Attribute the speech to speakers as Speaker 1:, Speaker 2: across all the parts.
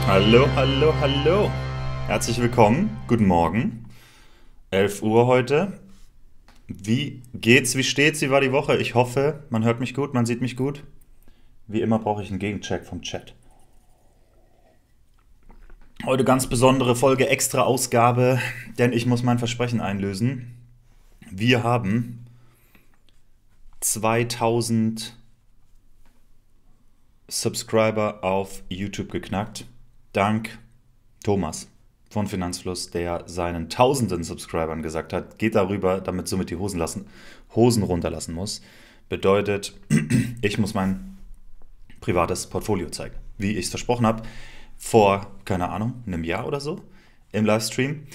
Speaker 1: Hallo, hallo, hallo. Herzlich willkommen. Guten Morgen. 11 Uhr heute. Wie geht's? Wie steht's? Wie war die Woche? Ich hoffe, man hört mich gut, man sieht mich gut. Wie immer brauche ich einen Gegencheck vom Chat. Heute ganz besondere Folge, extra Ausgabe, denn ich muss mein Versprechen einlösen. Wir haben 2000 Subscriber auf YouTube geknackt. Dank Thomas von Finanzfluss, der seinen tausenden Subscribern gesagt hat, geht darüber, damit somit die Hosen runterlassen muss. Bedeutet, ich muss mein privates Portfolio zeigen, wie ich es versprochen habe, vor, keine Ahnung, einem Jahr oder so, im Livestream.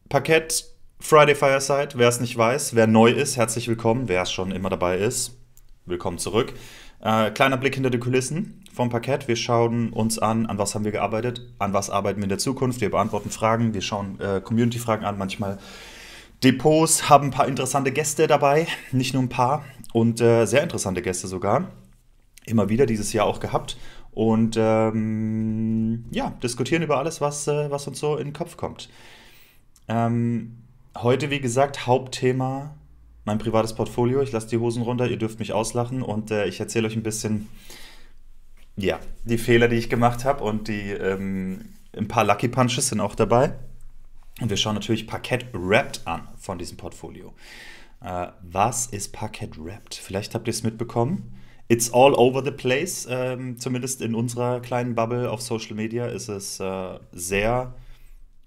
Speaker 1: Parkett Friday Fireside, wer es nicht weiß, wer neu ist, herzlich willkommen, wer es schon immer dabei ist, willkommen zurück. Kleiner Blick hinter die Kulissen vom Parkett. Wir schauen uns an was haben wir gearbeitet, an was arbeiten wir in der Zukunft. Wir beantworten Fragen, wir schauen Community-Fragen an, manchmal Depots, haben ein paar interessante Gäste dabei, nicht nur ein paar und sehr interessante Gäste sogar. Immer wieder dieses Jahr auch gehabt und ja, diskutieren über alles, was uns so in den Kopf kommt. Heute, wie gesagt, Hauptthema mein privates Portfolio. Ich lasse die Hosen runter, ihr dürft mich auslachen und ich erzähle euch ein bisschen, ja, die Fehler, die ich gemacht habe und ein paar Lucky Punches sind auch dabei. Und wir schauen natürlich Parkett Wrapped an von diesem Portfolio. Was ist Parkett Wrapped? Vielleicht habt ihr es mitbekommen. It's all over the place. Zumindest in unserer kleinen Bubble auf Social Media ist es sehr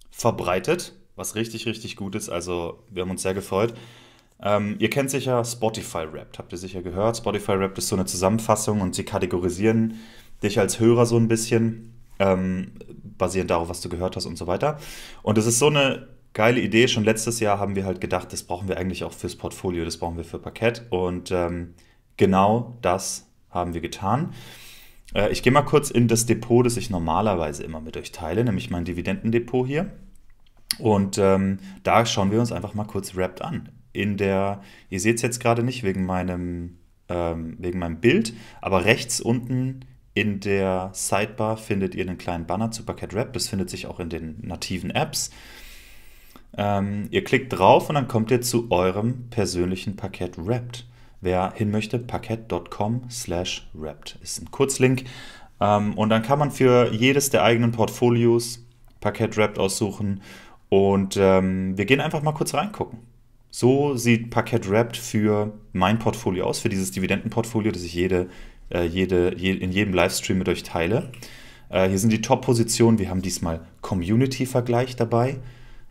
Speaker 1: verbreitet, was richtig, richtig gut ist. Also wir haben uns sehr gefreut. Ihr kennt sicher Spotify Wrapped, habt ihr sicher gehört. Spotify Wrapped ist so eine Zusammenfassung und sie kategorisieren dich als Hörer so ein bisschen, basierend darauf, was du gehört hast und so weiter. Und es ist so eine geile Idee. Schon letztes Jahr haben wir halt gedacht, das brauchen wir eigentlich auch fürs Portfolio, das brauchen wir für Parkett. Und genau das haben wir getan. Ich gehe mal kurz in das Depot, das ich normalerweise immer mit euch teile, nämlich mein Dividendendepot hier. Und da schauen wir uns einfach mal kurz Wrapped an. Ihr seht es jetzt gerade nicht wegen meinem Bild, aber rechts unten in der Sidebar findet ihr einen kleinen Banner zu Parkett Wrapped. Das findet sich auch in den nativen Apps. Ihr klickt drauf und dann kommt ihr zu eurem persönlichen Parkett Wrapped. Wer hin möchte, parkett.com/wrapped ist ein Kurzlink. Und dann kann man für jedes der eigenen Portfolios Parkett Wrapped aussuchen. Und wir gehen einfach mal kurz reingucken. So sieht Parkett Wrapped für mein Portfolio aus, für dieses Dividendenportfolio, das ich in jedem Livestream mit euch teile. Hier sind die Top-Positionen. Wir haben diesmal Community-Vergleich dabei.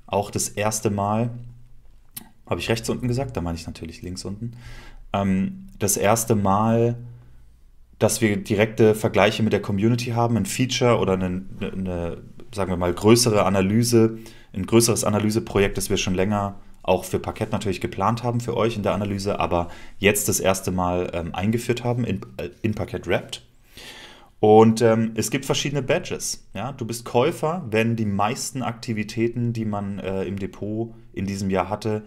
Speaker 1: Auch das erste Mal, habe ich rechts unten gesagt? Da meine ich natürlich links unten. Das erste Mal, dass wir direkte Vergleiche mit der Community haben, ein Feature oder eine sagen wir mal, ein größeres Analyseprojekt, das wir schon länger auch für Parkett natürlich geplant haben für euch in der Analyse, aber jetzt das erste Mal eingeführt haben in Parkett Wrapped. Und es gibt verschiedene Badges. Ja? Du bist Käufer, wenn die meisten Aktivitäten, die man im Depot in diesem Jahr hatte,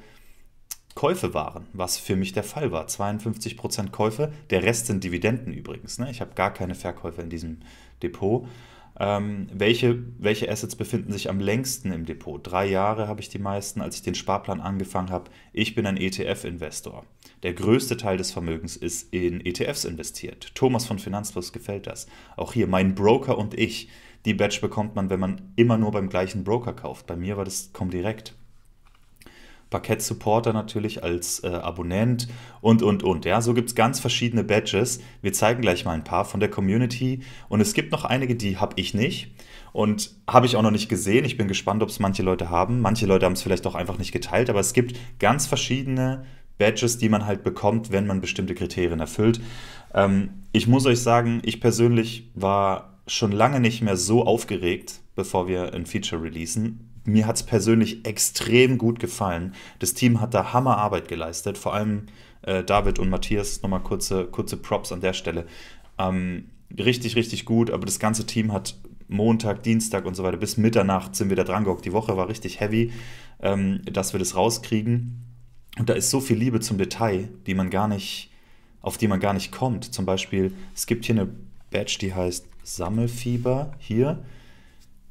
Speaker 1: Käufe waren, was für mich der Fall war. 52% Käufe, der Rest sind Dividenden übrigens. Ne? Ich habe gar keine Verkäufe in diesem Depot. Welche Assets befinden sich am längsten im Depot? 3 Jahre habe ich die meisten, als ich den Sparplan angefangen habe. Ich bin ein ETF-Investor. Der größte Teil des Vermögens ist in ETFs investiert. Thomas von Finanzfluss gefällt das. Auch hier mein Broker und ich. Die Badge bekommt man, wenn man immer nur beim gleichen Broker kauft. Bei mir war das Comdirect. Parkett-Supporter natürlich als Abonnent und. Ja, so gibt es ganz verschiedene Badges. Wir zeigen gleich mal ein paar von der Community. Und es gibt noch einige, die habe ich nicht und habe ich auch noch nicht gesehen. Ich bin gespannt, ob es manche Leute haben. Manche Leute haben es vielleicht auch einfach nicht geteilt. Aber es gibt ganz verschiedene Badges, die man halt bekommt, wenn man bestimmte Kriterien erfüllt. Ich muss euch sagen, ich persönlich war schon lange nicht mehr so aufgeregt, bevor wir ein Feature releasen. Mir hat es persönlich extrem gut gefallen. Das Team hat da Hammerarbeit geleistet. Vor allem David und Matthias, nochmal kurze Props an der Stelle. Richtig, richtig gut. Aber das ganze Team hat Montag, Dienstag und so weiter bis Mitternacht sind wir da dran gehockt. Die Woche war richtig heavy, dass wir das rauskriegen. Und da ist so viel Liebe zum Detail, auf die man gar nicht kommt. Zum Beispiel, es gibt hier Badge, die heißt Sammelfieber. Hier.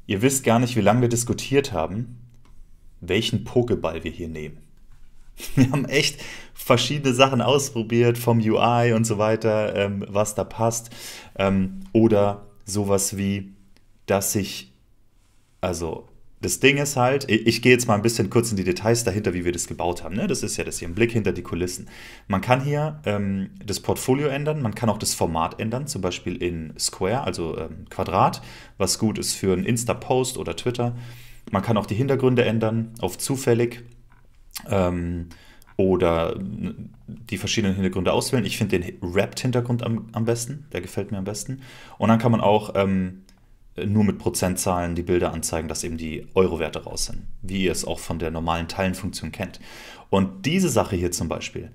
Speaker 1: Ihr wisst gar nicht, wie lange wir diskutiert haben, welchen Pokéball wir hier nehmen. Wir haben echt verschiedene Sachen ausprobiert, vom UI und so weiter, was da passt. Oder sowas wie, dass ich, also das Ding ist halt, ich gehe jetzt mal ein bisschen kurz in die Details dahinter, wie wir das gebaut haben. Ne? Das ist ja das hier, ein Blick hinter die Kulissen. Man kann hier das Portfolio ändern, man kann auch das Format ändern, zum Beispiel in Square, also Quadrat, was gut ist für einen Insta-Post oder Twitter. Man kann auch die Hintergründe ändern auf zufällig. Oder die verschiedenen Hintergründe auswählen. Ich finde den Wrapped-Hintergrund am besten, der gefällt mir am besten. Und dann kann man auch nur mit Prozentzahlen die Bilder anzeigen, dass eben die Euro-Werte raus sind, wie ihr es auch von der normalen Teilenfunktion kennt. Und diese Sache hier zum Beispiel,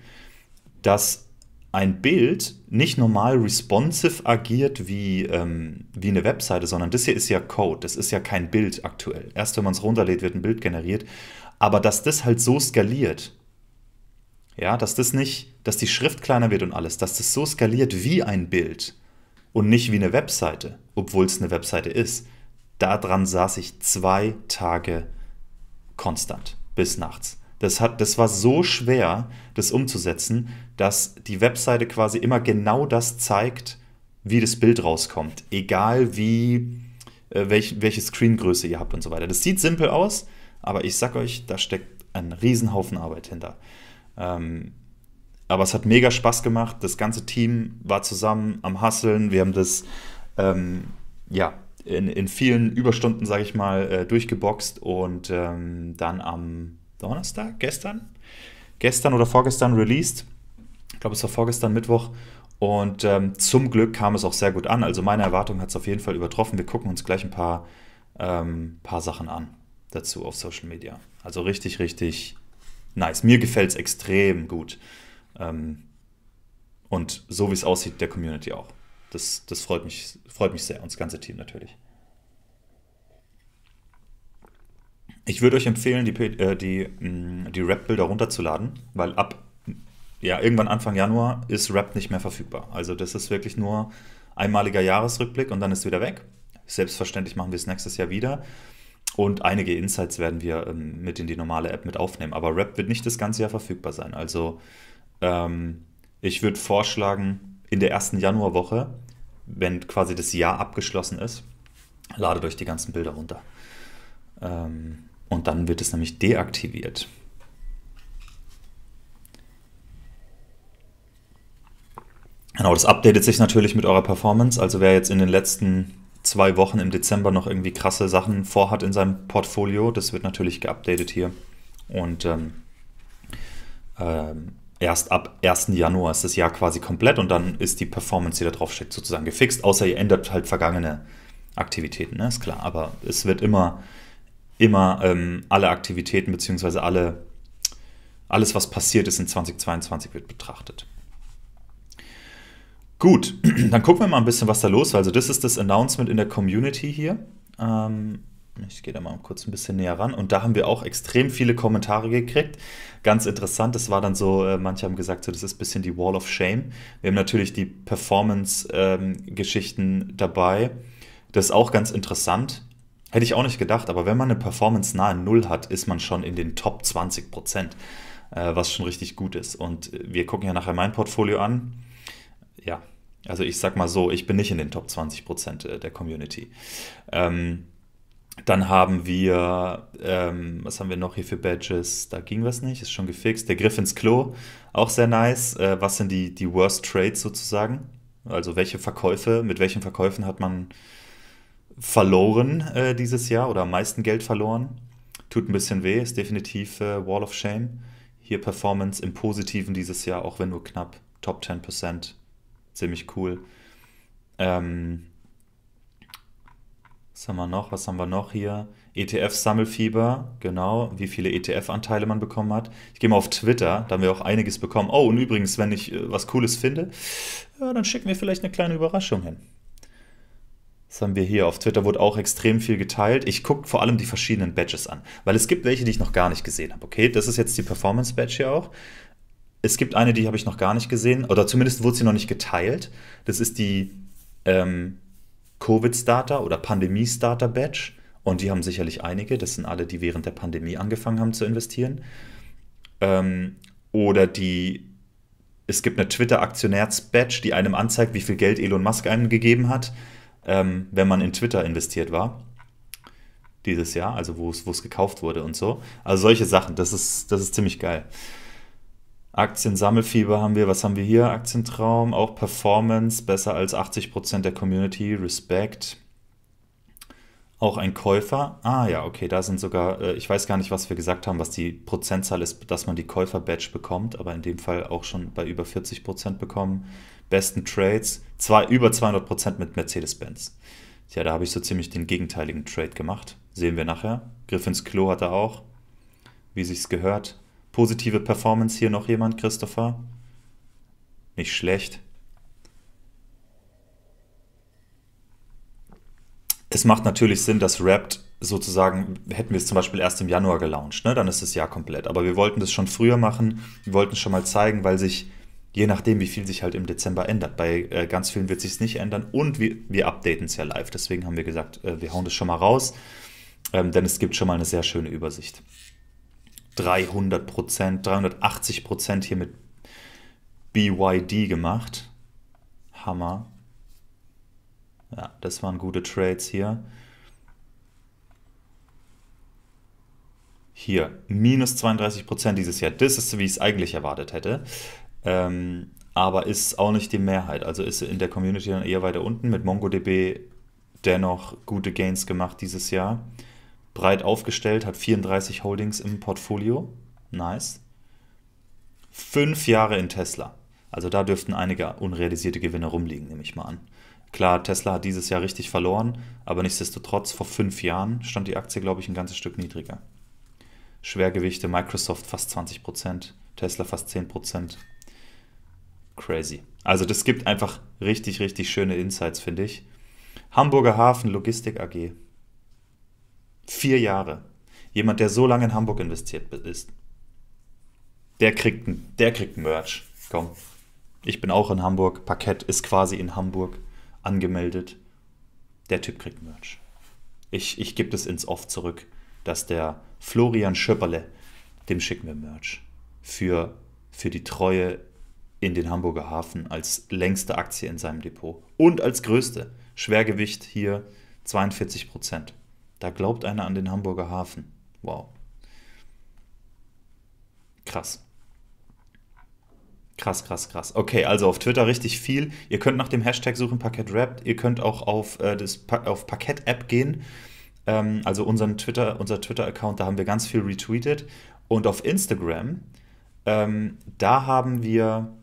Speaker 1: dass ein Bild nicht normal responsive agiert wie eine Webseite, sondern das hier ist ja Code, das ist ja kein Bild aktuell. Erst wenn man es runterlädt, wird ein Bild generiert. Aber dass das halt so skaliert, ja, dass die Schrift kleiner wird und alles, dass das so skaliert wie ein Bild und nicht wie eine Webseite, obwohl es eine Webseite ist, daran saß ich 2 Tage konstant, bis nachts. Das war so schwer, das umzusetzen, dass die Webseite quasi immer genau das zeigt, wie das Bild rauskommt. Egal welche Screengröße ihr habt und so weiter. Das sieht simpel aus, aber ich sag euch, da steckt ein Riesenhaufen Arbeit hinter. Aber es hat mega Spaß gemacht. Das ganze Team war zusammen am Hustlen. Wir haben das in vielen Überstunden, sage ich mal, durchgeboxt und dann am Donnerstag, gestern oder vorgestern released. Ich glaube, es war vorgestern Mittwoch. Und zum Glück kam es auch sehr gut an. Also meine Erwartung hat es auf jeden Fall übertroffen. Wir gucken uns gleich ein paar Sachen an dazu auf Social Media. Also richtig, richtig nice. Mir gefällt es extrem gut. Und so wie es aussieht, der Community auch. Das freut mich sehr und das ganze Team natürlich. Ich würde euch empfehlen, die Rap-Bilder runterzuladen, weil irgendwann Anfang Januar ist Rap nicht mehr verfügbar. Also das ist wirklich nur einmaliger Jahresrückblick und dann ist es wieder weg. Selbstverständlich machen wir es nächstes Jahr wieder. Und einige Insights werden wir mit in die normale App mit aufnehmen. Aber Rap wird nicht das ganze Jahr verfügbar sein. Also ich würde vorschlagen, in der ersten Januarwoche, wenn quasi das Jahr abgeschlossen ist, ladet euch die ganzen Bilder runter. Und dann wird es nämlich deaktiviert. Genau, das updatet sich natürlich mit eurer Performance. Also wer jetzt in den letzten 2 Wochen im Dezember noch irgendwie krasse Sachen vorhat in seinem Portfolio, das wird natürlich geupdatet hier. Und erst ab 1. Januar ist das Jahr quasi komplett und dann ist die Performance, die da drauf steckt, sozusagen gefixt. Außer ihr ändert halt vergangene Aktivitäten, ne? Ist klar. Aber es wird immer alle Aktivitäten beziehungsweise alles, was passiert ist in 2022, wird betrachtet. Gut, dann gucken wir mal ein bisschen, was da los war. Also das ist das Announcement in der Community hier. Ich gehe da mal kurz ein bisschen näher ran. Und da haben wir auch extrem viele Kommentare gekriegt. Ganz interessant, das war dann so, manche haben gesagt, so, das ist ein bisschen die Wall of Shame. Wir haben natürlich die Performance-Geschichten dabei. Das ist auch ganz interessant. Hätte ich auch nicht gedacht, aber wenn man eine Performance nahe Null hat, ist man schon in den Top 20%, was schon richtig gut ist. Und wir gucken ja nachher mein Portfolio an. Ja, also ich sag mal so, ich bin nicht in den Top 20% der Community. Dann haben wir, was haben wir noch hier für Badges? Da ging was nicht, ist schon gefixt. Der Griff ins Klo, auch sehr nice. Was sind die Worst Trades sozusagen? Also mit welchen Verkäufen hat man verloren dieses Jahr oder am meisten Geld verloren? Tut ein bisschen weh, ist definitiv Wall of Shame. Hier Performance im Positiven dieses Jahr, auch wenn nur knapp, Top 10%. Ziemlich cool. Was haben wir noch hier? ETF-Sammelfieber, genau, wie viele ETF-Anteile man bekommen hat. Ich gehe mal auf Twitter, da haben wir auch einiges bekommen. Oh, und übrigens, wenn ich was Cooles finde, ja, dann schicken wir vielleicht eine kleine Überraschung hin. Das haben wir hier. Auf Twitter wurde auch extrem viel geteilt. Ich gucke vor allem die verschiedenen Badges an, weil es gibt welche, die ich noch gar nicht gesehen habe. Okay, das ist jetzt die Performance-Badge hier auch. Es gibt eine, die habe ich noch gar nicht gesehen, oder zumindest wurde sie noch nicht geteilt. Das ist die ähm, Covid-Starter oder Pandemie-Starter-Badge. Und die haben sicherlich einige. Das sind alle, die während der Pandemie angefangen haben zu investieren. Ähm, oder es gibt eine Twitter-Aktionärs-Badge, die einem anzeigt, wie viel Geld Elon Musk einem gegeben hat, wenn man in Twitter investiert war dieses Jahr, also wo es gekauft wurde und so. Also solche Sachen, das ist ziemlich geil. Aktiensammelfieber haben wir, was haben wir hier? Aktientraum, auch Performance, besser als 80% der Community, Respect. Auch ein Käufer. Ah ja, okay, da sind sogar, ich weiß gar nicht, was wir gesagt haben, was die Prozentzahl ist, dass man die Käufer-Badge bekommt, aber in dem Fall auch schon bei über 40% bekommen. Besten Trades, über 200% mit Mercedes-Benz. Tja, da habe ich so ziemlich den gegenteiligen Trade gemacht. Sehen wir nachher. Griff ins Klo hat er auch, wie sich's gehört. Positive Performance hier noch jemand, Christopher? Nicht schlecht. Es macht natürlich Sinn, dass Wrapped sozusagen, hätten wir es zum Beispiel erst im Januar gelauncht, ne? Dann ist das Jahr komplett. Aber wir wollten das schon früher machen, wir wollten es schon mal zeigen, weil sich, je nachdem, wie viel sich halt im Dezember ändert, bei ganz vielen wird sich nicht ändern und wir updaten es ja live. Deswegen haben wir gesagt, wir hauen das schon mal raus, denn es gibt schon mal eine sehr schöne Übersicht. 300%, 380% hier mit BYD gemacht. Hammer. Ja, das waren gute Trades hier. Hier, minus 32% dieses Jahr. Das ist, wie ich es eigentlich erwartet hätte. Aber ist auch nicht die Mehrheit. Also ist in der Community dann eher weiter unten. Mit MongoDB dennoch gute Gains gemacht dieses Jahr. Breit aufgestellt, hat 34 Holdings im Portfolio. Nice. 5 Jahre in Tesla. Also da dürften einige unrealisierte Gewinne rumliegen, nehme ich mal an. Klar, Tesla hat dieses Jahr richtig verloren, aber nichtsdestotrotz, vor 5 Jahren stand die Aktie, glaube ich, ein ganzes Stück niedriger. Schwergewichte, Microsoft fast 20%, Tesla fast 10%. Crazy. Also das gibt einfach richtig, richtig schöne Insights, finde ich. Hamburger Hafen Logistik AG. 4 Jahre. Jemand, der so lange in Hamburg investiert ist, der kriegt ein Merch. Komm. Ich bin auch in Hamburg. Parkett ist quasi in Hamburg angemeldet. Der Typ kriegt Merch. Ich gebe das ins Off zurück, dass der Florian Schöpperle, dem schicken wir Merch. Für die Treue in den Hamburger Hafen als längste Aktie in seinem Depot. Und als größte. Schwergewicht hier 42%. Da glaubt einer an den Hamburger Hafen. Wow. Krass. Krass, krass, krass. Okay, also auf Twitter richtig viel. Ihr könnt nach dem Hashtag suchen, Parkett Wrapped. Ihr könnt auch auf Parkett-App gehen. Also unser Twitter-Account, da haben wir ganz viel retweetet. Und auf Instagram, da haben wir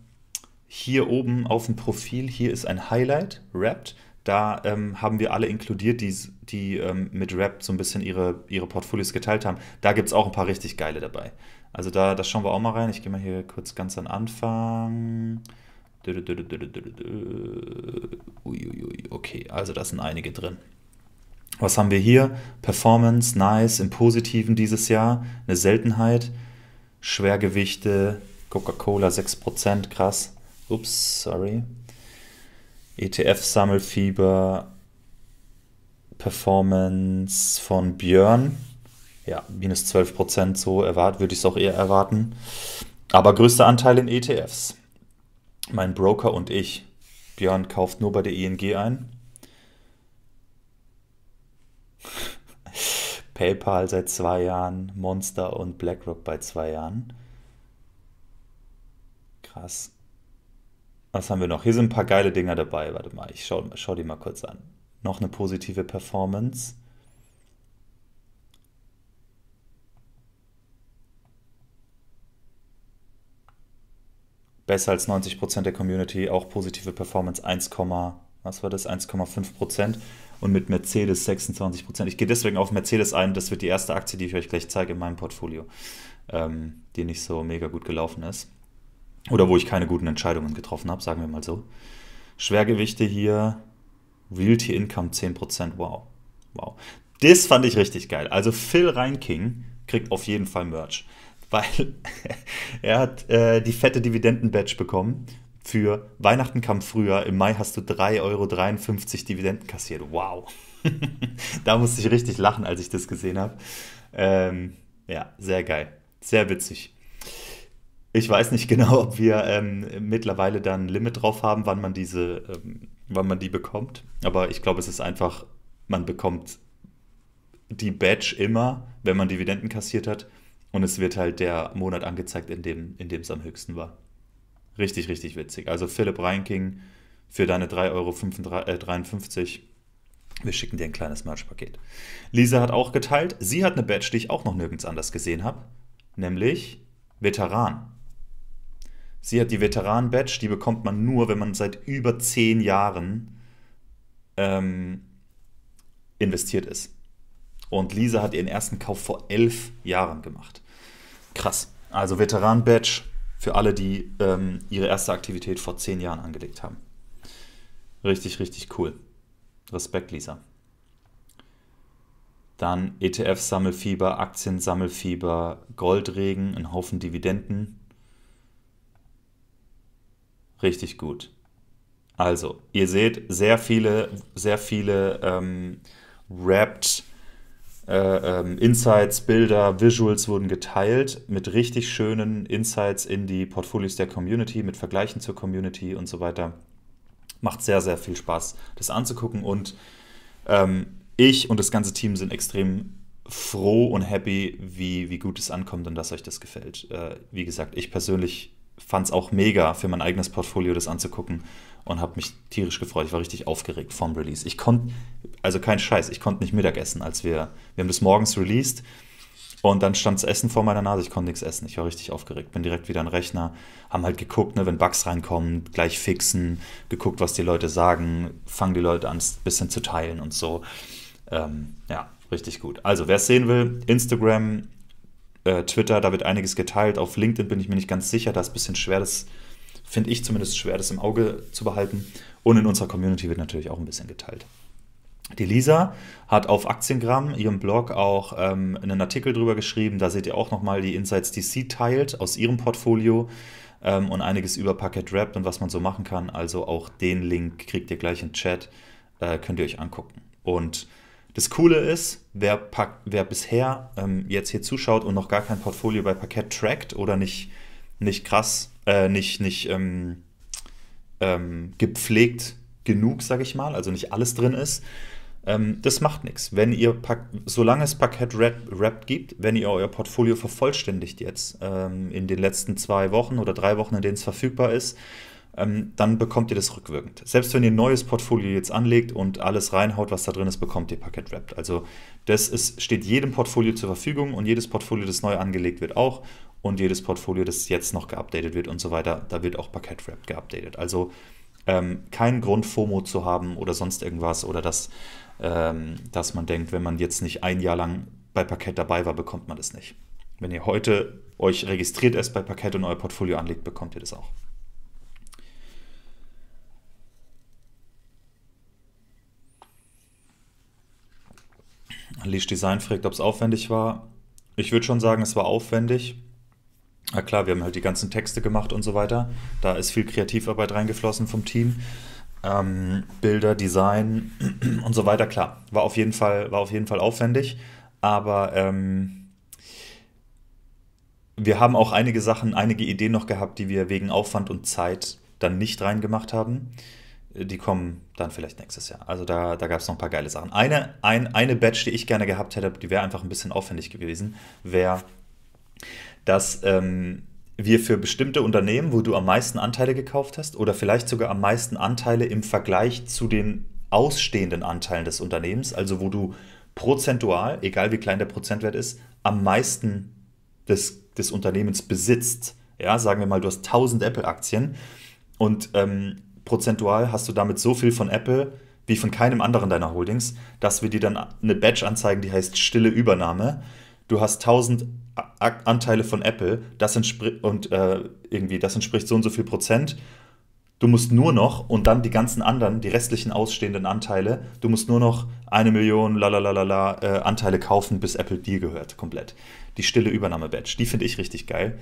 Speaker 1: hier oben auf dem Profil, hier ist ein Highlight, Wrapped. Da haben wir alle inkludiert, die mit Wrapped so ein bisschen ihre Portfolios geteilt haben. Da gibt es auch ein paar richtig geile dabei. Also das schauen wir auch mal rein. Ich gehe mal hier kurz ganz an Anfang. Uiuiui, okay, also da sind einige drin. Was haben wir hier? Performance, nice, im Positiven dieses Jahr. Eine Seltenheit. Schwergewichte, Coca-Cola 6%, krass. Ups, sorry. ETF-Sammelfieber, Performance von Björn. Ja, minus 12%, so würde ich es auch eher erwarten. Aber größter Anteil in ETFs. Mein Broker und ich. Björn kauft nur bei der ING ein. PayPal seit 2 Jahren, Monster und BlackRock bei 2 Jahren. Krass. Was haben wir noch? Hier sind ein paar geile Dinger dabei. Warte mal, ich schau die mal kurz an. Noch eine positive Performance. Besser als 90% der Community, auch positive Performance 1,5%. Und mit Mercedes 26%. Ich gehe deswegen auf Mercedes ein. Das wird die erste Aktie, die ich euch gleich zeige in meinem Portfolio, die nicht so mega gut gelaufen ist. Oder wo ich keine guten Entscheidungen getroffen habe, sagen wir mal so. Schwergewichte hier, Realty Income 10%, wow. Wow. Das fand ich richtig geil. Also Phil Reinking kriegt auf jeden Fall Merch, weil er hat die fette Dividenden-Badge bekommen. für Weihnachten kam früher, im Mai hast du 3,53 € Dividenden kassiert. Wow. Da musste ich richtig lachen, als ich das gesehen habe. Ja, sehr geil. Sehr witzig. Ich weiß nicht genau, ob wir mittlerweile dann ein Limit drauf haben, wann man die bekommt. Aber ich glaube, es ist einfach, man bekommt die Badge immer, wenn man Dividenden kassiert hat. Und es wird halt der Monat angezeigt, in dem es am höchsten war. Richtig, richtig witzig. Also Philipp Reinking für deine 3,53 €. Wir schicken dir ein kleines Merch-Paket. Lisa hat auch geteilt, sie hat eine Badge, die ich auch noch nirgends anders gesehen habe, nämlich Veteran. Sie hat die Veteran-Badge, die bekommt man nur, wenn man seit über 10 Jahren ähm, investiert ist. Und Lisa hat ihren ersten Kauf vor 11 Jahren gemacht. Krass. Also Veteran-Badge für alle, die ihre erste Aktivität vor 10 Jahren angelegt haben. Richtig, richtig cool. Respekt, Lisa. Dann ETF-Sammelfieber, Aktien-Sammelfieber, Goldregen, ein Haufen Dividenden. Richtig gut. Also, ihr seht, sehr viele Wrapped Insights, Bilder, Visuals wurden geteilt mit richtig schönen Insights in die Portfolios der Community, mit Vergleichen zur Community und so weiter. Macht sehr, sehr viel Spaß, das anzugucken und ich und das ganze Team sind extrem froh und happy, wie gut es ankommt und dass euch das gefällt. Wie gesagt, ich persönlich fand es auch mega für mein eigenes Portfolio, das anzugucken und habe mich tierisch gefreut. Ich war richtig aufgeregt vom Release. Also kein Scheiß, ich konnte nicht Mittagessen, wir haben das morgens released und dann stand das Essen vor meiner Nase, ich konnte nichts essen. Ich war richtig aufgeregt, bin direkt wieder an den Rechner, haben halt geguckt, ne, wenn Bugs reinkommen, gleich fixen, geguckt, was die Leute sagen, fangen die Leute an, ein bisschen zu teilen und so. Ja, richtig gut. Also, wer es sehen will, Instagram, Twitter, da wird einiges geteilt. Auf LinkedIn bin ich mir nicht ganz sicher, da ist ein bisschen schwer, das finde ich zumindest schwer, das im Auge zu behalten. Und in unserer Community wird natürlich auch ein bisschen geteilt. Die Lisa hat auf Aktiengramm, ihrem Blog, auch einen Artikel drüber geschrieben. Da seht ihr auch nochmal die Insights, die sie teilt aus ihrem Portfolio und einiges über Packet Wrapped und was man so machen kann. Also auch den Link kriegt ihr gleich im Chat, könnt ihr euch angucken. Und das Coole ist, wer bisher jetzt hier zuschaut und noch gar kein Portfolio bei Packet trackt oder nicht krass, nicht gepflegt genug, sage ich mal, also nicht alles drin ist, das macht nichts. Solange es Packet Wrapped gibt, wenn ihr euer Portfolio vervollständigt jetzt in den letzten 2 Wochen oder 3 Wochen, in denen es verfügbar ist, dann bekommt ihr das rückwirkend. Selbst wenn ihr ein neues Portfolio jetzt anlegt und alles reinhaut, was da drin ist, bekommt ihr Packet Wrapped. Also steht jedem Portfolio zur Verfügung und jedes Portfolio, das neu angelegt wird, auch. Und jedes Portfolio, das jetzt noch geupdatet wird und so weiter, da wird auch Packet Wrapped geupdatet. Also keinen Grund, FOMO zu haben oder sonst irgendwas oder dass man denkt, wenn man jetzt nicht ein Jahr lang bei Packet dabei war, bekommt man das nicht. Wenn ihr heute euch registriert erst bei Packet und euer Portfolio anlegt, bekommt ihr das auch. Leash Design fragt, ob es aufwendig war. Ich würde schon sagen, es war aufwendig. Na klar, wir haben halt die ganzen Texte gemacht und so weiter. Da ist viel Kreativarbeit reingeflossen vom Team. Bilder, Design und so weiter, klar. War auf jeden Fall aufwendig. Aber wir haben auch einige Ideen noch gehabt, die wir wegen Aufwand und Zeit dann nicht reingemacht haben. Die kommen dann vielleicht nächstes Jahr. Also da gab es noch ein paar geile Sachen. Eine Badge, die ich gerne gehabt hätte, die wäre einfach ein bisschen aufwendig gewesen, wäre, dass wir für bestimmte Unternehmen, wo du am meisten Anteile gekauft hast oder vielleicht sogar am meisten Anteile im Vergleich zu den ausstehenden Anteilen des Unternehmens, also wo du prozentual, egal wie klein der Prozentwert ist, am meisten des Unternehmens besitzt. Ja, sagen wir mal, du hast 1000 Apple-Aktien und prozentual hast du damit so viel von Apple wie von keinem anderen deiner Holdings, dass wir dir dann eine Badge anzeigen, die heißt stille Übernahme. Du hast 1000 Anteile von Apple, das entspricht so und so viel Prozent. Du musst nur noch, und dann die ganzen anderen, die restlichen ausstehenden Anteile, du musst nur noch 1 Million Anteile kaufen, bis Apple dir gehört, komplett. Die stille Übernahme-Badge, die finde ich richtig geil.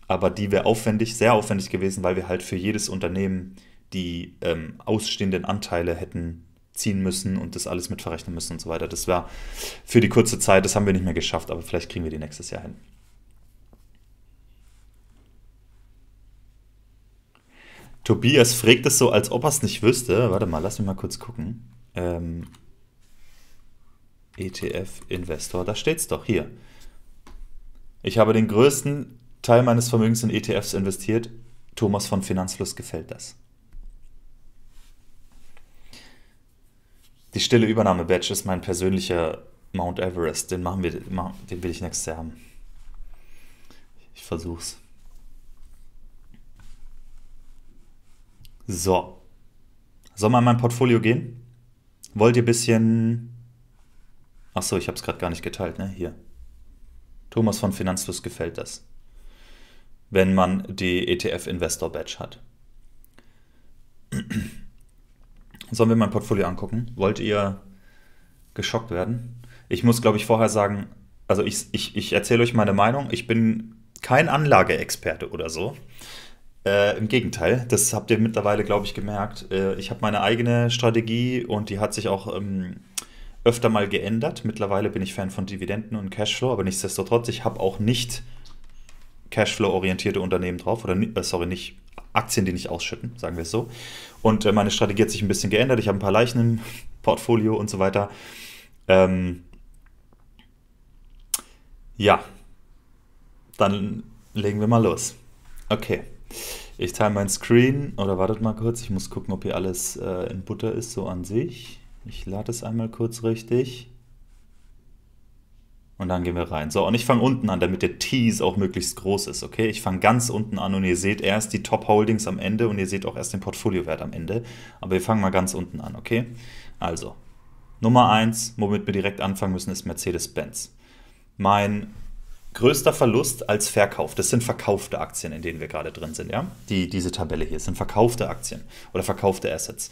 Speaker 1: aber die wäre aufwendig, sehr aufwendig gewesen, weil wir halt für jedes Unternehmen die ausstehenden Anteile hätten ziehen müssen und das alles mitverrechnen müssen und so weiter. Das war für die kurze Zeit, das haben wir nicht mehr geschafft, aber vielleicht kriegen wir die nächstes Jahr hin. Tobias fragt es so, als ob er es nicht wüsste. Warte mal, lass mich mal kurz gucken. ETF-Investor, da steht's doch hier. Ich habe den größten Teil meines Vermögens in ETFs investiert. Thomas von Finanzfluss gefällt das. Die stille Übernahme-Badge ist mein persönlicher Mount Everest. Den will ich nächstes Jahr haben. Ich versuch's. So. Soll mal in mein Portfolio gehen? Wollt ihr ein bisschen... Achso, ich habe es gerade gar nicht geteilt, ne? Hier. Thomas von Finanzfluss gefällt das. Wenn man die ETF-Investor-Badge hat. Sollen wir mein Portfolio angucken? Wollt ihr geschockt werden? Ich muss, glaube ich, vorher sagen, also ich erzähle euch meine Meinung. Ich bin kein Anlageexperte oder so. Im Gegenteil, das habt ihr mittlerweile, glaube ich, gemerkt. Ich habe meine eigene Strategie und die hat sich auch öfter mal geändert. Mittlerweile bin ich Fan von Dividenden und Cashflow, aber nichtsdestotrotz, ich habe auch nicht Cashflow-orientierte Unternehmen drauf oder sorry, nicht Aktien, die nicht ausschütten, sagen wir es so. Und meine Strategie hat sich ein bisschen geändert. Ich habe ein paar Leichen im Portfolio und so weiter. Ja, dann legen wir mal los. Okay, ich teile mein Screen oder wartet mal kurz. Ich muss gucken, ob hier alles in Butter ist, so an sich. Ich lade es einmal kurz richtig. Und dann gehen wir rein. So, und ich fange unten an, damit der Tease auch möglichst groß ist, okay? Ich fange ganz unten an und ihr seht erst die Top-Holdings am Ende und ihr seht auch erst den Portfoliowert am Ende. Aber wir fangen mal ganz unten an, okay? Also, Nummer 1, womit wir direkt anfangen müssen, ist Mercedes-Benz. Mein größter Verlust als Verkauf, das sind verkaufte Aktien, in denen wir gerade drin sind, ja? Diese Tabelle hier sind verkaufte Aktien oder verkaufte Assets.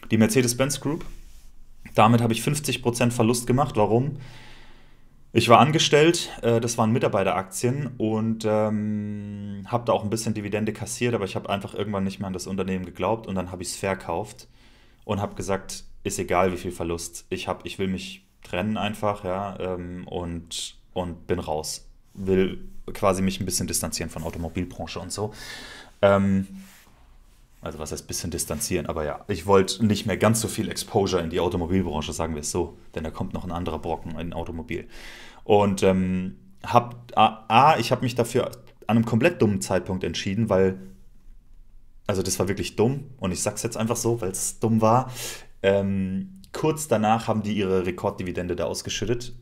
Speaker 1: Die Mercedes-Benz Group, damit habe ich 50% Verlust gemacht. Warum? Ich war angestellt, das waren Mitarbeiteraktien und habe da auch ein bisschen Dividende kassiert, aber ich habe einfach irgendwann nicht mehr an das Unternehmen geglaubt und dann habe ich es verkauft und habe gesagt, ist egal wie viel Verlust, ich will mich trennen einfach, ja, und bin raus. Will quasi mich ein bisschen distanzieren von Automobilbranche und so. Also was heißt ein bisschen distanzieren, aber ja, ich wollte nicht mehr ganz so viel Exposure in die Automobilbranche, sagen wir es so, denn da kommt noch ein anderer Brocken in Automobil. Und ich habe mich dafür an einem komplett dummen Zeitpunkt entschieden, weil, also das war wirklich dumm und ich sag's jetzt einfach so, weil es dumm war. Kurz danach haben die ihre Rekorddividende da ausgeschüttet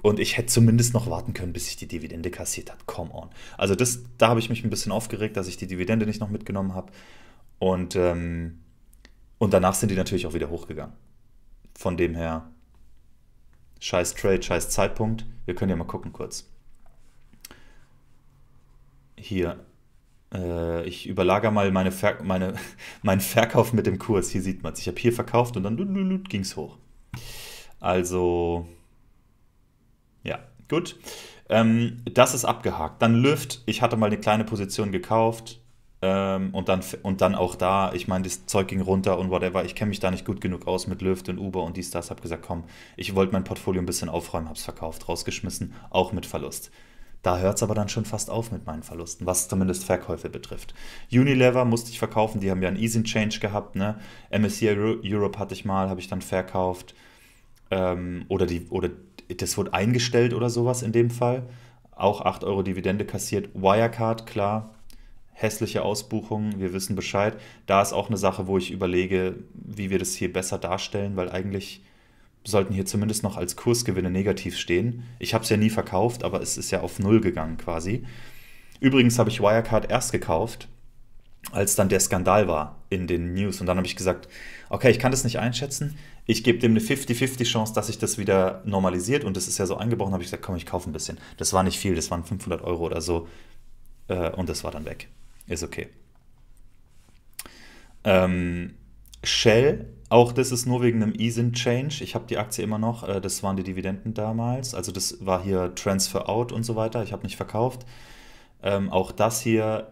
Speaker 1: und ich hätte zumindest noch warten können, bis ich die Dividende kassiert habe. Come on. Also da habe ich mich ein bisschen aufgeregt, dass ich die Dividende nicht noch mitgenommen habe und danach sind die natürlich auch wieder hochgegangen. Von dem her, scheiß Trade, scheiß Zeitpunkt. Wir können ja mal gucken kurz. Hier, ich überlagere mal meinen Verkauf mit dem Kurs. Hier sieht man es. Ich habe hier verkauft und dann ging es hoch. Also, ja, gut. Das ist abgehakt. Dann Lyft. Ich hatte mal eine kleine Position gekauft. Und dann auch da, ich meine, das Zeug ging runter und whatever. Ich kenne mich da nicht gut genug aus mit Lyft und Uber und dies, das. Habe gesagt, komm, ich wollte mein Portfolio ein bisschen aufräumen, habe es verkauft, rausgeschmissen, auch mit Verlust. Da hört es aber dann schon fast auf mit meinen Verlusten, was zumindest Verkäufe betrifft. Unilever musste ich verkaufen, die haben ja einen Easy Change gehabt, ne? MSCI Europe hatte ich mal, habe ich dann verkauft. Oder das wurde eingestellt oder sowas in dem Fall. Auch 8 Euro Dividende kassiert. Wirecard, klar, hässliche Ausbuchung, wir wissen Bescheid. Da ist auch eine Sache, wo ich überlege, wie wir das hier besser darstellen, weil eigentlich sollten hier zumindest noch als Kursgewinne negativ stehen. Ich habe es ja nie verkauft, aber es ist ja auf Null gegangen quasi. Übrigens habe ich Wirecard erst gekauft, als dann der Skandal war in den News. Und dann habe ich gesagt, okay, ich kann das nicht einschätzen. Ich gebe dem eine 50-50 Chance, dass sich das wieder normalisiert. Und das ist ja so eingebrochen, habe ich gesagt, komm, ich kaufe ein bisschen. Das war nicht viel, das waren 500 Euro oder so. Und das war dann weg. Ist okay. Shell, auch das ist nur wegen einem Easing Change. Ich habe die Aktie immer noch. Das waren die Dividenden damals. Also das war hier Transfer Out und so weiter. Ich habe nicht verkauft. Auch das hier,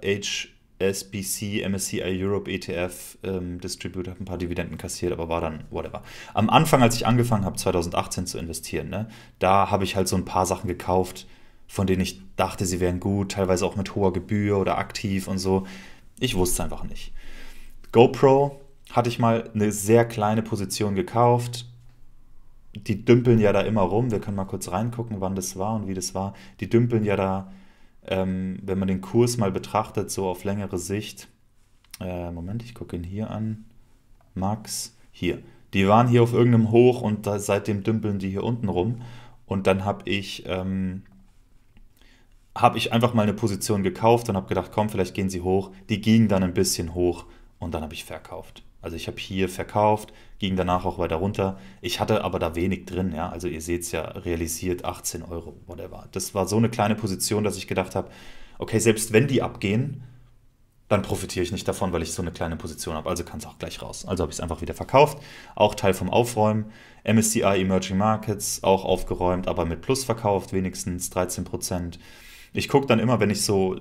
Speaker 1: HSBC, MSCI Europe ETF Distributor, hat ein paar Dividenden kassiert, aber war dann whatever. Am Anfang, als ich angefangen habe, 2018 zu investieren, ne, da habe ich halt so ein paar Sachen gekauft, von denen ich dachte, sie wären gut, teilweise auch mit hoher Gebühr oder aktiv und so. Ich wusste es einfach nicht. GoPro hatte ich mal eine sehr kleine Position gekauft. Die dümpeln ja da immer rum. Wir können mal kurz reingucken, wann das war und wie das war. Die dümpeln ja da, wenn man den Kurs mal betrachtet, so auf längere Sicht. Moment, ich gucke ihn hier an. Max, hier. Die waren hier auf irgendeinem Hoch und seitdem dümpeln die hier unten rum. Und dann habe ich einfach mal eine Position gekauft und habe gedacht, komm, vielleicht gehen sie hoch. Die gingen dann ein bisschen hoch und dann habe ich verkauft. Also ich habe hier verkauft, ging danach auch weiter runter. Ich hatte aber da wenig drin, ja. Also ihr seht es ja, realisiert 18 Euro, whatever. Das war so eine kleine Position, dass ich gedacht habe, okay, selbst wenn die abgehen, dann profitiere ich nicht davon, weil ich so eine kleine Position habe. Also kann es auch gleich raus. Also habe ich es einfach wieder verkauft. Auch Teil vom Aufräumen. MSCI Emerging Markets auch aufgeräumt, aber mit Plus verkauft, wenigstens 13%. Ich gucke dann immer, wenn ich so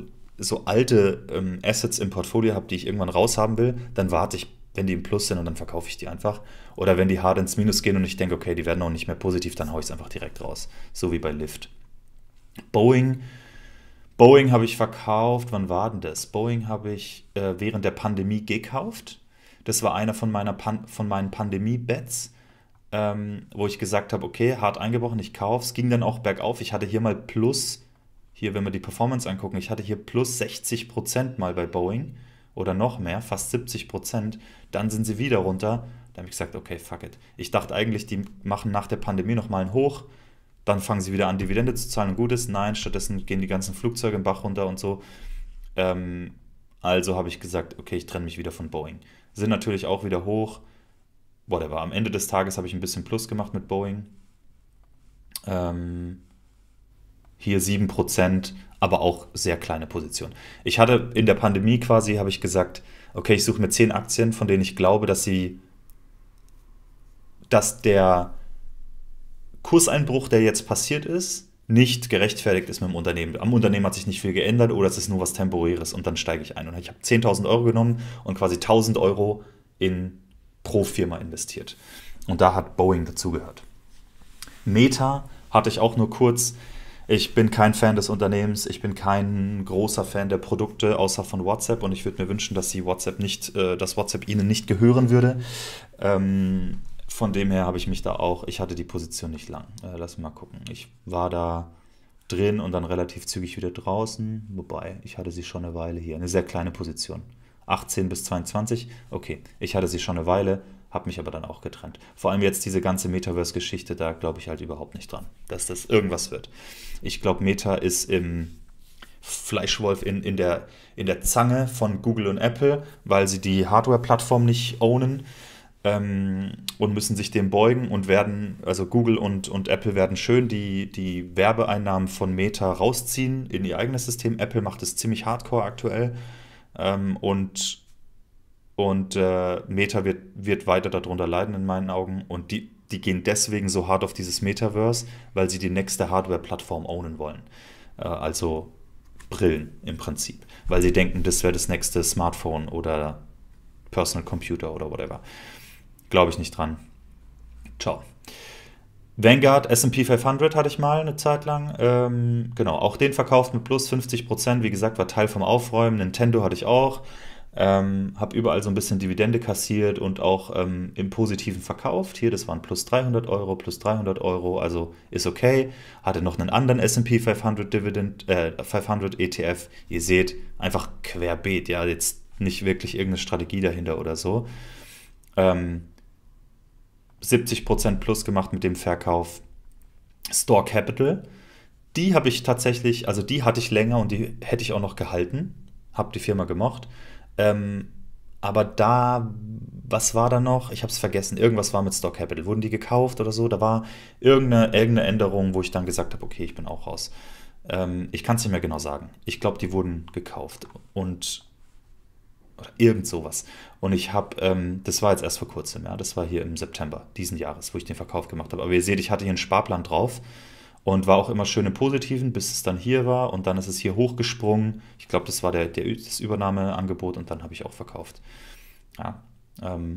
Speaker 1: alte Assets im Portfolio habe, die ich irgendwann raushaben will, dann warte ich, wenn die im Plus sind und dann verkaufe ich die einfach. Oder wenn die hart ins Minus gehen und ich denke, okay, die werden auch nicht mehr positiv, dann haue ich es einfach direkt raus. So wie bei Lyft. Boeing. Boeing habe ich verkauft. Wann war denn das? Boeing habe ich während der Pandemie gekauft. Das war einer von meinen Pandemie-Bets, wo ich gesagt habe, okay, hart eingebrochen, ich kaufe. Es ging dann auch bergauf. Ich hatte hier mal plus, hier, wenn wir die Performance angucken, ich hatte hier plus 60% mal bei Boeing oder noch mehr, fast 70%. Dann sind sie wieder runter. Da habe ich gesagt, okay, fuck it. Ich dachte eigentlich, die machen nach der Pandemie nochmal einen Hoch. Dann fangen sie wieder an, Dividende zu zahlen und gut ist. Nein, stattdessen gehen die ganzen Flugzeuge im Bach runter und so. Ähm, also habe ich gesagt, okay, ich trenne mich wieder von Boeing. Sind natürlich auch wieder hoch. Whatever. Am Ende des Tages habe ich ein bisschen Plus gemacht mit Boeing. Ähm, Hier 7%, aber auch sehr kleine Position. Ich hatte in der Pandemie quasi, habe ich gesagt, okay, ich suche mir 10 Aktien, von denen ich glaube, dass der Kurseinbruch, der jetzt passiert ist, nicht gerechtfertigt ist mit dem Unternehmen. Am Unternehmen hat sich nicht viel geändert oder es ist nur was Temporäres und dann steige ich ein. Und ich habe 10.000 Euro genommen und quasi 1.000 Euro pro Firma investiert. Und da hat Boeing dazugehört. Meta hatte ich auch nur kurz. Ich bin kein Fan des Unternehmens, ich bin kein großer Fan der Produkte, außer von WhatsApp und ich würde mir wünschen, dass dass WhatsApp ihnen nicht gehören würde. Von dem her habe ich mich da auch, ich hatte die Position nicht lang. Lass mal gucken. Ich war da drin und dann relativ zügig wieder draußen, wobei ich hatte sie schon eine Weile hier, eine sehr kleine Position. 18 bis 22, okay, ich hatte sie schon eine Weile, habe mich aber dann auch getrennt. Vor allem jetzt diese ganze Metaverse-Geschichte, da glaube ich halt überhaupt nicht dran, dass das irgendwas wird. Ich glaube, Meta ist im Fleischwolf in der Zange von Google und Apple, weil sie die Hardware-Plattform nicht ownen und müssen sich dem beugen und also Google und Apple werden schön die Werbeeinnahmen von Meta rausziehen in ihr eigenes System. Apple macht es ziemlich hardcore aktuell und Meta wird weiter darunter leiden in meinen Augen und die gehen deswegen so hart auf dieses Metaverse, weil sie die nächste Hardware-Plattform ownen wollen. Also Brillen im Prinzip. Weil sie denken, das wäre das nächste Smartphone oder Personal Computer oder whatever. Glaube ich nicht dran. Ciao. Vanguard S&P 500 hatte ich mal eine Zeit lang. Genau, auch den verkauft mit plus 50%. Wie gesagt, war Teil vom Aufräumen. Nintendo hatte ich auch. Habe überall so ein bisschen Dividende kassiert und auch im Positiven verkauft. Hier, das waren plus 300 Euro, also ist okay. Hatte noch einen anderen S&P 500 500 ETF. Ihr seht, einfach querbeet, ja, jetzt nicht wirklich irgendeine Strategie dahinter oder so. 70% plus gemacht mit dem Verkauf. Store Capital, die habe ich tatsächlich, also die hatte ich länger und die hätte ich auch noch gehalten. Habe die Firma gemocht. Aber was war da noch? Ich habe es vergessen. Irgendwas war mit Store Capital. Wurden die gekauft oder so? Da war irgendeine Änderung, wo ich dann gesagt habe, okay, ich bin auch raus. Ich kann es nicht mehr genau sagen. Ich glaube, die wurden gekauft oder irgend sowas. Und ich habe, das war jetzt erst vor kurzem, ja, das war hier im September diesen Jahres, wo ich den Verkauf gemacht habe. Aber ihr seht, ich hatte hier einen Sparplan drauf und war auch immer schön im Positiven, bis es dann hier war und dann ist es hier hochgesprungen. Ich glaube, das war das Übernahmeangebot und dann habe ich auch verkauft. Ja,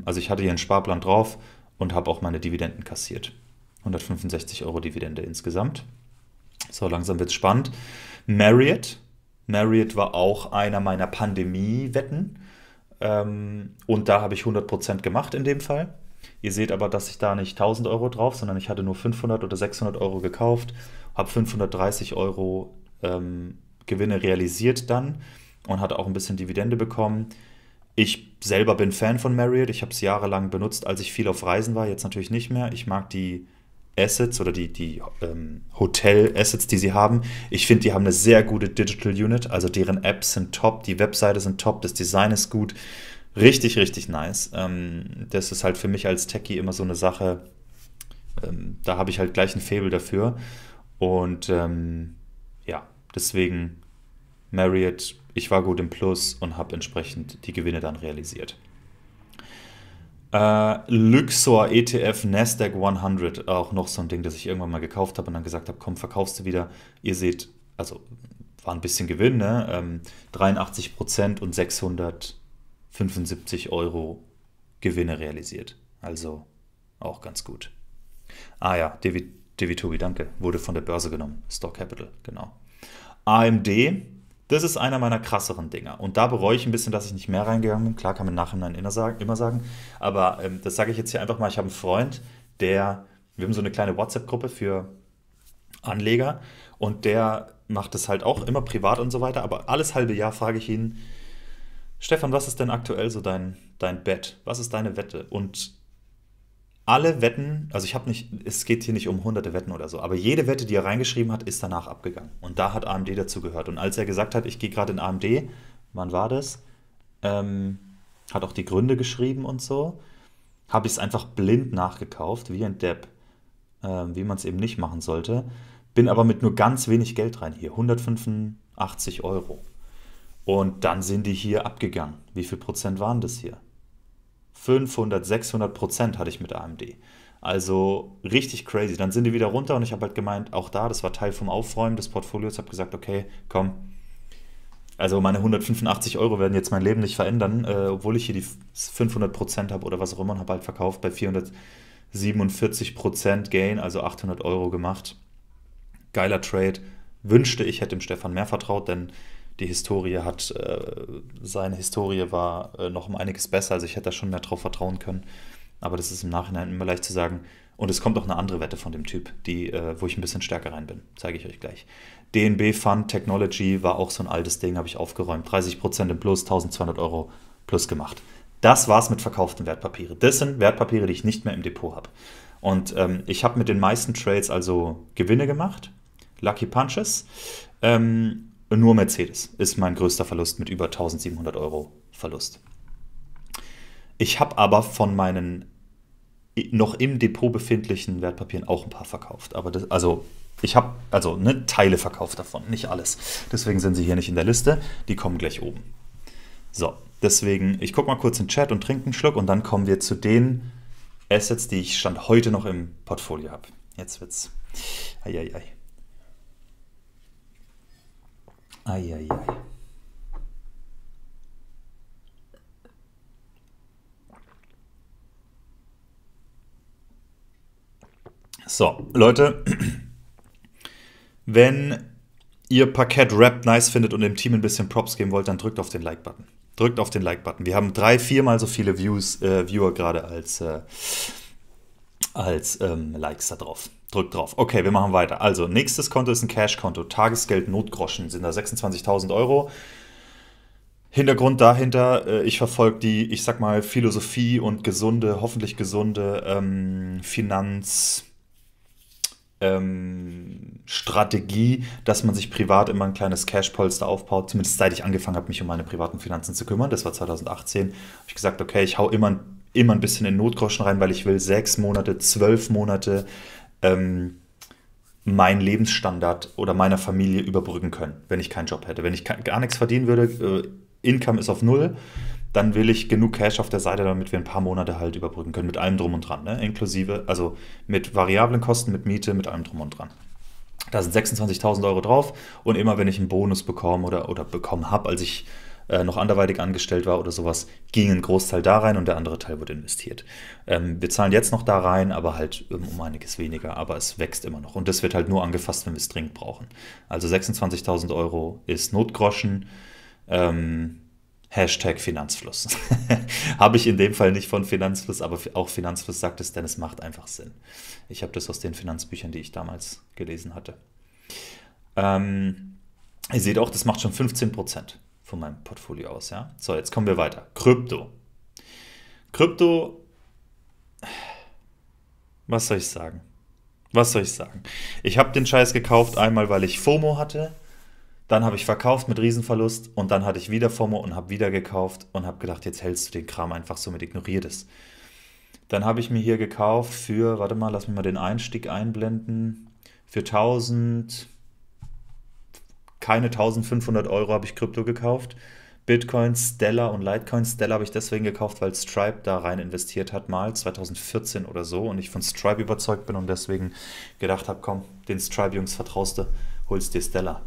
Speaker 1: also ich hatte hier einen Sparplan drauf und habe auch meine Dividenden kassiert. 165 Euro Dividende insgesamt. So, langsam wird es spannend. Marriott. Marriott war auch einer meiner Pandemie-Wetten. Und da habe ich 100% gemacht in dem Fall. Ihr seht aber, dass ich da nicht 1000 Euro drauf, sondern ich hatte nur 500 oder 600 Euro gekauft, habe 530 Euro Gewinne realisiert dann und hatte auch ein bisschen Dividende bekommen. Ich selber bin Fan von Marriott. Ich habe es jahrelang benutzt, als ich viel auf Reisen war. Jetzt natürlich nicht mehr. Ich mag die Assets oder die Hotel-Assets, die sie haben. Ich finde, die haben eine sehr gute Digital Unit. Also deren Apps sind top, die Webseite sind top, das Design ist gut. Richtig, richtig nice. Das ist halt für mich als Techie immer so eine Sache. Da habe ich halt gleich ein Faible dafür. Und ja, deswegen Marriott, ich war gut im Plus und habe entsprechend die Gewinne dann realisiert. Luxor ETF Nasdaq 100, auch noch so ein Ding, das ich irgendwann mal gekauft habe und dann gesagt habe, komm, verkaufst du wieder. Ihr seht, also war ein bisschen Gewinn, ne? 83% und 675 Euro Gewinne realisiert. Also auch ganz gut. Ah ja, Devi Tobi, danke. Wurde von der Börse genommen. Stock Capital, genau. AMD, das ist einer meiner krasseren Dinger. Und da bereue ich ein bisschen, dass ich nicht mehr reingegangen bin. Klar kann man nachher immer sagen. Aber das sage ich jetzt hier einfach mal. Ich habe einen Freund, wir haben so eine kleine WhatsApp-Gruppe für Anleger. Und der macht es halt auch immer privat und so weiter. Aber alles halbe Jahr frage ich ihn, Stefan, was ist denn aktuell so dein Bet? Was ist deine Wette? Und alle Wetten, also es geht hier nicht um hunderte Wetten oder so, aber jede Wette, die er reingeschrieben hat, ist danach abgegangen. Und da hat AMD dazu gehört. Und als er gesagt hat, ich gehe gerade in AMD, wann war das? Hat auch die Gründe geschrieben und so, habe ich es einfach blind nachgekauft, wie ein Depp, wie man es eben nicht machen sollte. Bin aber mit nur ganz wenig Geld rein hier, 185 Euro. Und dann sind die hier abgegangen. Wie viel Prozent waren das hier? 500, 600% hatte ich mit AMD. Also richtig crazy. Dann sind die wieder runter und ich habe halt gemeint, auch da, das war Teil vom Aufräumen des Portfolios, habe gesagt, okay, komm, also meine 185 Euro werden jetzt mein Leben nicht verändern, obwohl ich hier die 500% habe oder was auch immer und habe halt verkauft bei 447% Gain, also 800 Euro gemacht. Geiler Trade. Wünschte, ich hätte dem Stefan mehr vertraut, denn seine Historie war noch um einiges besser, also ich hätte da schon mehr drauf vertrauen können, aber das ist im Nachhinein immer leicht zu sagen. Und es kommt auch eine andere Wette von dem Typ, wo ich ein bisschen stärker rein bin, zeige ich euch gleich. DNB Fund Technology war auch so ein altes Ding, habe ich aufgeräumt, 30% im Plus, 1200 Euro plus gemacht. Das war's mit verkauften Wertpapieren. Das sind Wertpapiere, die ich nicht mehr im Depot habe. Und ich habe mit den meisten Trades also Gewinne gemacht, Lucky Punches, nur Mercedes ist mein größter Verlust mit über 1700 Euro Verlust. Ich habe aber von meinen noch im Depot befindlichen Wertpapieren auch ein paar verkauft. Aber ich habe Teile verkauft davon, nicht alles. Deswegen sind sie hier nicht in der Liste. Die kommen gleich oben. So, deswegen, ich gucke mal kurz in den Chat und trinke einen Schluck und dann kommen wir zu den Assets, die ich Stand heute noch im Portfolio habe. Jetzt wird's. Eieiei. Eieiei. So, Leute, wenn ihr Parkett Rap nice findet und dem Team ein bisschen Props geben wollt, dann drückt auf den Like-Button. Drückt auf den Like-Button. Wir haben 3-4 Mal so viele Viewer gerade als Likes da drauf. Drückt drauf. Okay, wir machen weiter. Also, nächstes Konto ist ein Cash-Konto. Tagesgeld Notgroschen sind da 26.000 Euro. Hintergrund dahinter, ich verfolge die, ich sag mal, Philosophie und hoffentlich gesunde Strategie, dass man sich privat immer ein kleines Cash-Polster aufbaut. Zumindest seit ich angefangen habe, mich um meine privaten Finanzen zu kümmern. Das war 2018. Habe ich gesagt, okay, ich hau immer ein bisschen in Notgroschen rein, weil ich will 6 Monate, 12 Monate meinen Lebensstandard oder meiner Familie überbrücken können, wenn ich keinen Job hätte. Wenn ich gar nichts verdienen würde, Income ist auf Null, dann will ich genug Cash auf der Seite, damit wir ein paar Monate halt überbrücken können, mit allem drum und dran, ne? Inklusive, also mit variablen Kosten, mit Miete, mit allem drum und dran. Da sind 26.000 Euro drauf und immer wenn ich einen Bonus bekomme oder bekommen habe, als ich noch anderweitig angestellt war oder sowas, ging ein Großteil da rein und der andere Teil wurde investiert. Wir zahlen jetzt noch da rein, aber halt um einiges weniger, aber es wächst immer noch. Und das wird halt nur angefasst, wenn wir es dringend brauchen. Also 26.000 Euro ist Notgroschen. Ähm, Hashtag Finanzfluss. Habe ich in dem Fall nicht von Finanzfluss, aber auch Finanzfluss sagt es, denn es macht einfach Sinn. Ich habe das aus den Finanzbüchern, die ich damals gelesen hatte. Ähm, Ihr seht auch, das macht schon 15% von meinem Portfolio aus. Ja? So, jetzt kommen wir weiter. Krypto. Krypto, was soll ich sagen? Was soll ich sagen? Ich habe den Scheiß gekauft, einmal weil ich FOMO hatte, dann habe ich verkauft mit Riesenverlust und dann hatte ich wieder FOMO und habe wieder gekauft und habe gedacht, jetzt hältst du den Kram einfach so mit, ignoriert es. Dann habe ich mir hier gekauft für, warte mal, lass mich mal den Einstieg einblenden, für 1000, keine 1500 Euro habe ich Krypto gekauft. Bitcoin, Stellar und Litecoin. Stellar habe ich deswegen gekauft, weil Stripe da rein investiert hat, mal 2014 oder so. Und ich von Stripe überzeugt bin und deswegen gedacht habe, komm, den Stripe-Jungs vertraust du, holst dir Stellar.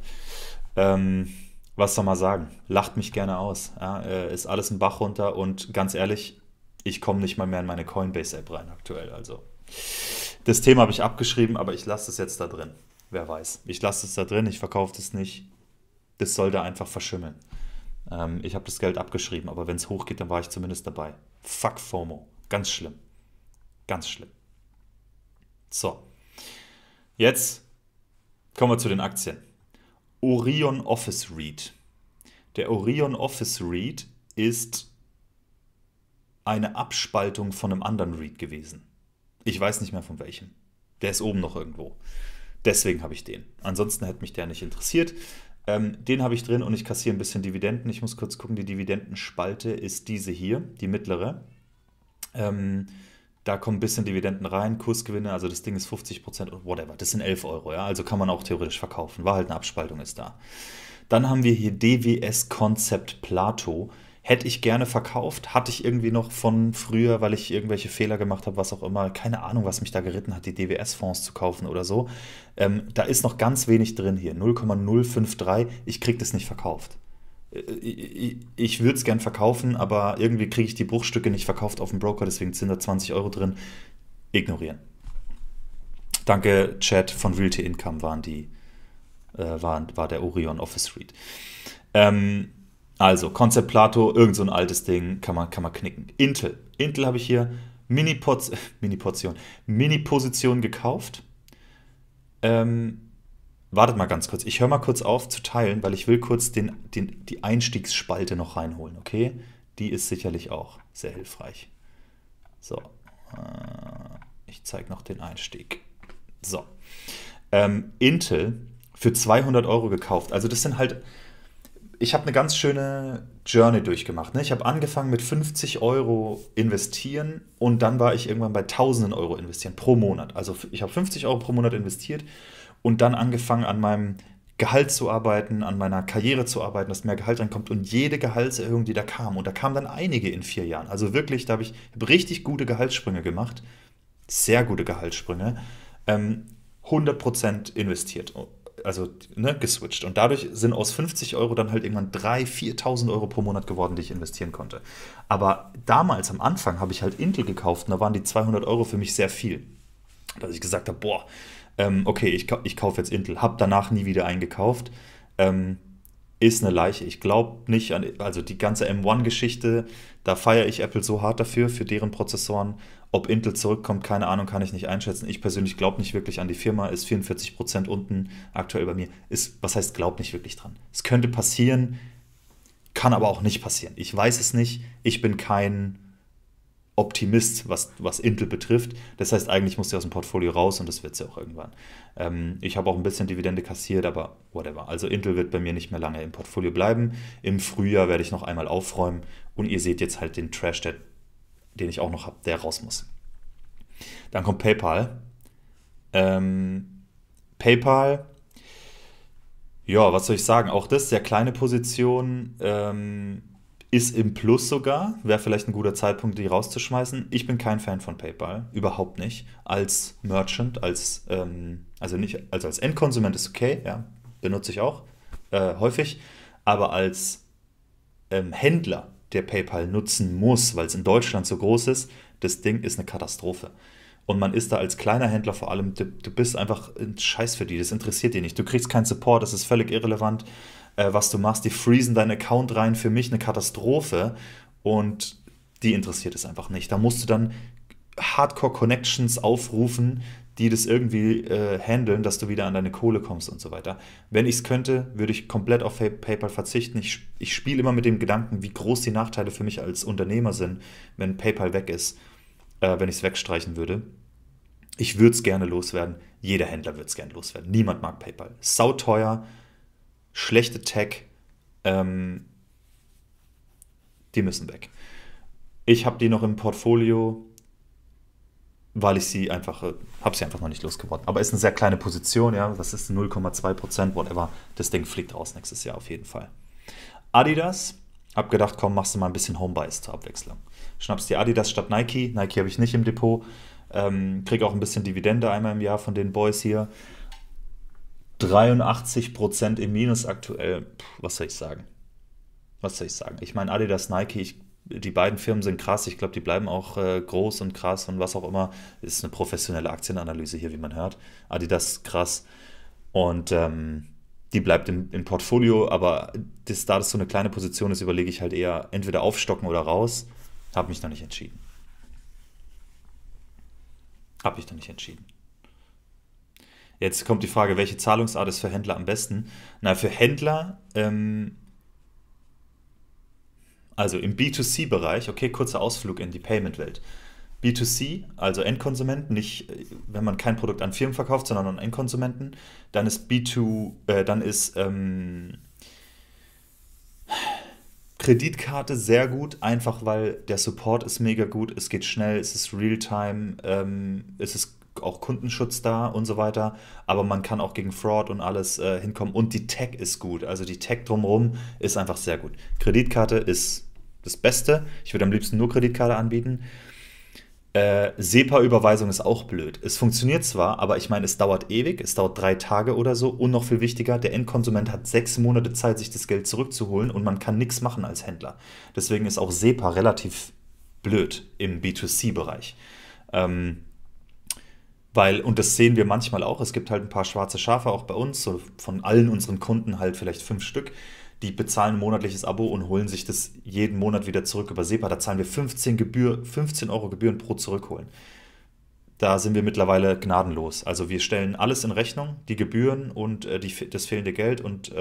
Speaker 1: Ähm, Was soll man sagen? Lacht mich gerne aus. Ja, ist alles ein Bach runter und ganz ehrlich, ich komme nicht mal mehr in meine Coinbase-App rein aktuell. Also das Thema habe ich abgeschrieben, aber ich lasse es jetzt da drin. Wer weiß. Ich lasse es da drin, ich verkaufe das nicht. Das soll da einfach verschimmeln. Ich habe das Geld abgeschrieben, aber wenn es hochgeht, dann war ich zumindest dabei. Fuck FOMO. Ganz schlimm. Ganz schlimm. So, jetzt kommen wir zu den Aktien. Orion Office REIT. Der Orion Office REIT ist eine Abspaltung von einem anderen REIT gewesen. Ich weiß nicht mehr von welchem. Der ist oben noch irgendwo. Deswegen habe ich den. Ansonsten hätte mich der nicht interessiert. Den habe ich drin und ich kassiere ein bisschen Dividenden. Ich muss kurz gucken, die Dividendenspalte ist diese hier, die mittlere. Ähm, Da kommen ein bisschen Dividenden rein, Kursgewinne, also das Ding ist 50% und whatever. Das sind 11 Euro, ja, also kann man auch theoretisch verkaufen. War halt eine Abspaltung, ist da. Dann haben wir hier DWS Concept Plato. Hätte ich gerne verkauft, hatte ich irgendwie noch von früher, weil ich irgendwelche Fehler gemacht habe, was auch immer. Keine Ahnung, was mich da geritten hat, die DWS-Fonds zu kaufen oder so. Da ist noch ganz wenig drin hier, 0,053. Ich kriege das nicht verkauft. Ich würde es gern verkaufen, aber irgendwie kriege ich die Bruchstücke nicht verkauft auf dem Broker, deswegen sind da 20 Euro drin. Ignorieren. Danke, Chat von Realty Income war der Orion Office REIT. Ähm, also, Concept Plato, irgend so ein altes Ding, kann man knicken. Intel. Intel habe ich hier Mini-Portion, Mini-Position gekauft. Ähm, Wartet mal ganz kurz. Ich höre mal kurz auf zu teilen, weil ich will kurz die Einstiegsspalte noch reinholen, okay? Die ist sicherlich auch sehr hilfreich. So, ich zeige noch den Einstieg. So, Intel für 200 Euro gekauft. Also das sind halt, ich habe eine ganz schöne Journey durchgemacht. Ne? Ich habe angefangen mit 50 Euro investieren und dann war ich irgendwann bei tausenden Euro investieren pro Monat. Also ich habe 50 Euro pro Monat investiert und dann angefangen an meinem Gehalt zu arbeiten, an meiner Karriere zu arbeiten, dass mehr Gehalt reinkommt und jede Gehaltserhöhung, die da kam, und da kamen dann einige in 4 Jahren. Also wirklich, da hab richtig gute Gehaltssprünge gemacht, sehr gute Gehaltssprünge, 100% investiert, also ne, geswitcht. Und dadurch sind aus 50 Euro dann halt irgendwann 3.000, 4.000 Euro pro Monat geworden, die ich investieren konnte. Aber damals, am Anfang, habe ich halt Intel gekauft und da waren die 200 Euro für mich sehr viel. Dass ich gesagt habe, boah, okay, ich kaufe jetzt Intel, habe danach nie wieder eingekauft. Ähm, Ist eine Leiche. Ich glaube nicht an, also die ganze M1-Geschichte, da feiere ich Apple so hart dafür, für deren Prozessoren. Ob Intel zurückkommt, keine Ahnung, kann ich nicht einschätzen. Ich persönlich glaube nicht wirklich an die Firma, ist 44% unten aktuell bei mir. Was heißt, glaub nicht wirklich dran? Es könnte passieren, kann aber auch nicht passieren. Ich weiß es nicht. Ich bin kein Optimist, was Intel betrifft. Das heißt, eigentlich muss sie aus dem Portfolio raus und das wird sie auch irgendwann. Ich habe auch ein bisschen Dividende kassiert, aber whatever. Also Intel wird bei mir nicht mehr lange im Portfolio bleiben. Im Frühjahr werde ich noch einmal aufräumen und ihr seht jetzt halt den Trash, den ich auch noch habe, der raus muss. Dann kommt PayPal. PayPal, ja, was soll ich sagen? Auch das, sehr kleine Position. ist im Plus sogar, wäre vielleicht ein guter Zeitpunkt, die rauszuschmeißen. Ich bin kein Fan von PayPal, überhaupt nicht. Als Merchant, also nicht, also als Endkonsument ist okay, ja, benutze ich auch häufig, aber als Händler, der PayPal nutzen muss, weil es in Deutschland so groß ist, das Ding ist eine Katastrophe. Und man ist da als kleiner Händler vor allem, du bist einfach ein Scheiß für die, das interessiert die nicht. Du kriegst keinen Support, das ist völlig irrelevant, was du machst. Die freezen deinen Account rein, für mich eine Katastrophe und die interessiert es einfach nicht. Da musst du dann Hardcore-Connections aufrufen, die das irgendwie handeln, dass du wieder an deine Kohle kommst und so weiter. Wenn ich es könnte, würde ich komplett auf PayPal verzichten. Ich spiele immer mit dem Gedanken, wie groß die Nachteile für mich als Unternehmer sind, wenn PayPal weg ist, wenn ich es wegstreichen würde. Ich würde es gerne loswerden. Jeder Händler würde es gerne loswerden. Niemand mag PayPal. Sauteuer, schlechte Tech, die müssen weg. Ich habe die noch im Portfolio, weil ich sie einfach, habe sie einfach noch nicht losgeworden. Aber ist eine sehr kleine Position, ja, das ist 0,2%, whatever. Das Ding fliegt raus nächstes Jahr auf jeden Fall. Adidas, hab gedacht, komm, machst du mal ein bisschen Homebuys zur Abwechslung. Schnappst dir Adidas statt Nike. Nike habe ich nicht im Depot. Krieg auch ein bisschen Dividende einmal im Jahr von den Boys hier. 83% im Minus aktuell. Puh, was soll ich sagen? Was soll ich sagen? Ich meine, Adidas, Nike, die beiden Firmen sind krass. Ich glaube, die bleiben auch groß und krass und was auch immer. Ist eine professionelle Aktienanalyse hier, wie man hört. Adidas krass. Und die bleibt im Portfolio, aber da das so eine kleine Position ist, überlege ich halt eher entweder aufstocken oder raus. Habe mich noch nicht entschieden. Habe ich noch nicht entschieden. Jetzt kommt die Frage, welche Zahlungsart ist für Händler am besten? Na, für Händler, also im B2C-Bereich, okay, kurzer Ausflug in die Payment-Welt. B2C, also Endkonsument, nicht, wenn man kein Produkt an Firmen verkauft, sondern an Endkonsumenten, dann ist Kreditkarte sehr gut, einfach weil der Support ist mega gut, es geht schnell, es ist Realtime, es ist auch Kundenschutz da und so weiter, aber man kann auch gegen Fraud und alles hinkommen und die Tech ist gut, also die Tech drumherum ist einfach sehr gut. Kreditkarte ist das Beste, ich würde am liebsten nur Kreditkarte anbieten. SEPA-Überweisung ist auch blöd. Es funktioniert zwar, aber ich meine, es dauert ewig, es dauert 3 Tage oder so und noch viel wichtiger, der Endkonsument hat 6 Monate Zeit, sich das Geld zurückzuholen und man kann nichts machen als Händler. Deswegen ist auch SEPA relativ blöd im B2C-Bereich. Und das sehen wir manchmal auch, es gibt halt ein paar schwarze Schafe auch bei uns, so von allen unseren Kunden halt vielleicht 5 Stück, die bezahlen ein monatliches Abo und holen sich das jeden Monat wieder zurück über SEPA. Da zahlen wir 15 Euro Gebühren pro Zurückholen. Da sind wir mittlerweile gnadenlos. Also wir stellen alles in Rechnung, die Gebühren und das fehlende Geld. Und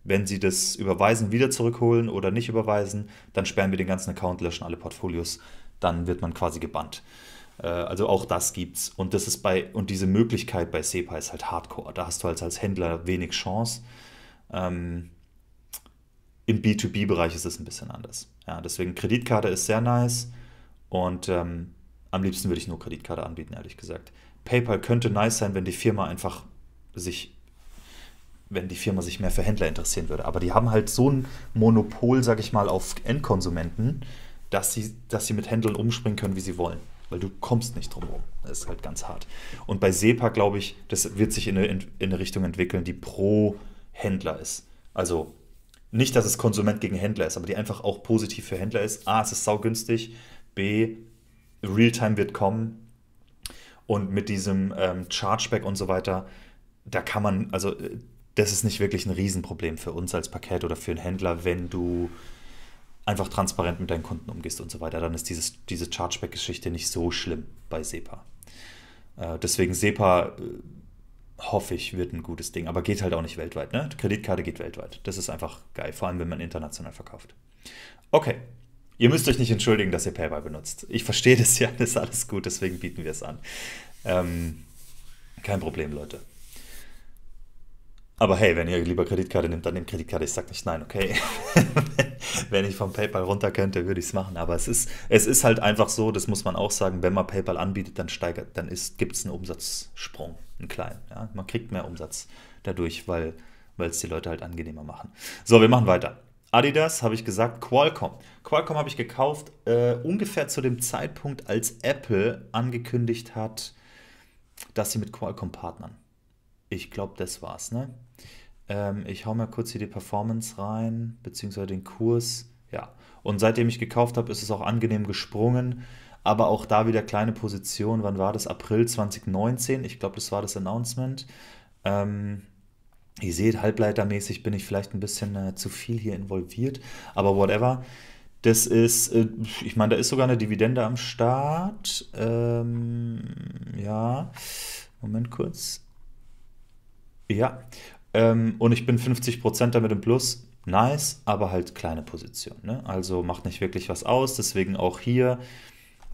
Speaker 1: wenn Sie das überweisen, wieder zurückholen oder nicht überweisen, dann sperren wir den ganzen Account, löschen alle Portfolios. Dann wird man quasi gebannt. Also auch das gibt's. Und und diese Möglichkeit bei SEPA ist halt Hardcore. Da hast du als Händler wenig Chance. Im B2B-Bereich ist es ein bisschen anders. Ja, deswegen Kreditkarte ist sehr nice und am liebsten würde ich nur Kreditkarte anbieten, ehrlich gesagt. PayPal könnte nice sein, sich, wenn die Firma sich mehr für Händler interessieren würde. Aber die haben halt so ein Monopol, sag ich mal, auf Endkonsumenten, dass sie mit Händlern umspringen können, wie sie wollen. Weil du kommst nicht drum herum. Das ist halt ganz hart. Und bei SEPA, glaube ich, das wird sich in eine Richtung entwickeln, die pro Händler ist. Also nicht, dass es Konsument gegen Händler ist, aber die einfach auch positiv für Händler ist. A, es ist saugünstig. B, Realtime wird kommen. Und mit diesem Chargeback und so weiter, da kann man, also das ist nicht wirklich ein Riesenproblem für uns als Paket oder für einen Händler, wenn du einfach transparent mit deinen Kunden umgehst und so weiter. Dann ist diese Chargeback-Geschichte nicht so schlimm bei SEPA. Deswegen SEPA hoffe ich, wird ein gutes Ding. Aber geht halt auch nicht weltweit. Ne? Die Kreditkarte geht weltweit. Das ist einfach geil, vor allem wenn man international verkauft. Okay, ihr müsst euch nicht entschuldigen, dass ihr PayPal benutzt. Ich verstehe das ja, das ist alles gut, deswegen bieten wir es an. Kein Problem, Leute. Aber hey, wenn ihr lieber Kreditkarte nehmt, dann nehmt Kreditkarte. Ich sag nicht nein, okay. Wenn ich vom PayPal runter könnte, würde ich es machen. Aber es ist halt einfach so, das muss man auch sagen, wenn man PayPal anbietet, dann gibt es einen Umsatzsprung, einen kleinen. Ja? Man kriegt mehr Umsatz dadurch, weil es die Leute halt angenehmer machen. So, wir machen weiter. Adidas habe ich gesagt, Qualcomm. Qualcomm habe ich gekauft, ungefähr zu dem Zeitpunkt, als Apple angekündigt hat, dass sie mit Qualcomm partnern. Ich glaube, das war's, ne? Ich hau mal kurz hier die Performance rein, beziehungsweise den Kurs. Ja, und seitdem ich gekauft habe, ist es auch angenehm gesprungen. Aber auch da wieder kleine Position. Wann war das? April 2019. Ich glaube, das war das Announcement. Ähm, Ihr seht, halbleitermäßig bin ich vielleicht ein bisschen zu viel hier involviert. Aber whatever. Das ist, ich meine, da ist sogar eine Dividende am Start. Ja, Moment kurz. Ja, und ich bin 50% damit im Plus. Nice, aber halt kleine Position. Ne? Also macht nicht wirklich was aus. Deswegen auch hier.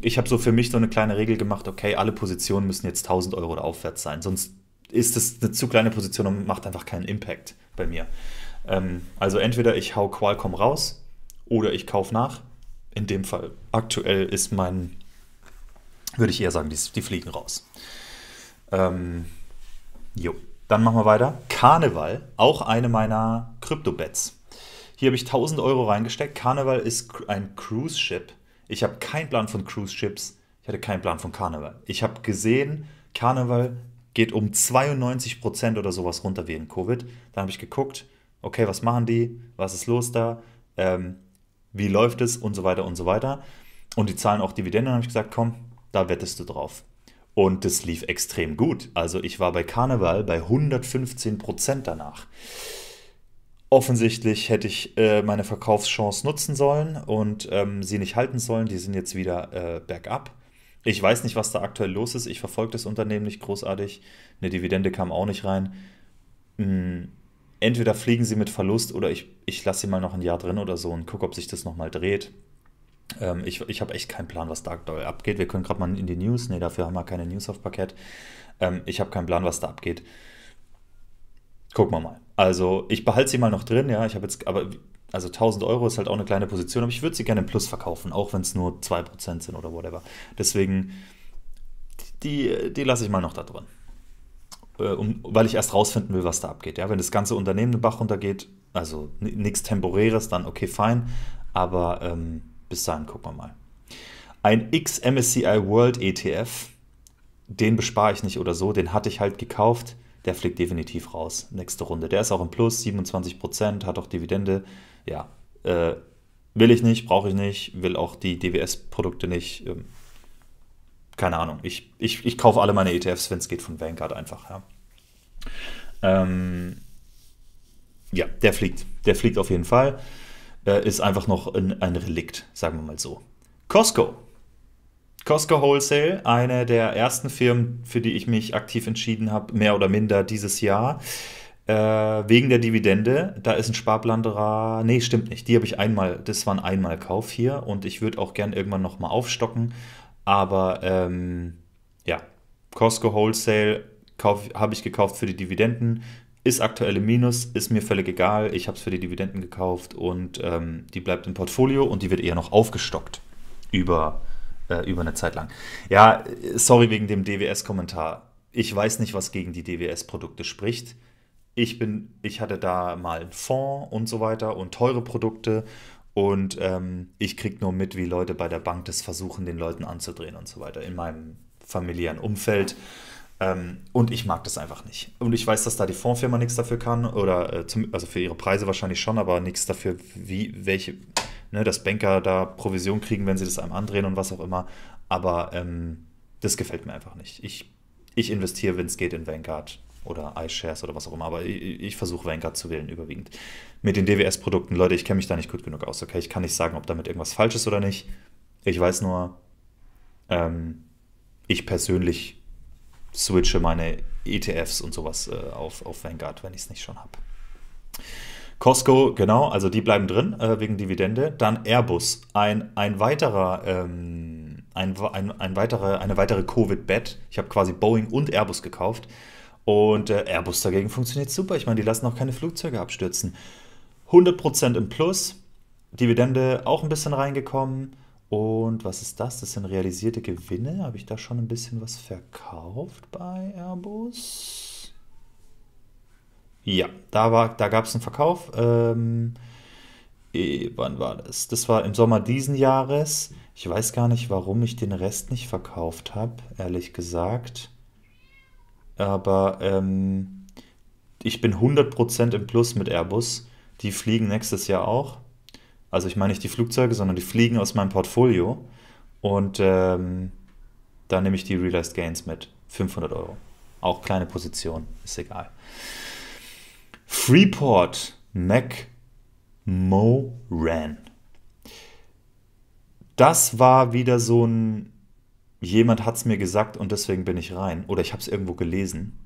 Speaker 1: Ich habe so für mich so eine kleine Regel gemacht, okay, alle Positionen müssen jetzt 1.000 € oder aufwärts sein. Sonst ist es eine zu kleine Position und macht einfach keinen Impact bei mir. Also entweder ich hau Qualcomm raus oder ich kaufe nach. In dem Fall aktuell ist würde ich eher sagen, die fliegen raus. Ähm, Jo, dann machen wir weiter. Carnival, auch eine meiner Krypto-Bets. Hier habe ich 1.000 € reingesteckt. Carnival ist ein Cruise-Ship. Ich habe keinen Plan von Cruise-Ships. Ich hatte keinen Plan von Carnival. Ich habe gesehen, Carnival geht um 92% oder sowas runter wegen Covid. Dann habe ich geguckt, okay, was machen die? Was ist los da? Ähm, Wie läuft es? Und so weiter und so weiter. Und die zahlen auch Dividenden. Dann habe ich gesagt, komm, da wettest du drauf. Und das lief extrem gut. Also ich war bei Carnival bei 115% danach. Offensichtlich hätte ich meine Verkaufschance nutzen sollen und sie nicht halten sollen. Die sind jetzt wieder bergab. Ich weiß nicht, was da aktuell los ist. Ich verfolge das Unternehmen nicht großartig. Eine Dividende kam auch nicht rein. Mm, Entweder fliegen sie mit Verlust oder ich lasse sie mal noch ein Jahr drin oder so und gucke, ob sich das nochmal dreht. Ich habe echt keinen Plan, was da aktuell abgeht. Wir können gerade mal in die News. Ne, dafür haben wir keine News auf Parkett. Ich habe keinen Plan, was da abgeht. Gucken wir mal. Also, ich behalte sie mal noch drin, ja. Ich habe jetzt, aber, also 1.000 € ist halt auch eine kleine Position, aber ich würde sie gerne im Plus verkaufen, auch wenn es nur 2% sind oder whatever. Deswegen, die lasse ich mal noch da drin. Weil ich erst rausfinden will, was da abgeht. Ja, wenn das ganze Unternehmen den Bach runtergeht, also nichts Temporäres, dann okay, fein. Aber bis dahin gucken wir mal. Ein XMSCI World ETF, den bespare ich nicht oder so, den hatte ich halt gekauft. Der fliegt definitiv raus. Nächste Runde. Der ist auch im Plus, 27%, hat auch Dividende. Ja, äh, will ich nicht, brauche ich nicht, will auch die DWS-Produkte nicht. Keine Ahnung. Ich kaufe alle meine ETFs, wenn es geht, von Vanguard einfach. Ja. Ähm, ja, der fliegt. Der fliegt auf jeden Fall. Ist einfach noch ein Relikt, sagen wir mal so. Costco. Costco Wholesale, eine der ersten Firmen, für die ich mich aktiv entschieden habe, mehr oder minder dieses Jahr. Wegen der Dividende, da ist ein Sparplan dran. Nee, stimmt nicht. Die habe ich einmal, das war ein Einmalkauf hier und ich würde auch gern irgendwann nochmal aufstocken. Aber ja, Costco Wholesale habe ich gekauft für die Dividenden. Ist aktuell im Minus, ist mir völlig egal. Ich habe es für die Dividenden gekauft und die bleibt im Portfolio und die wird eher noch aufgestockt über eine Zeit lang. Ja, sorry wegen dem DWS-Kommentar. Ich weiß nicht, was gegen die DWS-Produkte spricht. Ich hatte da mal einen Fonds und so weiter und teure Produkte und ich kriege nur mit, wie Leute bei der Bank das versuchen, den Leuten anzudrehen und so weiter in meinem familiären Umfeld. Und ich mag das einfach nicht. Und ich weiß, dass da die Fondsfirma nichts dafür kann oder also für ihre Preise wahrscheinlich schon, aber nichts dafür, dass Banker da Provision kriegen, wenn sie das einem andrehen und was auch immer. Aber das gefällt mir einfach nicht. Ich investiere, wenn es geht, in Vanguard oder iShares oder was auch immer, aber ich versuche Vanguard zu wählen, überwiegend. Mit den DWS-Produkten, Leute, ich kenne mich da nicht gut genug aus, okay? Ich kann nicht sagen, ob damit irgendwas falsch ist oder nicht. Ich weiß nur, ähm, ich persönlich switche meine ETFs und sowas auf Vanguard, wenn ich es nicht schon habe. Costco, genau, also die bleiben drin wegen Dividende. Dann Airbus, eine weitere Covid-Bet. Ich habe quasi Boeing und Airbus gekauft. Und Airbus dagegen funktioniert super. Ich meine, die lassen auch keine Flugzeuge abstürzen. 100% im Plus. Dividende auch ein bisschen reingekommen. Und was ist das? Das sind realisierte Gewinne. Habe ich da schon ein bisschen was verkauft bei Airbus? Ja, da gab es einen Verkauf. Wann war das? Das war im Sommer diesen Jahres. Ich weiß gar nicht, warum ich den Rest nicht verkauft habe, ehrlich gesagt. Aber ich bin 100% im Plus mit Airbus. Die fliegen nächstes Jahr auch. Also ich meine nicht die Flugzeuge, sondern die fliegen aus meinem Portfolio. Und da nehme ich die Realized Gains mit. 500 Euro. Auch kleine Position, ist egal. Freeport McMoran. Das war wieder so ein, jemand hat es mir gesagt und deswegen bin ich rein. Oder ich habe es irgendwo gelesen.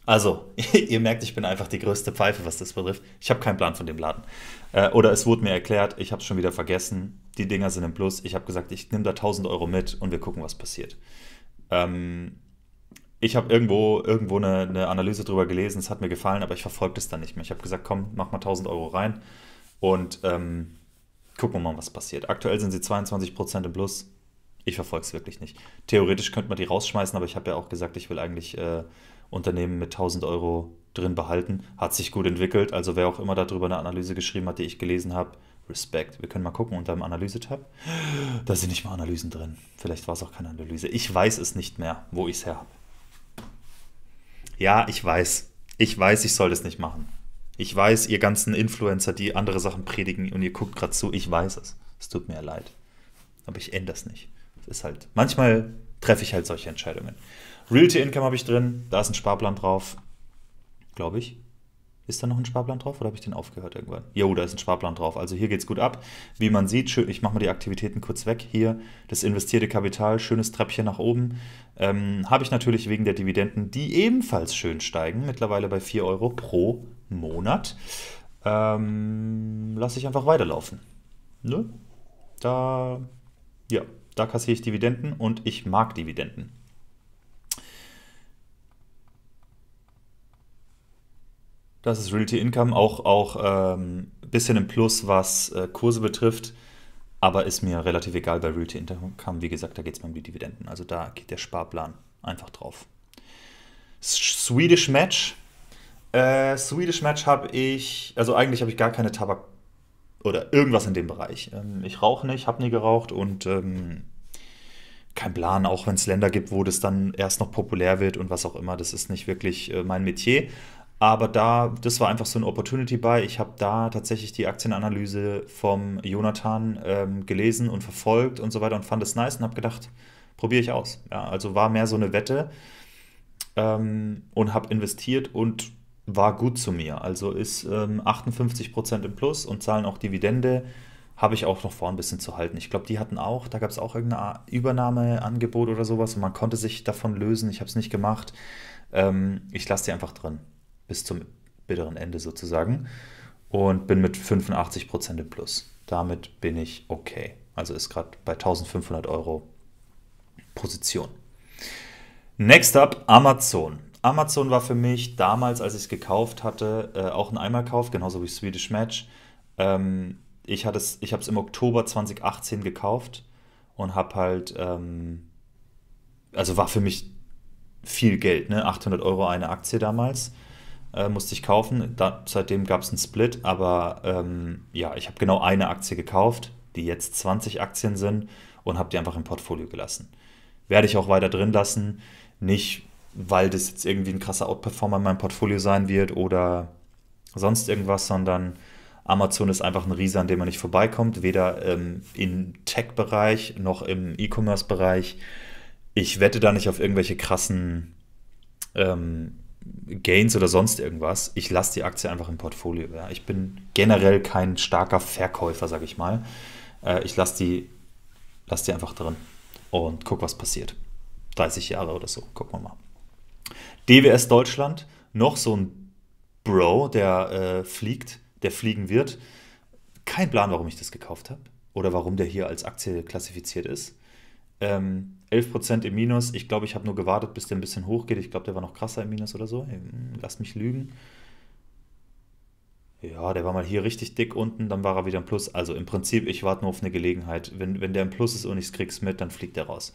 Speaker 1: Also, ihr merkt, ich bin einfach die größte Pfeife, was das betrifft. Ich habe keinen Plan von dem Laden. Oder es wurde mir erklärt, ich habe es schon wieder vergessen. Die Dinger sind im Plus. Ich habe gesagt, ich nehme da 1.000 Euro mit und wir gucken, was passiert. Ähm, Ich habe irgendwo eine Analyse drüber gelesen, es hat mir gefallen, aber ich verfolge das dann nicht mehr. Ich habe gesagt, komm, mach mal 1.000 Euro rein und gucken wir mal, was passiert. Aktuell sind sie 22% im Plus. Ich verfolge es wirklich nicht. Theoretisch könnte man die rausschmeißen, aber ich habe ja auch gesagt, ich will eigentlich Unternehmen mit 1.000 Euro drin behalten. Hat sich gut entwickelt, also wer auch immer darüber eine Analyse geschrieben hat, die ich gelesen habe, Respekt. Wir können mal gucken unter dem Analyse-Tab. Da sind nicht mal Analysen drin. Vielleicht war es auch keine Analyse. Ich weiß es nicht mehr, wo ich es her habe. Ja, ich weiß. Ich weiß, ich soll das nicht machen. Ich weiß, ihr ganzen Influencer, die andere Sachen predigen und ihr guckt gerade zu, ich weiß es. Es tut mir leid. Aber ich ändere es nicht. Es ist halt, manchmal treffe ich halt solche Entscheidungen. Realty Income habe ich drin, da ist ein Sparplan drauf, glaube ich. Ist da noch ein Sparplan drauf oder habe ich den aufgehört irgendwann? Jo, da ist ein Sparplan drauf. Also hier geht es gut ab. Wie man sieht, ich mache mal die Aktivitäten kurz weg. Hier das investierte Kapital, schönes Treppchen nach oben. Habe ich natürlich wegen der Dividenden, die ebenfalls schön steigen, mittlerweile bei 4 Euro pro Monat. Lasse ich einfach weiterlaufen. Ne? Da, ja, da kassiere ich Dividenden und ich mag Dividenden. Das ist Realty Income, auch ein bisschen im Plus, was Kurse betrifft, aber ist mir relativ egal bei Realty Income. Wie gesagt, da geht es mir um die Dividenden. Also da geht der Sparplan einfach drauf. Swedish Match. Swedish Match habe ich, also eigentlich habe ich gar keine Tabak oder irgendwas in dem Bereich. Ich rauche nicht, habe nie geraucht und kein Plan, auch wenn es Länder gibt, wo das dann erst noch populär wird und was auch immer. Das ist nicht wirklich mein Metier. Aber das war einfach so ein Opportunity Buy. Ich habe da tatsächlich die Aktienanalyse vom Jonathan gelesen und verfolgt und so weiter und fand es nice und habe gedacht, probiere ich aus. Ja, also war mehr so eine Wette und habe investiert und war gut zu mir. Also ist 58% im Plus und zahlen auch Dividende. Habe ich auch noch vor, ein bisschen zu halten. Ich glaube, die hatten auch, da gab es auch irgendein Übernahmeangebot oder sowas und man konnte sich davon lösen. Ich habe es nicht gemacht. Ich lasse die einfach drin. Bis zum bitteren Ende sozusagen. Und bin mit 85% im Plus. Damit bin ich okay. Also ist gerade bei 1.500 Euro Position. Next up, Amazon. Amazon war für mich damals, als ich es gekauft hatte, auch ein Einmalkauf, genauso wie Swedish Match. Ich habe es im Oktober 2018 gekauft und habe halt, also war für mich viel Geld, ne? 800 Euro eine Aktie damals, musste ich kaufen. Seitdem gab es einen Split, aber ja, ich habe genau eine Aktie gekauft, die jetzt 20 Aktien sind und habe die einfach im Portfolio gelassen. Werde ich auch weiter drin lassen, nicht weil das jetzt irgendwie ein krasser Outperformer in meinem Portfolio sein wird oder sonst irgendwas, sondern Amazon ist einfach ein Riese, an dem man nicht vorbeikommt, weder im Tech-Bereich noch im E-Commerce-Bereich. Ich wette da nicht auf irgendwelche krassen Gains oder sonst irgendwas. Ich lasse die Aktie einfach im Portfolio. Ja. Ich bin generell kein starker Verkäufer, sage ich mal. Ich lass die einfach drin und guck, was passiert. 30 Jahre oder so, gucken wir mal. DWS Deutschland, noch so ein Bro, der der fliegen wird. Kein Plan, warum ich das gekauft habe oder warum der hier als Aktie klassifiziert ist. 11% im Minus. Ich glaube, ich habe nur gewartet, bis der ein bisschen hochgeht. Ich glaube, der war noch krasser im Minus oder so. Lass mich lügen. Ja, der war mal hier richtig dick unten, dann war er wieder im Plus. Also im Prinzip, ich warte nur auf eine Gelegenheit. Wenn der im Plus ist und ich krieg's mit, dann fliegt der raus.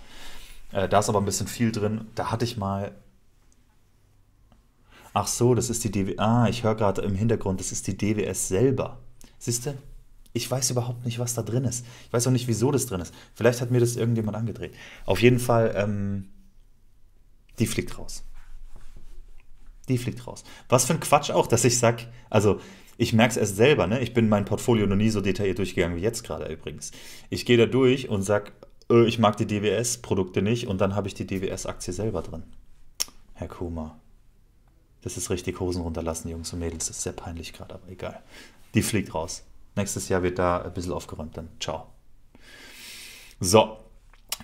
Speaker 1: Da ist aber ein bisschen viel drin. Da hatte ich mal. Ach so, das ist die DWS. Ah, ich höre gerade im Hintergrund, das ist die DWS selber. Siehst du? Ich weiß überhaupt nicht, was da drin ist. Ich weiß auch nicht, wieso das drin ist. Vielleicht hat mir das irgendjemand angedreht. Auf jeden Fall, die fliegt raus. Die fliegt raus. Was für ein Quatsch auch, dass ich sag, also ich merke es erst selber, ne? Ich bin mein Portfolio noch nie so detailliert durchgegangen wie jetzt gerade übrigens. Ich gehe da durch und sag, ich mag die DWS-Produkte nicht und dann habe ich die DWS-Aktie selber drin. Herr Kuma, das ist richtig Hosen runterlassen, Jungs und Mädels. Das ist sehr peinlich gerade, aber egal. Die fliegt raus. Nächstes Jahr wird da ein bisschen aufgeräumt dann. Ciao. So,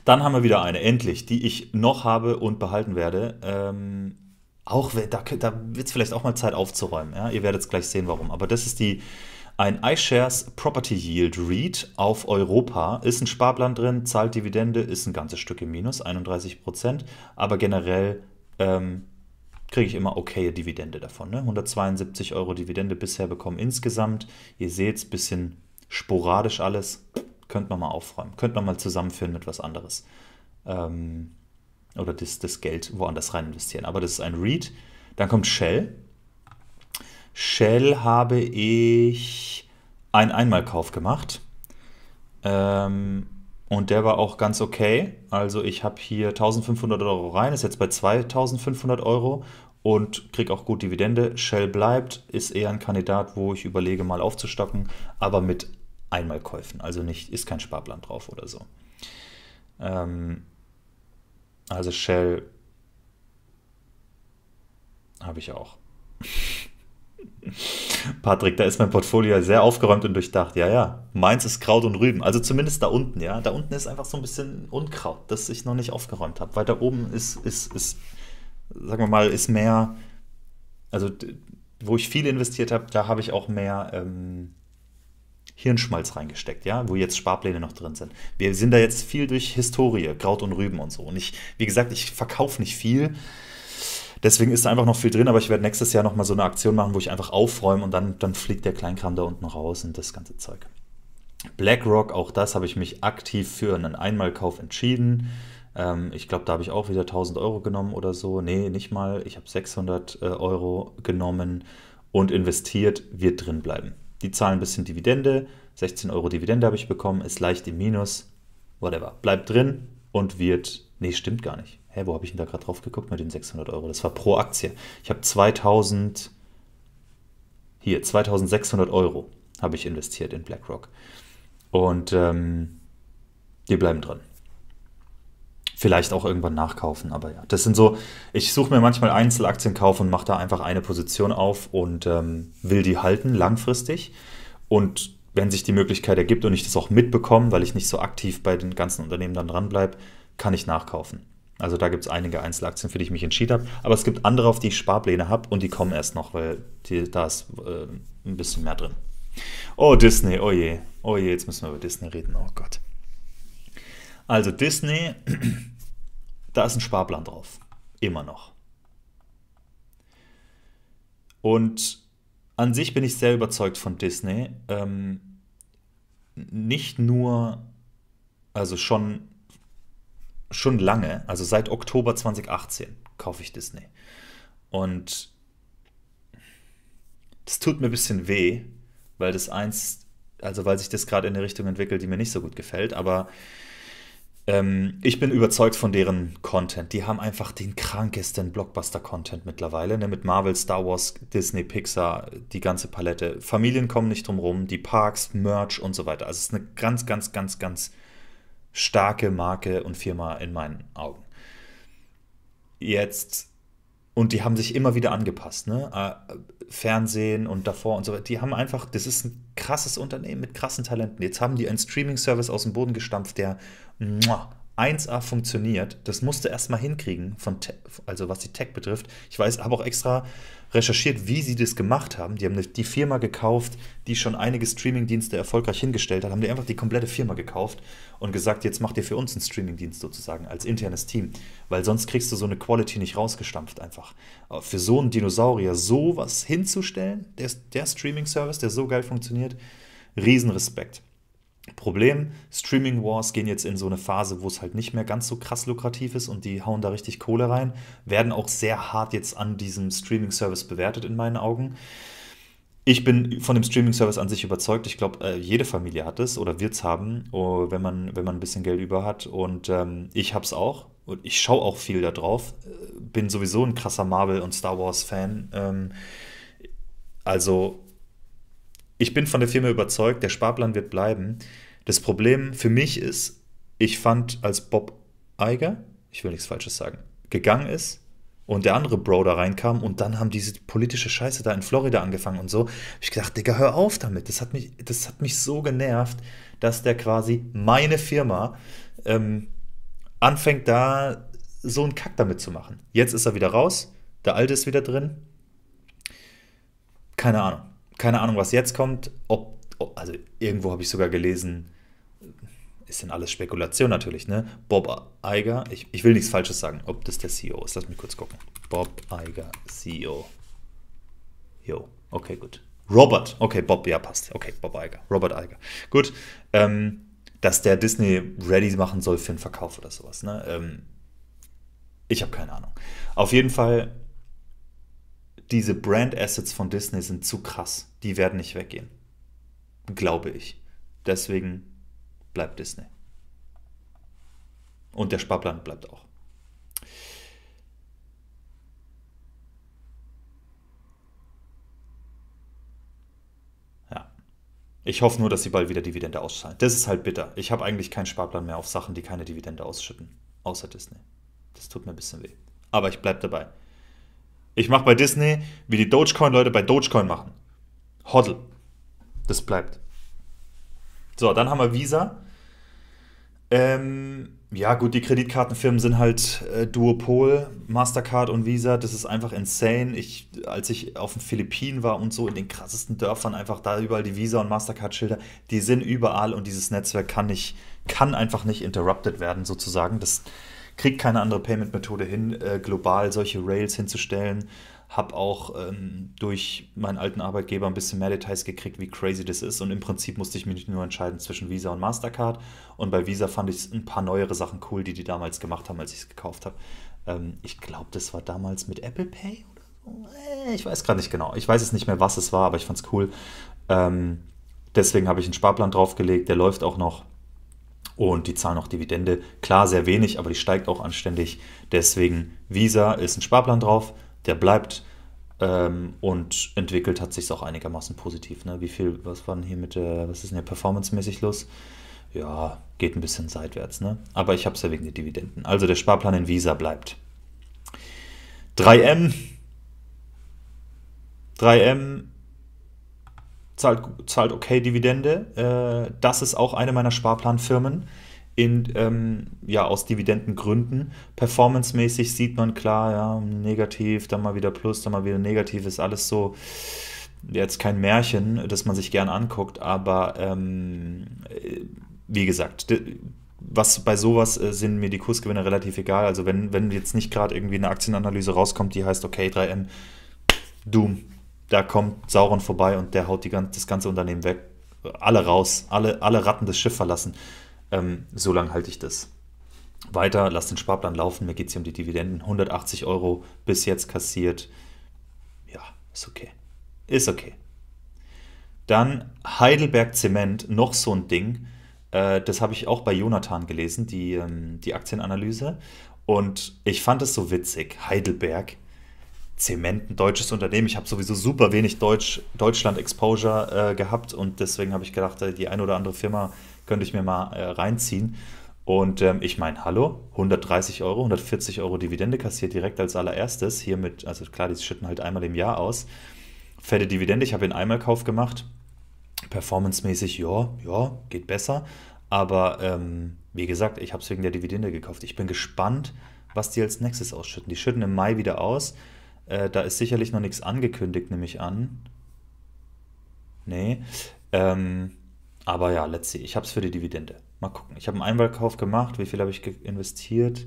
Speaker 1: dann haben wir wieder eine, endlich, die ich noch habe und behalten werde. Da wird es vielleicht auch mal Zeit aufzuräumen. Ja? Ihr werdet es gleich sehen, warum. Aber das ist ein iShares Property Yield REIT auf Europa. Ist ein Sparplan drin, zahlt Dividende, ist ein ganzes Stück im Minus, 31%. Aber generell kriege ich immer okaye Dividende davon. Ne? 172 Euro Dividende bisher bekommen insgesamt. Ihr seht es, ein bisschen sporadisch alles. Könnt man mal aufräumen. Könnt man mal zusammenführen mit was anderes. Oder das Geld woanders rein investieren. Aber das ist ein REIT. Dann kommt Shell. Shell habe ich einen Einmalkauf gemacht. Und der war auch ganz okay. Also ich habe hier 1500 Euro rein, ist jetzt bei 2500 Euro und kriege auch gut Dividende. Shell bleibt, ist eher ein Kandidat, wo ich überlege mal aufzustocken, aber mit Einmalkäufen. Also ist kein Sparplan drauf oder so. Also Shell habe ich auch. Patrick, da ist mein Portfolio ja sehr aufgeräumt und durchdacht. Ja, ja, meins ist Kraut und Rüben. Also zumindest da unten, ja. Da unten ist einfach so ein bisschen Unkraut, das ich noch nicht aufgeräumt habe. Weil da oben sagen wir mal, ist mehr, also wo ich viel investiert habe, da habe ich auch mehr Hirnschmalz reingesteckt, ja, wo jetzt Sparpläne noch drin sind. Wir sind da jetzt viel durch Historie, Kraut und Rüben und so. Und wie gesagt, ich verkaufe nicht viel. Deswegen ist da einfach noch viel drin, aber ich werde nächstes Jahr nochmal so eine Aktion machen, wo ich einfach aufräume und dann fliegt der Kleinkram da unten raus und das ganze Zeug. BlackRock, auch das habe ich mich aktiv für einen Einmalkauf entschieden. Ich glaube, da habe ich auch wieder 1000 Euro genommen oder so. Nee, nicht mal. Ich habe 600 Euro genommen und investiert, wird drin bleiben. Die zahlen ein bisschen Dividende. 16 Euro Dividende habe ich bekommen, ist leicht im Minus. Whatever. Bleibt drin und wird. Nee, stimmt gar nicht. Hä, wo habe ich denn da gerade drauf geguckt mit den 600 Euro? Das war pro Aktie. Ich habe 2600 Euro habe ich investiert in BlackRock. Und die bleiben drin. Vielleicht auch irgendwann nachkaufen, aber ja. Das sind so, ich suche mir manchmal Einzelaktien kaufen und mache da einfach eine Position auf und will die halten langfristig. Und wenn sich die Möglichkeit ergibt und ich das auch mitbekomme, weil ich nicht so aktiv bei den ganzen Unternehmen dann dranbleibe, kann ich nachkaufen. Also da gibt es einige Einzelaktien, für die ich mich entschieden habe. Aber es gibt andere, auf die ich Sparpläne habe und die kommen erst noch, weil da ist ein bisschen mehr drin. Oh, Disney, oh je, jetzt müssen wir über Disney reden, oh Gott. Also Disney, da ist ein Sparplan drauf, immer noch. Und an sich bin ich sehr überzeugt von Disney. Nicht nur, also schon lange, also seit Oktober 2018 kaufe ich Disney. Und das tut mir ein bisschen weh, weil weil sich das gerade in eine Richtung entwickelt, die mir nicht so gut gefällt, aber ich bin überzeugt von deren Content. Die haben einfach den krankesten Blockbuster-Content mittlerweile, ne? Mit Marvel, Star Wars, Disney, Pixar, die ganze Palette. Familien kommen nicht drum rum, die Parks, Merch und so weiter. Also es ist eine ganz, ganz, ganz, ganz starke Marke und Firma in meinen Augen. Und die haben sich immer wieder angepasst, ne? Fernsehen und davor und so weiter. Die haben einfach, das ist ein krasses Unternehmen mit krassen Talenten. Jetzt haben die einen Streaming-Service aus dem Boden gestampft, der 1A funktioniert. Das musste erstmal hinkriegen, also was die Tech betrifft. Ich habe auch extra recherchiert, wie sie das gemacht haben. Die haben die Firma gekauft, die schon einige Streamingdienste erfolgreich hingestellt hat, haben die einfach die komplette Firma gekauft und gesagt, jetzt macht ihr für uns einen Streamingdienst sozusagen als internes Team, weil sonst kriegst du so eine Quality nicht rausgestampft einfach. Aber für so einen Dinosaurier sowas hinzustellen, der Streaming-Service, der so geil funktioniert, Riesenrespekt. Problem, Streaming Wars gehen jetzt in so eine Phase, wo es halt nicht mehr ganz so krass lukrativ ist und die hauen da richtig Kohle rein, werden auch sehr hart jetzt an diesem Streaming-Service bewertet in meinen Augen. Ich bin von dem Streaming-Service an sich überzeugt. Ich glaube, jede Familie hat es oder wird es haben, oh, wenn man ein bisschen Geld über hat. Und ich habe es auch. Und ich schaue auch viel da drauf. Bin sowieso ein krasser Marvel- und Star Wars-Fan. Also, ich bin von der Firma überzeugt, der Sparplan wird bleiben. Das Problem für mich ist, ich fand, als Bob Iger, ich will nichts Falsches sagen, gegangen ist und der andere Bro da reinkam und dann haben diese politische Scheiße da in Florida angefangen und so, hab ich gedacht, Digga, hör auf damit. Das hat mich so genervt, dass der quasi meine Firma ähm, anfängt da so einen Kack damit zu machen. Jetzt ist er wieder raus, der Alte ist wieder drin. Keine Ahnung. Keine Ahnung, was jetzt kommt. Also irgendwo habe ich sogar gelesen, ist denn alles Spekulation natürlich, ne? Bob Iger, ich will nichts Falsches sagen, ob das der CEO ist. Lass mich kurz gucken. Bob Iger, CEO. Jo, okay, gut. Robert, okay, Bob, ja, passt. Okay, Bob Iger, Robert Iger. Gut, dass der Disney ready machen soll für einen Verkauf oder sowas, ne? Ich habe keine Ahnung. Auf jeden Fall, diese Brand Assets von Disney sind zu krass. Die werden nicht weggehen. Glaube ich. Deswegen bleibt Disney. Und der Sparplan bleibt auch. Ja. Ich hoffe nur, dass sie bald wieder Dividende auszahlen. Das ist halt bitter. Ich habe eigentlich keinen Sparplan mehr auf Sachen, die keine Dividende ausschütten. Außer Disney. Das tut mir ein bisschen weh. Aber ich bleibe dabei. Ich mache bei Disney, wie die Dogecoin-Leute bei Dogecoin machen. Hodl. Das bleibt. So, dann haben wir Visa. Ja, gut, die Kreditkartenfirmen sind halt Duopol, Mastercard und Visa. Das ist einfach insane. Als ich auf den Philippinen war und so in den krassesten Dörfern, einfach da überall die Visa- und Mastercard-Schilder, die sind überall und dieses Netzwerk kann einfach nicht interrupted werden, sozusagen. Das kriegt keine andere Payment-Methode hin, global solche Rails hinzustellen. Hab auch durch meinen alten Arbeitgeber ein bisschen mehr Details gekriegt, wie crazy das ist. Und im Prinzip musste ich mich nicht nur entscheiden zwischen Visa und Mastercard. Und bei Visa fand ich ein paar neuere Sachen cool, die damals gemacht haben, als ich es gekauft habe. Ich glaube, das war damals mit Apple Pay oder so. Ich weiß gerade nicht genau. Ich weiß es nicht mehr, was es war, aber ich fand es cool. Ähm, Deswegen habe ich einen Sparplan draufgelegt, der läuft auch noch. Und die zahlen auch Dividende. Klar, sehr wenig, aber die steigt auch anständig. Deswegen Visa ist ein Sparplan drauf, der bleibt und entwickelt hat sich auch einigermaßen positiv. Ne? Was war denn hier was ist denn hier performancemäßig los? Ja, geht ein bisschen seitwärts, ne? Aber ich habe es ja wegen der Dividenden. Also der Sparplan in Visa bleibt. 3M, 3M zahlt okay Dividende. Das ist auch eine meiner Sparplanfirmen. Ja, aus Dividendengründen. Performancemäßig sieht man klar, ja, negativ, dann mal wieder plus, dann mal wieder negativ, ist alles so jetzt kein Märchen, das man sich gern anguckt, aber wie gesagt, was bei sowas sind mir die Kursgewinne relativ egal. Also wenn jetzt nicht gerade irgendwie eine Aktienanalyse rauskommt, die heißt, okay, 3M, Doom, da kommt Sauron vorbei und der haut das ganze Unternehmen weg. Alle raus, alle Ratten das Schiff verlassen. So lange halte ich das weiter, lass den Sparplan laufen, mir geht es hier um die Dividenden. 180 € bis jetzt kassiert. Ja, ist okay. Ist okay. Dann Heidelberg Zement, noch so ein Ding. Das habe ich auch bei Jonathan gelesen, die Aktienanalyse. Und ich fand es so witzig. Heidelberg Zement, ein deutsches Unternehmen. Ich habe sowieso super wenig Deutschland-Exposure gehabt und deswegen habe ich gedacht, die eine oder andere Firma könnte ich mir mal reinziehen. Und ich meine, hallo, 130 €, 140 € Dividende kassiert direkt als allererstes. Hiermit, also klar, die schütten halt einmal im Jahr aus. Fette Dividende, ich habe den Einmalkauf gemacht. Performancemäßig, ja, geht besser. Aber wie gesagt, ich habe es wegen der Dividende gekauft. Ich bin gespannt, was die als nächstes ausschütten. Die schütten im Mai wieder aus. Da ist sicherlich noch nichts angekündigt, nehme ich an. Nee. Aber ja, let's see. Ich habe es für die Dividende. Mal gucken. Ich habe einen Einmalkauf gemacht. Wie viel habe ich investiert?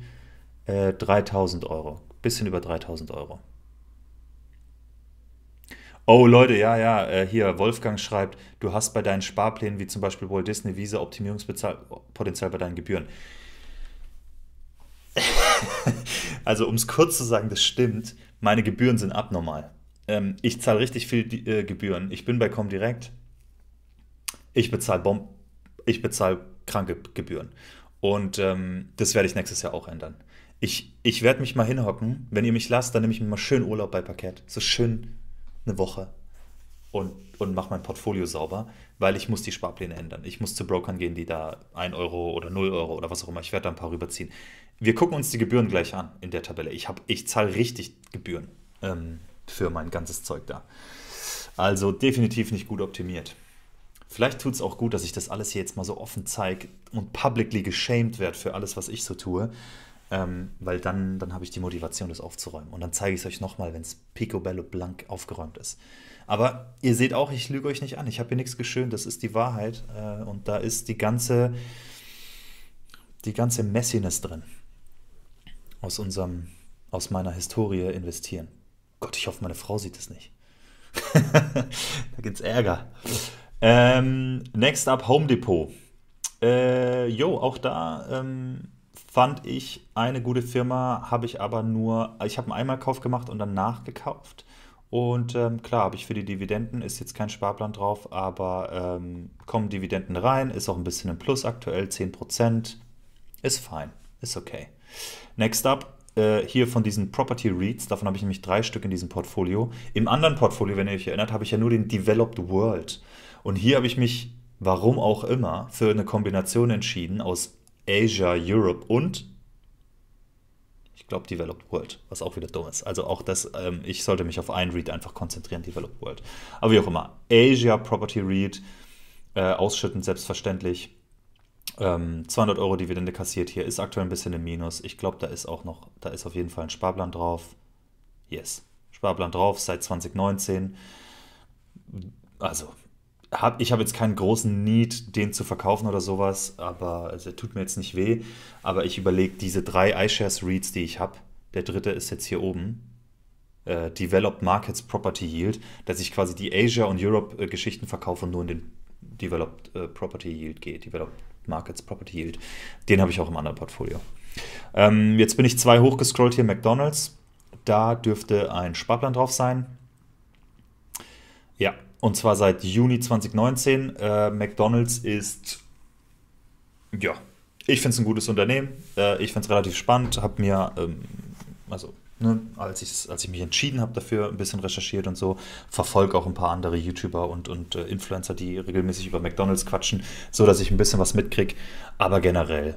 Speaker 1: 3.000 €. Bisschen über 3.000 €. Oh Leute, ja, ja, hier, Wolfgang schreibt, du hast bei deinen Sparplänen wie zum Beispiel Walt Disney Visa Optimierungspotenzial bei deinen Gebühren. Also um es kurz zu sagen, das stimmt, meine Gebühren sind abnormal. Ich zahle richtig viel Gebühren. Ich bin bei Comdirect, ich bezahle ich bezahle kranke Gebühren. Und das werde ich nächstes Jahr auch ändern. Ich werde mich mal hinhocken. Wenn ihr mich lasst, dann nehme ich mir mal schön Urlaub bei Parkett. So schön eine Woche und mache mein Portfolio sauber, weil ich muss die Sparpläne ändern. Ich muss zu Brokern gehen, die da 1 € oder 0 € oder was auch immer. Ich werde da ein paar rüberziehen. Wir gucken uns die Gebühren gleich an in der Tabelle. Ich zahle richtig Gebühren für mein ganzes Zeug da. Also definitiv nicht gut optimiert. Vielleicht tut es auch gut, dass ich das alles hier jetzt mal so offen zeige und publicly geshamed werde für alles, was ich so tue. Weil dann habe ich die Motivation, das aufzuräumen. Und dann zeige ich es euch nochmal, wenn es picobello blank aufgeräumt ist. Aber ihr seht auch, ich lüge euch nicht an. Ich habe hier nichts geschönt, das ist die Wahrheit. Und da ist die ganze Messiness drin. Aus aus meiner Historie investieren. Gott, ich hoffe, meine Frau sieht es nicht. Da gibt's Ärger. Next up, Home Depot. Auch da fand ich eine gute Firma, habe ich aber ich habe einen Einmalkauf gemacht und dann nachgekauft. Und klar, habe ich für die Dividenden, ist jetzt kein Sparplan drauf, aber kommen Dividenden rein, ist auch ein bisschen im Plus aktuell, 10%, ist fein, ist okay. Next up, hier von diesen Property REITs, davon habe ich nämlich 3 Stück in diesem Portfolio. Im anderen Portfolio, wenn ihr euch erinnert, habe ich ja nur den Developed World. Und hier habe ich mich, warum auch immer, für eine Kombination entschieden aus Asia, Europe und, ich glaube, Developed World, was auch wieder dumm ist. Also auch das, ich sollte mich auf einen REIT einfach konzentrieren, Developed World. Aber wie auch immer, Asia Property REIT, ausschüttend selbstverständlich. 200 € Dividende kassiert hier, ist aktuell ein bisschen im Minus. Ich glaube, da ist auf jeden Fall ein Sparplan drauf. Yes, Sparplan drauf seit 2019. Also, ich habe jetzt keinen großen Need, den zu verkaufen oder sowas, aber also, er tut mir jetzt nicht weh. Aber ich überlege, diese 3 iShares REITs, die ich habe, der dritte ist jetzt hier oben, Developed Markets Property Yield, dass ich quasi die Asia und Europe Geschichten verkaufe und nur in den Developed Property Yield gehe, Developed Markets Property Yield. Den habe ich auch im anderen Portfolio. Jetzt bin ich 2 hochgescrollt hier, McDonald's. Da dürfte ein Sparplan drauf sein. Ja, und zwar seit Juni 2019. McDonald's ist, ja, ich finde es ein gutes Unternehmen. Ich finde es relativ spannend. Habe mir, also, ne, als ich mich entschieden habe dafür, ein bisschen recherchiert und so, verfolge auch ein paar andere YouTuber und Influencer, die regelmäßig über McDonald's quatschen, so dass ich ein bisschen was mitkriege. Aber generell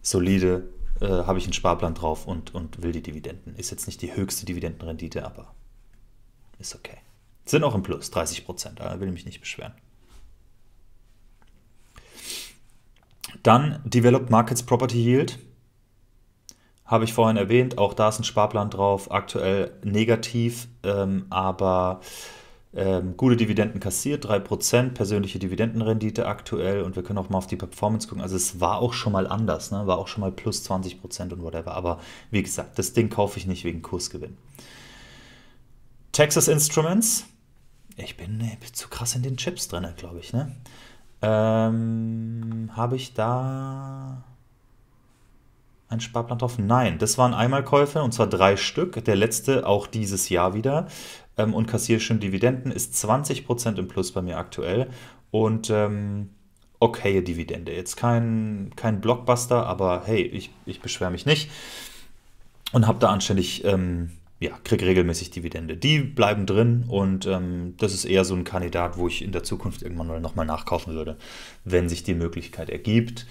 Speaker 1: solide, habe ich einen Sparplan drauf und will die Dividenden. Ist jetzt nicht die höchste Dividendenrendite, aber ist okay. Sind auch im Plus, 30%, da will ich mich nicht beschweren. Dann Developed Markets Property Yield. Habe ich vorhin erwähnt, auch da ist ein Sparplan drauf, aktuell negativ, aber gute Dividenden kassiert, 3%, persönliche Dividendenrendite aktuell und wir können auch mal auf die Performance gucken. Also es war auch schon mal anders, ne? War auch schon mal plus 20% und whatever, aber wie gesagt, das Ding kaufe ich nicht wegen Kursgewinn. Texas Instruments, ich bin zu krass in den Chips drin, glaube ich, ne? Habe ich da ein Sparplan drauf? Nein, das waren Einmalkäufe und zwar 3 Stück. Der letzte auch dieses Jahr wieder. Und kassiere schon Dividenden, ist 20% im Plus bei mir aktuell. Und okaye Dividende. Jetzt kein Blockbuster, aber hey, ich beschwere mich nicht. Und habe da anständig, kriege regelmäßig Dividende. Die bleiben drin und das ist eher so ein Kandidat, wo ich in der Zukunft irgendwann nochmal nachkaufen würde, wenn sich die Möglichkeit ergibt.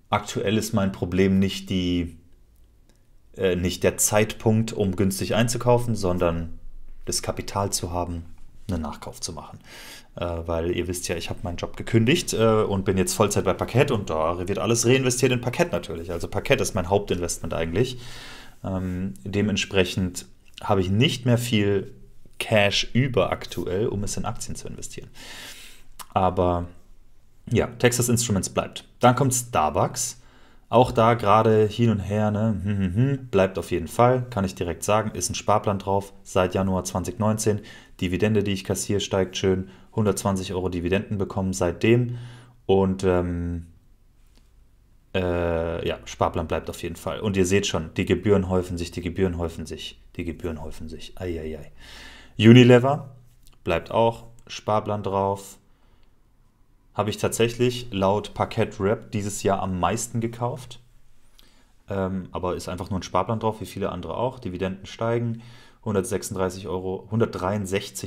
Speaker 1: Aktuell ist mein Problem nicht der Zeitpunkt, um günstig einzukaufen, sondern das Kapital zu haben, einen Nachkauf zu machen. Weil ihr wisst ja, ich habe meinen Job gekündigt und bin jetzt Vollzeit bei Parkett und da wird alles reinvestiert in Parkett natürlich. Also Parkett ist mein Hauptinvestment eigentlich. Dementsprechend habe ich nicht mehr viel Cash über aktuell, um es in Aktien zu investieren. Aber ja, Texas Instruments bleibt. Dann kommt Starbucks. Auch da gerade hin und her, ne? Bleibt auf jeden Fall, kann ich direkt sagen, ist ein Sparplan drauf seit Januar 2019. Dividende, die ich kassiere, steigt schön. 120 € Dividenden bekommen seitdem. Und ja, Sparplan bleibt auf jeden Fall. Und ihr seht schon, die Gebühren häufen sich, die Gebühren häufen sich, die Gebühren häufen sich. Eieiei. Unilever bleibt auch, Sparplan drauf. Habe ich tatsächlich laut Parkett Rep dieses Jahr am meisten gekauft. Aber ist einfach nur ein Sparplan drauf, wie viele andere auch. Dividenden steigen. 163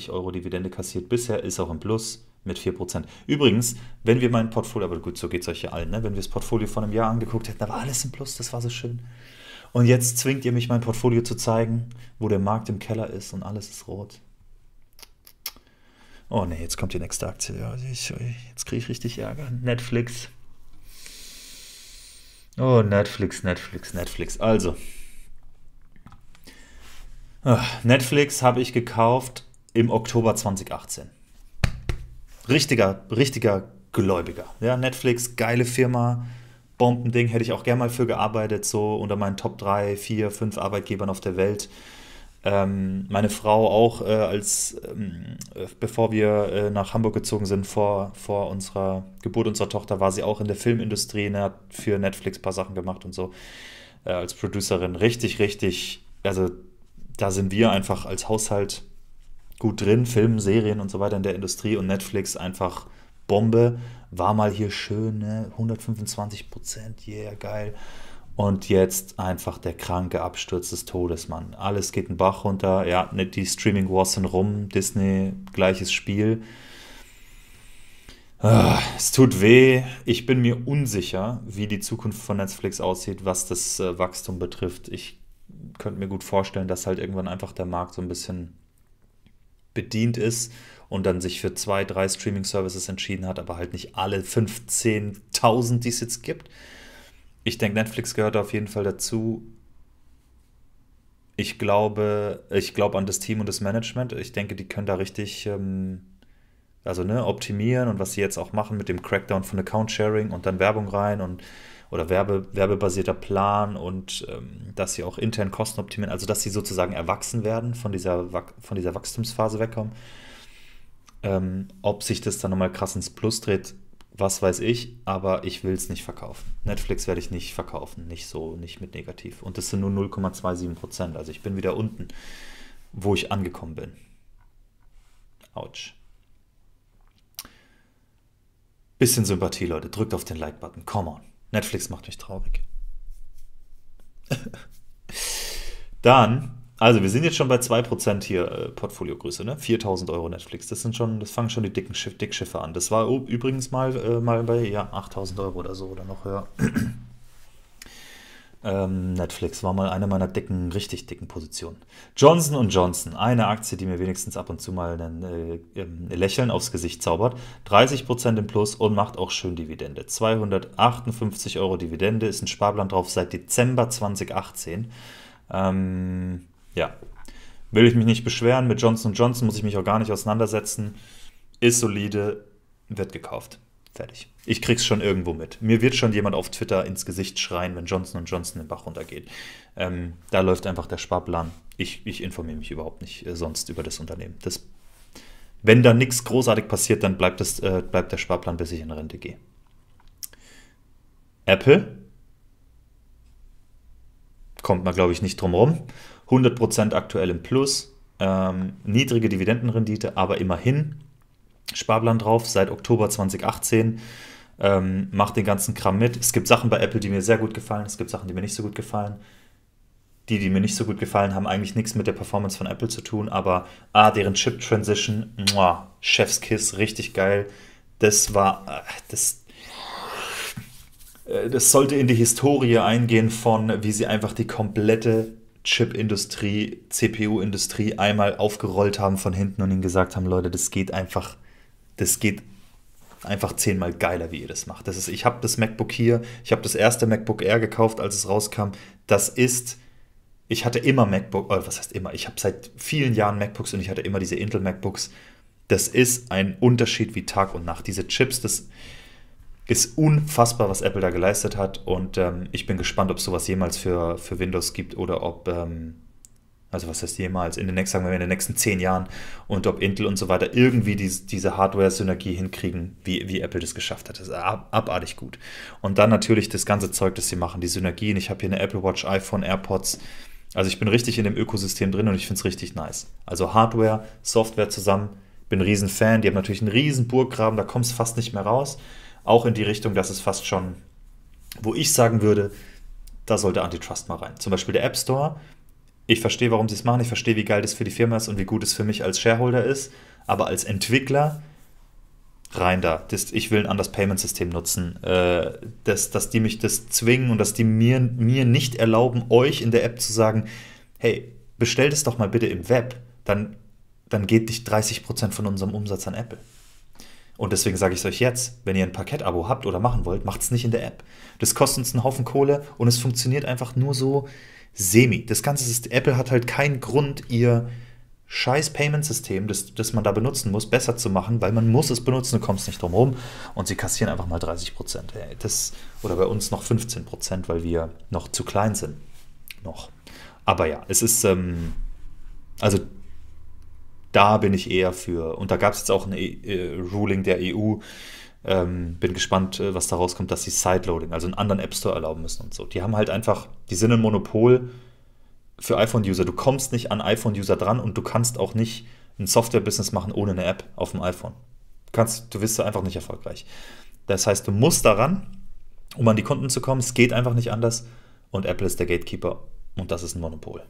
Speaker 1: € Dividende kassiert bisher, ist auch im Plus mit 4%. Übrigens, wenn wir mein Portfolio, aber gut, so geht es euch ja allen, ne? Wenn wir das Portfolio vor einem Jahr angeguckt hätten, da war alles im Plus, das war so schön. Und jetzt zwingt ihr mich, mein Portfolio zu zeigen, wo der Markt im Keller ist und alles ist rot. Oh ne, jetzt kommt die nächste Aktie. Ja, jetzt kriege ich richtig Ärger. Netflix. Oh, Netflix. Also, Netflix habe ich gekauft im Oktober 2018. Richtiger Gläubiger. Ja, Netflix, geile Firma, Bombending, hätte ich auch gern mal für gearbeitet, so unter meinen Top 3, 4, 5 Arbeitgebern auf der Welt. Meine Frau auch, bevor wir nach Hamburg gezogen sind, vor unserer Geburt unserer Tochter, war sie auch in der Filmindustrie, ne, hat für Netflix ein paar Sachen gemacht und so, als Producerin. Richtig, also da sind wir einfach als Haushalt gut drin, Film, Serien und so weiter in der Industrie und Netflix einfach Bombe. War mal hier schön, ne? 125%, yeah, geil. Und jetzt einfach der kranke Absturz des Todes, Mann. Alles geht den Bach runter. Ja, die Streaming Wars sind rum. Disney, gleiches Spiel. Es tut weh. Ich bin mir unsicher, wie die Zukunft von Netflix aussieht, was das Wachstum betrifft. Ich könnte mir gut vorstellen, dass halt irgendwann einfach der Markt so ein bisschen bedient ist und dann sich für 2, 3 Streaming-Services entschieden hat, aber halt nicht alle 15.000, die es jetzt gibt. Ich denke, Netflix gehört auf jeden Fall dazu. Ich glaube an das Team und das Management. Ich denke, die können da richtig also, ne, optimieren und was sie jetzt auch machen mit dem Crackdown von Account Sharing und dann Werbung rein und oder werbebasierter Plan und dass sie auch intern Kosten optimieren, also dass sie sozusagen erwachsen werden, von dieser Wachstumsphase wegkommen. Ob sich das dann nochmal krass ins Plus dreht, was weiß ich, aber ich will es nicht verkaufen. Netflix werde ich nicht verkaufen, nicht mit negativ. Und das sind nur 0,27%, also ich bin wieder unten, wo ich angekommen bin. Autsch. Bisschen Sympathie, Leute, drückt auf den Like-Button, come on. Netflix macht mich traurig. Dann, also wir sind jetzt schon bei 2% hier Portfoliogröße, ne? 4.000 € Netflix, das fangen schon die Dickschiffe an. Das war übrigens mal bei 8.000 € oder so oder noch höher. Netflix war mal eine meiner richtig dicken Positionen. Johnson & Johnson, eine Aktie, die mir wenigstens ab und zu mal ein Lächeln aufs Gesicht zaubert. 30% im Plus und macht auch schön Dividende. 258 € Dividende, ist ein Sparplan drauf seit Dezember 2018. Ja, will ich mich nicht beschweren. Mit Johnson & Johnson muss ich mich auch gar nicht auseinandersetzen. Ist solide, wird gekauft. Fertig. Ich krieg's schon irgendwo mit. Mir wird schon jemand auf Twitter ins Gesicht schreien, wenn Johnson & Johnson den Bach runtergeht. Da läuft einfach der Sparplan. Ich informiere mich überhaupt nicht sonst über das Unternehmen. Wenn da nichts großartig passiert, dann bleibt der Sparplan, bis ich in Rente gehe. Apple kommt man, glaube ich, nicht drum rum. 100% aktuell im Plus. Niedrige Dividendenrendite, aber immerhin. Sparplan drauf seit Oktober 2018. Macht den ganzen Kram mit. Es gibt Sachen bei Apple, die mir sehr gut gefallen. Es gibt Sachen, die mir nicht so gut gefallen. Die mir nicht so gut gefallen, haben eigentlich nichts mit der Performance von Apple zu tun, aber deren Chip-Transition, Chefskiss, richtig geil. Das sollte in die Historie eingehen von, wie sie einfach die komplette Chip-Industrie, CPU-Industrie einmal aufgerollt haben von hinten und ihnen gesagt haben, Leute, das geht einfach 10-mal geiler, wie ihr das macht. Ich habe das MacBook hier, ich habe das erste MacBook Air gekauft, als es rauskam. Ich hatte immer was heißt immer? Ich habe seit vielen Jahren MacBooks und ich hatte immer diese Intel MacBooks. Das ist ein Unterschied wie Tag und Nacht. Diese Chips, Ist unfassbar, was Apple da geleistet hat und ich bin gespannt, ob es sowas jemals für Windows gibt oder ob, also was heißt jemals, in den nächsten, sagen wir, in den nächsten 10 Jahren und ob Intel und so weiter irgendwie diese Hardware-Synergie hinkriegen, wie Apple das geschafft hat. Das ist abartig gut. Und dann natürlich das ganze Zeug, das sie machen, die Synergien. Ich habe hier eine Apple Watch, iPhone, AirPods. Also ich bin richtig in dem Ökosystem drin und ich finde es richtig nice. Also Hardware, Software zusammen, bin ein riesen Fan. Die haben natürlich einen riesen Burggraben, da kommst du fast nicht mehr raus. Auch in die Richtung, dass es fast schon, wo ich sagen würde, da sollte Antitrust mal rein. Zum Beispiel der App Store. Ich verstehe, warum sie es machen. Ich verstehe, wie geil das für die Firma ist und wie gut es für mich als Shareholder ist. Aber als Entwickler rein da. Ich will ein anderes Payment-System nutzen. Dass die mich das zwingen und dass die mir nicht erlauben, euch in der App zu sagen, hey, bestell das doch mal bitte im Web. Dann geht nicht 30% von unserem Umsatz an Apple. Und deswegen sage ich es euch jetzt, wenn ihr ein Paketabo habt oder machen wollt, macht es nicht in der App. Das kostet uns einen Haufen Kohle und es funktioniert einfach nur so semi. Das Ganze ist, Apple hat halt keinen Grund, ihr scheiß Payment-System, das man da benutzen muss, besser zu machen, weil man muss es benutzen, du kommst nicht drum herum und sie kassieren einfach mal 30%. Oder bei uns noch 15%, weil wir noch zu klein sind. Noch. Aber ja, es ist, also da bin ich eher für. Und da gab es jetzt auch ein Ruling der EU. Bin gespannt, was da rauskommt, dass sie Sideloading, also einen anderen App Store erlauben müssen und so. Die haben halt einfach, die sind ein Monopol für iPhone-User. Du kommst nicht an iPhone-User dran und du kannst auch nicht ein Software-Business machen ohne eine App auf dem iPhone. Du wirst da einfach nicht erfolgreich. Das heißt, du musst daran, um an die Kunden zu kommen. Es geht einfach nicht anders. Und Apple ist der Gatekeeper und das ist ein Monopol.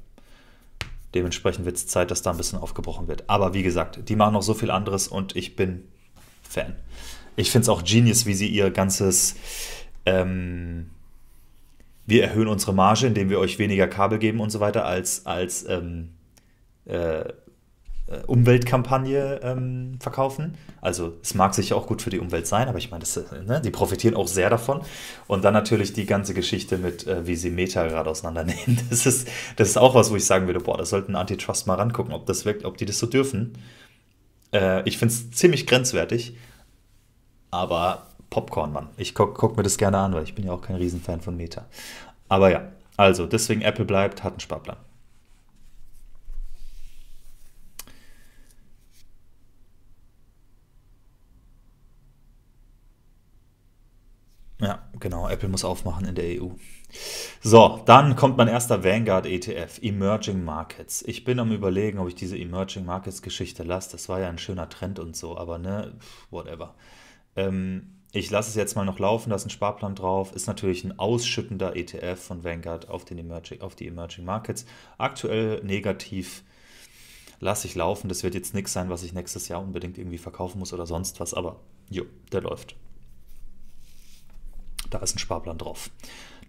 Speaker 1: Dementsprechend wird es Zeit, dass da ein bisschen aufgebrochen wird. Aber wie gesagt, die machen noch so viel anderes und ich bin Fan. Ich finde es auch genius, wie sie ihr ganzes wir erhöhen unsere Marge, indem wir euch weniger Kabel geben und so weiter, als äh, Umweltkampagne verkaufen. Also es mag sicher auch gut für die Umwelt sein, aber ich meine, ne, die profitieren auch sehr davon. Und dann natürlich die ganze Geschichte mit, wie sie Meta gerade auseinandernehmen. Das ist auch was, wo ich sagen würde, boah, da sollten Antitrust mal rangucken, ob das wirkt, ob die das so dürfen. Ich finde es ziemlich grenzwertig, aber Popcorn, Mann. Ich guck mir das gerne an, weil ich bin ja auch kein Riesenfan von Meta. Aber ja, also deswegen Apple bleibt, hat einen Sparplan. Ja, genau, Apple muss aufmachen in der EU. So, dann kommt mein erster Vanguard ETF, Emerging Markets. Ich bin am Überlegen, ob ich diese Emerging Markets Geschichte lasse. Das war ja ein schöner Trend und so, aber ne, whatever. Ich lasse es jetzt mal noch laufen, da ist ein Sparplan drauf. Ist natürlich ein ausschüttender ETF von Vanguard auf die Emerging Markets. Aktuell negativ, lasse ich laufen. Das wird jetzt nichts sein, was ich nächstes Jahr unbedingt irgendwie verkaufen muss oder sonst was, aber jo, der läuft. Da ist ein Sparplan drauf.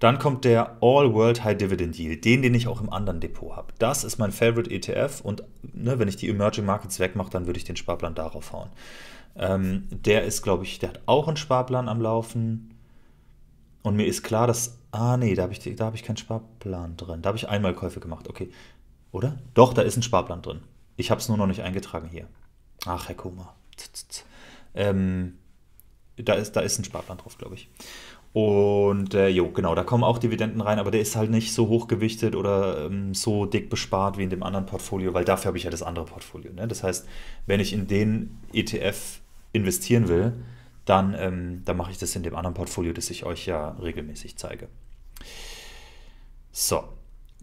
Speaker 1: Dann kommt der All World High Dividend Yield, den ich auch im anderen Depot habe. Das ist mein Favorite ETF und ne, wenn ich die Emerging Markets wegmache, dann würde ich den Sparplan darauf hauen. Der ist, glaube ich, der hat auch einen Sparplan am Laufen und mir ist klar, dass, nee, da hab ich keinen Sparplan drin. Da habe ich Einmalkäufe gemacht, okay. Oder? Doch, da ist ein Sparplan drin. Ich habe es nur noch nicht eingetragen hier. Ach, Herr Kuma. Ähm, da ist ein Sparplan drauf, glaube ich. Und jo, genau, da kommen auch Dividenden rein, aber der ist halt nicht so hoch gewichtet oder so dick bespart wie in dem anderen Portfolio, weil dafür habe ich ja das andere Portfolio. Ne? Das heißt, wenn ich in den ETF investieren will, dann mache ich das in dem anderen Portfolio, das ich euch ja regelmäßig zeige. So,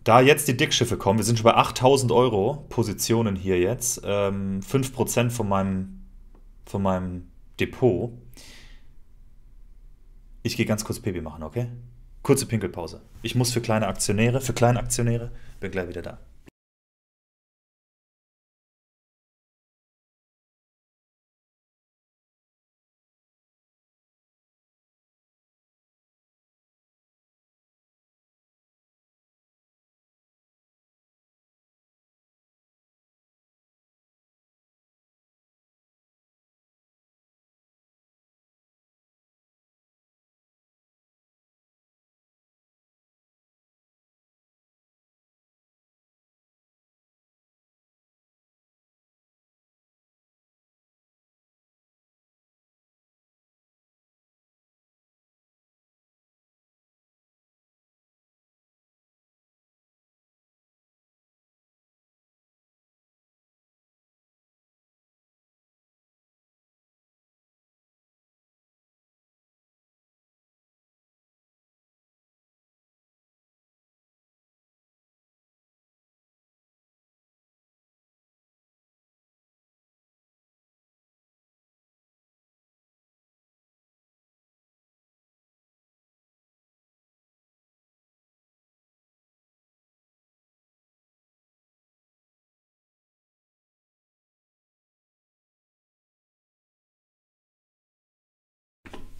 Speaker 1: da jetzt die Dickschiffe kommen, wir sind schon bei 8000 Euro Positionen hier jetzt, 5% von meinem Depot. Ich gehe ganz kurz Pipi machen, okay? Kurze Pinkelpause. Ich muss für kleine Aktionäre, bin gleich wieder da.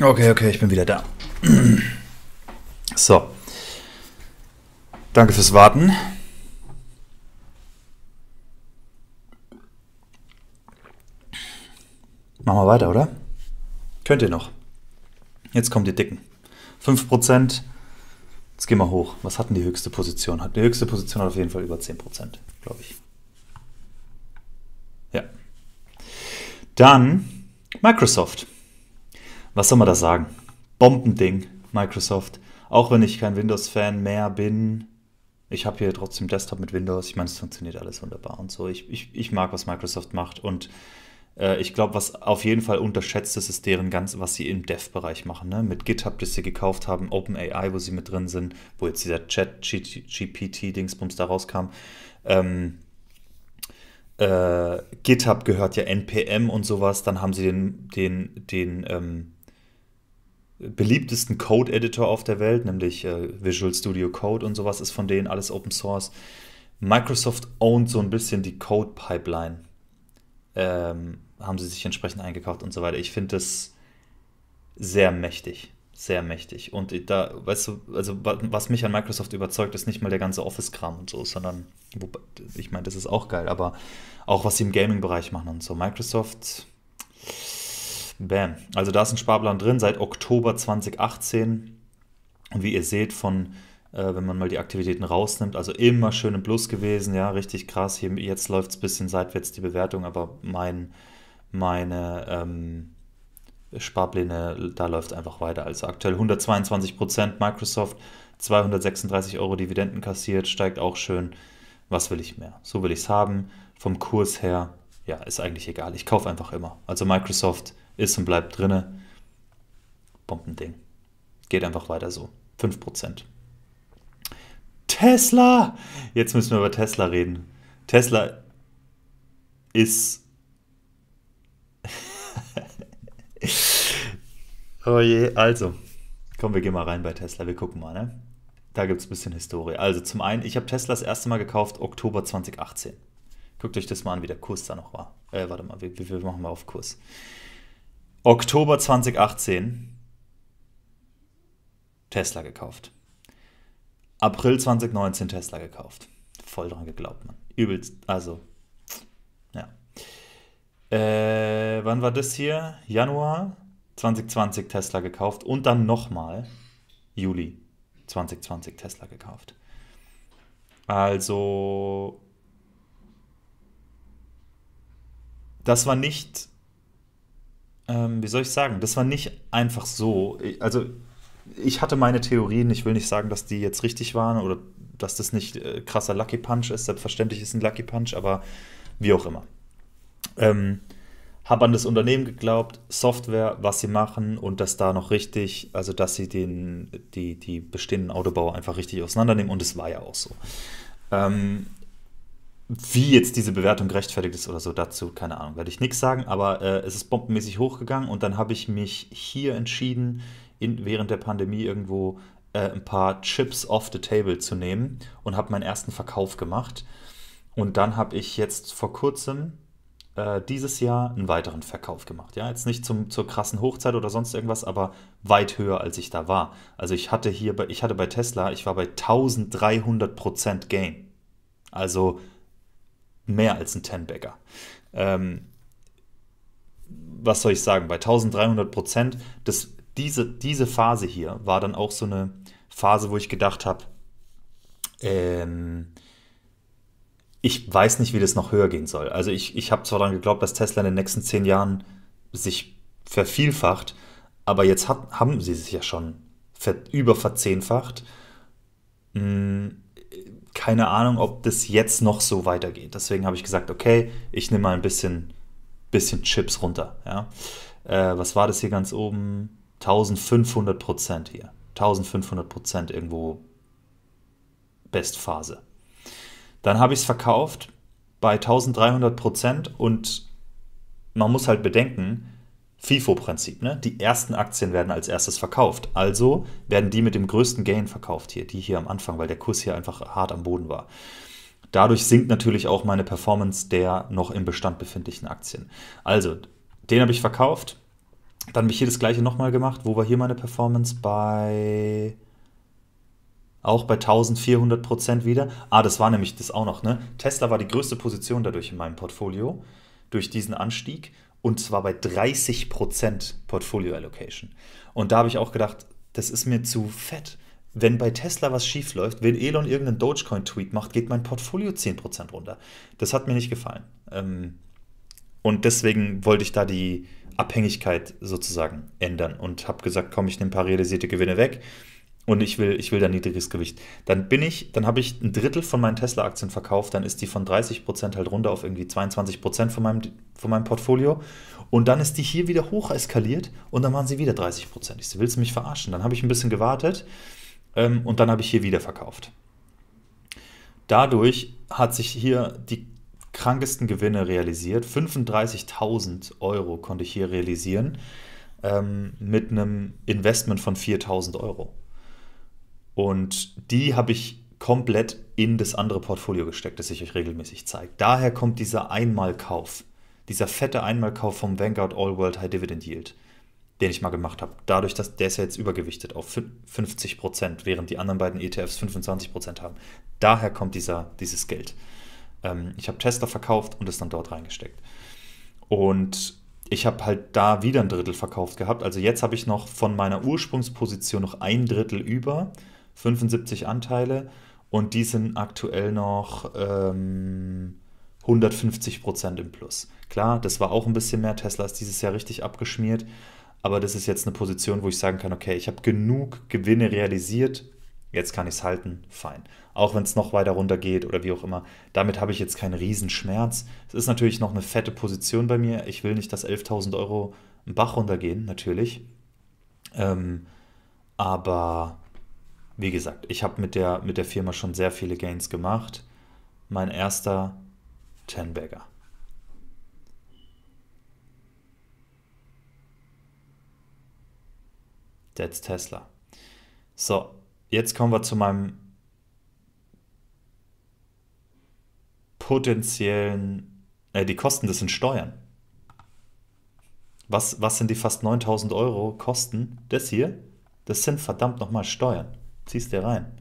Speaker 1: Okay, ich bin wieder da. So, danke fürs Warten. Machen wir weiter, oder? Könnt ihr noch. Jetzt kommen die Dicken. 5%. Jetzt gehen wir hoch. Was hat denn die höchste Position? Die höchste Position hat auf jeden Fall über 10%, glaube ich. Ja. Dann Microsoft. Was soll man da sagen? Bombending, Microsoft. Auch wenn ich kein Windows-Fan mehr bin. Ich habe hier trotzdem Desktop mit Windows. Ich meine, es funktioniert alles wunderbar und so. Ich mag, was Microsoft macht. Und ich glaube, was auf jeden Fall unterschätzt ist, ist deren ganz, was sie im Dev-Bereich machen. Ne? Mit GitHub, das sie gekauft haben, OpenAI, wo sie mit drin sind, wo jetzt dieser Chat-GPT-Dingsbums da rauskam. GitHub gehört ja NPM und sowas. Dann haben sie den beliebtesten Code-Editor auf der Welt, nämlich Visual Studio Code und sowas ist von denen alles Open Source. Microsoft ownt so ein bisschen die Code-Pipeline. Haben sie sich entsprechend eingekauft und so weiter. Ich finde das sehr mächtig. Sehr mächtig. Und da, weißt du, also was mich an Microsoft überzeugt, ist nicht mal der ganze Office-Kram und so, sondern, ich meine, das ist auch geil, aber auch was sie im Gaming-Bereich machen und so. Microsoft, bam. Also da ist ein Sparplan drin seit Oktober 2018. Und wie ihr seht, wenn man mal die Aktivitäten rausnimmt, also immer schön im Plus gewesen, ja, richtig krass. Hier, jetzt läuft es ein bisschen seitwärts die Bewertung, aber meine Sparpläne, da läuft einfach weiter. Also aktuell 122% Microsoft, 236 Euro Dividenden kassiert, steigt auch schön. Was will ich mehr? So will ich es haben. Vom Kurs her, ja, ist eigentlich egal. Ich kaufe einfach immer. Also Microsoft ist und bleibt drinne. Bombending. Geht einfach weiter so. 5%. Tesla! Jetzt müssen wir über Tesla reden. Tesla ist... Oh je, also, komm, wir gehen mal rein bei Tesla, wir gucken mal, ne? Da gibt es ein bisschen Historie. Also zum einen, ich habe Tesla das erste Mal gekauft, Oktober 2018. Guckt euch das mal an, wie der Kurs da noch war. Warte mal, wir machen mal auf Kurs. Oktober 2018, Tesla gekauft. April 2019 Tesla gekauft. Voll dran geglaubt, man. Übelst, also, ja. Wann war das hier? Januar 2020 Tesla gekauft und dann nochmal Juli 2020 Tesla gekauft. Also, das war nicht, wie soll ich sagen, das war nicht einfach so. Also, ich hatte meine Theorien, ich will nicht sagen, dass die jetzt richtig waren oder dass das nicht krasser Lucky Punch ist. Selbstverständlich ist es ein Lucky Punch, aber wie auch immer. Habe an das Unternehmen geglaubt, Software, was sie machen und dass da noch richtig, also dass sie die bestehenden Autobauer einfach richtig auseinandernehmen und es war ja auch so. Wie jetzt diese Bewertung gerechtfertigt ist oder so, dazu keine Ahnung, werde ich nichts sagen, aber es ist bombenmäßig hochgegangen und dann habe ich mich hier entschieden, während der Pandemie irgendwo ein paar Chips off the table zu nehmen und habe meinen ersten Verkauf gemacht. Und dann habe ich jetzt vor kurzem dieses Jahr einen weiteren Verkauf gemacht. Ja, jetzt nicht zur krassen Hochzeit oder sonst irgendwas, aber weit höher, als ich da war. Also ich hatte bei Tesla, ich war bei 1300% Gain. Also mehr als ein 10-Bagger. Was soll ich sagen? Bei 1300%, diese Phase hier war dann auch so eine Phase, wo ich gedacht habe, ich weiß nicht, wie das noch höher gehen soll. Also ich habe zwar daran geglaubt, dass Tesla in den nächsten 10 Jahren sich vervielfacht, aber jetzt haben sie sich ja schon verzehnfacht. Keine Ahnung, ob das jetzt noch so weitergeht. Deswegen habe ich gesagt, okay, ich nehme mal ein bisschen Chips runter. Ja? Was war das hier ganz oben? 1500% hier. 1500% irgendwo Bestphase. Dann habe ich es verkauft bei 1300% und man muss halt bedenken, FIFO-Prinzip, ne? Die ersten Aktien werden als erstes verkauft. Also werden die mit dem größten Gain verkauft hier, die hier am Anfang, weil der Kurs hier einfach hart am Boden war. Dadurch sinkt natürlich auch meine Performance der noch im Bestand befindlichen Aktien. Also, den habe ich verkauft. Dann habe ich hier das gleiche nochmal gemacht. Wo war hier meine Performance? Auch bei 1400% wieder. Ah, das war nämlich das auch noch, ne? Tesla war die größte Position dadurch in meinem Portfolio, durch diesen Anstieg. Und zwar bei 30% Portfolio Allocation. Und da habe ich auch gedacht, das ist mir zu fett. Wenn bei Tesla was schief läuft, wenn Elon irgendeinen Dogecoin-Tweet macht, geht mein Portfolio 10% runter. Das hat mir nicht gefallen. Und deswegen wollte ich da die Abhängigkeit sozusagen ändern und habe gesagt, komm, ich nehme ein paar realisierte Gewinne weg und ich will da niedriges Gewicht. Dann habe ich ein Drittel von meinen Tesla-Aktien verkauft, dann ist die von 30% halt runter auf irgendwie 22% von meinem Portfolio und dann ist die hier wieder hoch eskaliert und dann waren sie wieder 30%. Ich so, willst du mich verarschen? Dann habe ich ein bisschen gewartet und dann habe ich hier wieder verkauft. Dadurch hat sich hier die krankesten Gewinne realisiert. 35.000 Euro konnte ich hier realisieren mit einem Investment von 4.000 Euro. Und die habe ich komplett in das andere Portfolio gesteckt, das ich euch regelmäßig zeige. Daher kommt dieser Einmalkauf, dieser fette Einmalkauf vom Vanguard All World High Dividend Yield, den ich mal gemacht habe. Dadurch, dass der ist ja jetzt übergewichtet auf 50%, während die anderen beiden ETFs 25% haben. Daher kommt dieses Geld. Ich habe Tesla verkauft und es dann dort reingesteckt. Und ich habe halt da wieder ein Drittel verkauft gehabt. Also jetzt habe ich noch von meiner Ursprungsposition noch ein Drittel über, 75 Anteile. Und die sind aktuell noch 150% im Plus. Klar, das war auch ein bisschen mehr. Tesla ist dieses Jahr richtig abgeschmiert. Aber das ist jetzt eine Position, wo ich sagen kann, okay, ich habe genug Gewinne realisiert, jetzt kann ich es halten, fein. Auch wenn es noch weiter runter geht oder wie auch immer, damit habe ich jetzt keinen Riesenschmerz. Es ist natürlich noch eine fette Position bei mir. Ich will nicht, dass 11.000 Euro einen Bach runtergehen, natürlich. Ähm, aber wie gesagt, ich habe mit der Firma schon sehr viele Gains gemacht. Mein erster 10-Bagger. That's Tesla. So, jetzt kommen wir zu meinem potenziellen, die Kosten, das sind Steuern. Was sind die fast 9.000 Euro Kosten? Das hier, das sind verdammt nochmal Steuern. Ziehst dir rein.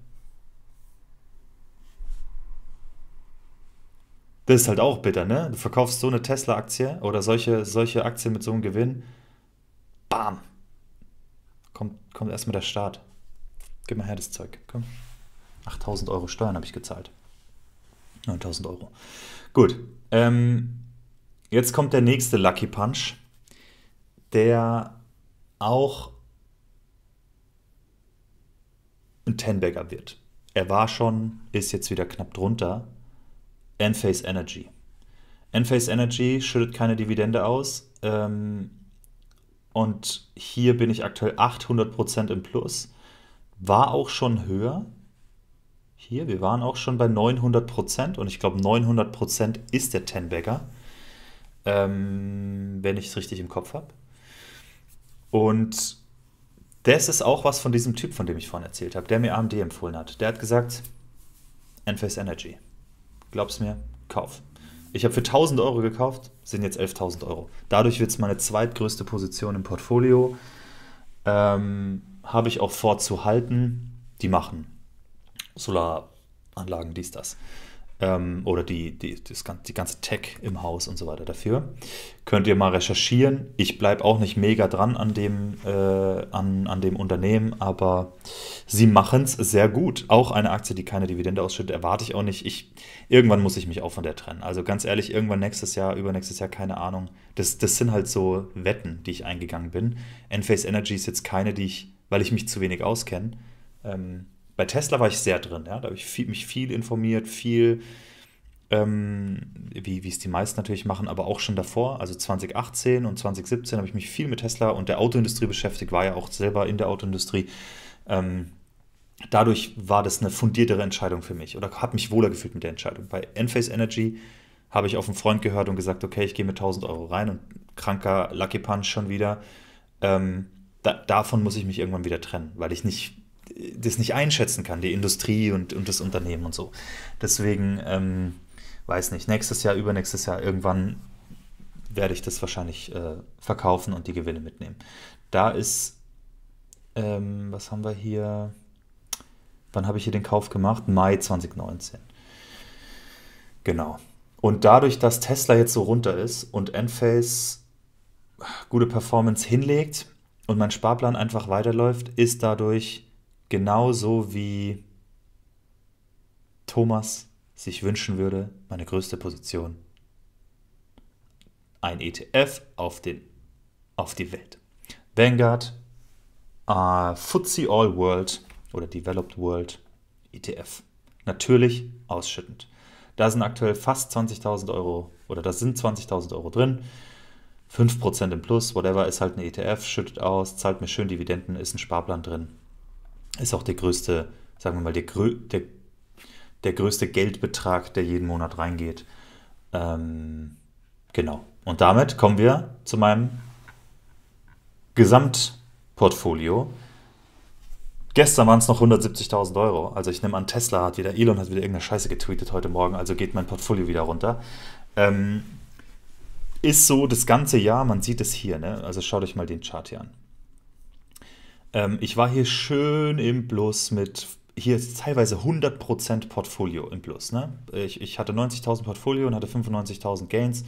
Speaker 1: Das ist halt auch bitter, ne? Du verkaufst so eine Tesla-Aktie oder solche Aktien mit so einem Gewinn. Bam! Kommt erstmal der Start. Gib mal her das Zeug. Komm. 8.000 Euro Steuern habe ich gezahlt. 9.000 Euro. Gut. Jetzt kommt der nächste Lucky Punch, der auch ein Ten-Bagger wird. Er war schon, ist jetzt wieder knapp drunter. Enphase Energy. Enphase Energy schüttet keine Dividende aus. Und hier bin ich aktuell 800% im Plus. War auch schon höher. Hier, wir waren auch schon bei 900% und ich glaube 900% ist der Ten-Bagger, wenn ich es richtig im Kopf habe. Und das ist auch was von diesem Typ, von dem ich vorhin erzählt habe, der mir AMD empfohlen hat. Der hat gesagt, Enphase Energy, glaub's mir, kauf. Ich habe für 1.000 Euro gekauft, sind jetzt 11.000 Euro. Dadurch wird es meine zweitgrößte Position im Portfolio. Habe ich auch vor zu halten. Die machen Solaranlagen, dies, das. Oder die ganze Tech im Haus und so weiter dafür. Könnt ihr mal recherchieren. Ich bleibe auch nicht mega dran an dem Unternehmen, aber sie machen es sehr gut. Auch eine Aktie, die keine Dividende ausschüttet, erwarte ich auch nicht. Irgendwann muss ich mich auch von der trennen. Also ganz ehrlich, irgendwann nächstes Jahr, übernächstes Jahr, keine Ahnung. Das sind halt so Wetten, die ich eingegangen bin. Enphase Energy ist jetzt keine, weil ich mich zu wenig auskenne. Bei Tesla war ich sehr drin, ja? Da habe ich mich viel informiert, wie es die meisten natürlich machen, aber auch schon davor, also 2018 und 2017 habe ich mich viel mit Tesla und der Autoindustrie beschäftigt, war ja auch selber in der Autoindustrie. Dadurch war das eine fundiertere Entscheidung für mich oder habe mich wohler gefühlt mit der Entscheidung. Bei Enphase Energy habe ich auf einen Freund gehört und gesagt, okay, ich gehe mit 1.000 Euro rein und kranker Lucky Punch schon wieder. Davon muss ich mich irgendwann wieder trennen, weil ich das nicht einschätzen kann, die Industrie und das Unternehmen und so. Deswegen, weiß nicht, nächstes Jahr, übernächstes Jahr irgendwann werde ich das wahrscheinlich verkaufen und die Gewinne mitnehmen. Da ist, was haben wir hier? Wann habe ich hier den Kauf gemacht? Mai 2019. Genau. Und dadurch, dass Tesla jetzt so runter ist und Enphase gute Performance hinlegt und mein Sparplan einfach weiterläuft, ist dadurch genauso wie Thomas sich wünschen würde, meine größte Position, ein ETF auf die Welt. Vanguard, FTSE All World oder Developed World ETF. Natürlich ausschüttend. Da sind aktuell fast 20.000 Euro oder da sind 20.000 Euro drin. 5% im Plus, whatever, ist halt ein ETF, schüttet aus, zahlt mir schön Dividenden, ist ein Sparplan drin. Ist auch der größte, sagen wir mal, der größte Geldbetrag, der jeden Monat reingeht. Genau. Und damit kommen wir zu meinem Gesamtportfolio. Gestern waren es noch 170.000 Euro. Also ich nehme an, Elon hat wieder irgendeine Scheiße getweetet heute Morgen, also geht mein Portfolio wieder runter. Ist so das ganze Jahr, man sieht es hier, ne? Also schaut euch mal den Chart hier an. Ich war hier schön im Plus mit, hier ist teilweise 100% Portfolio im Plus, ne? Ich hatte 90.000 Portfolio und hatte 95.000 Gains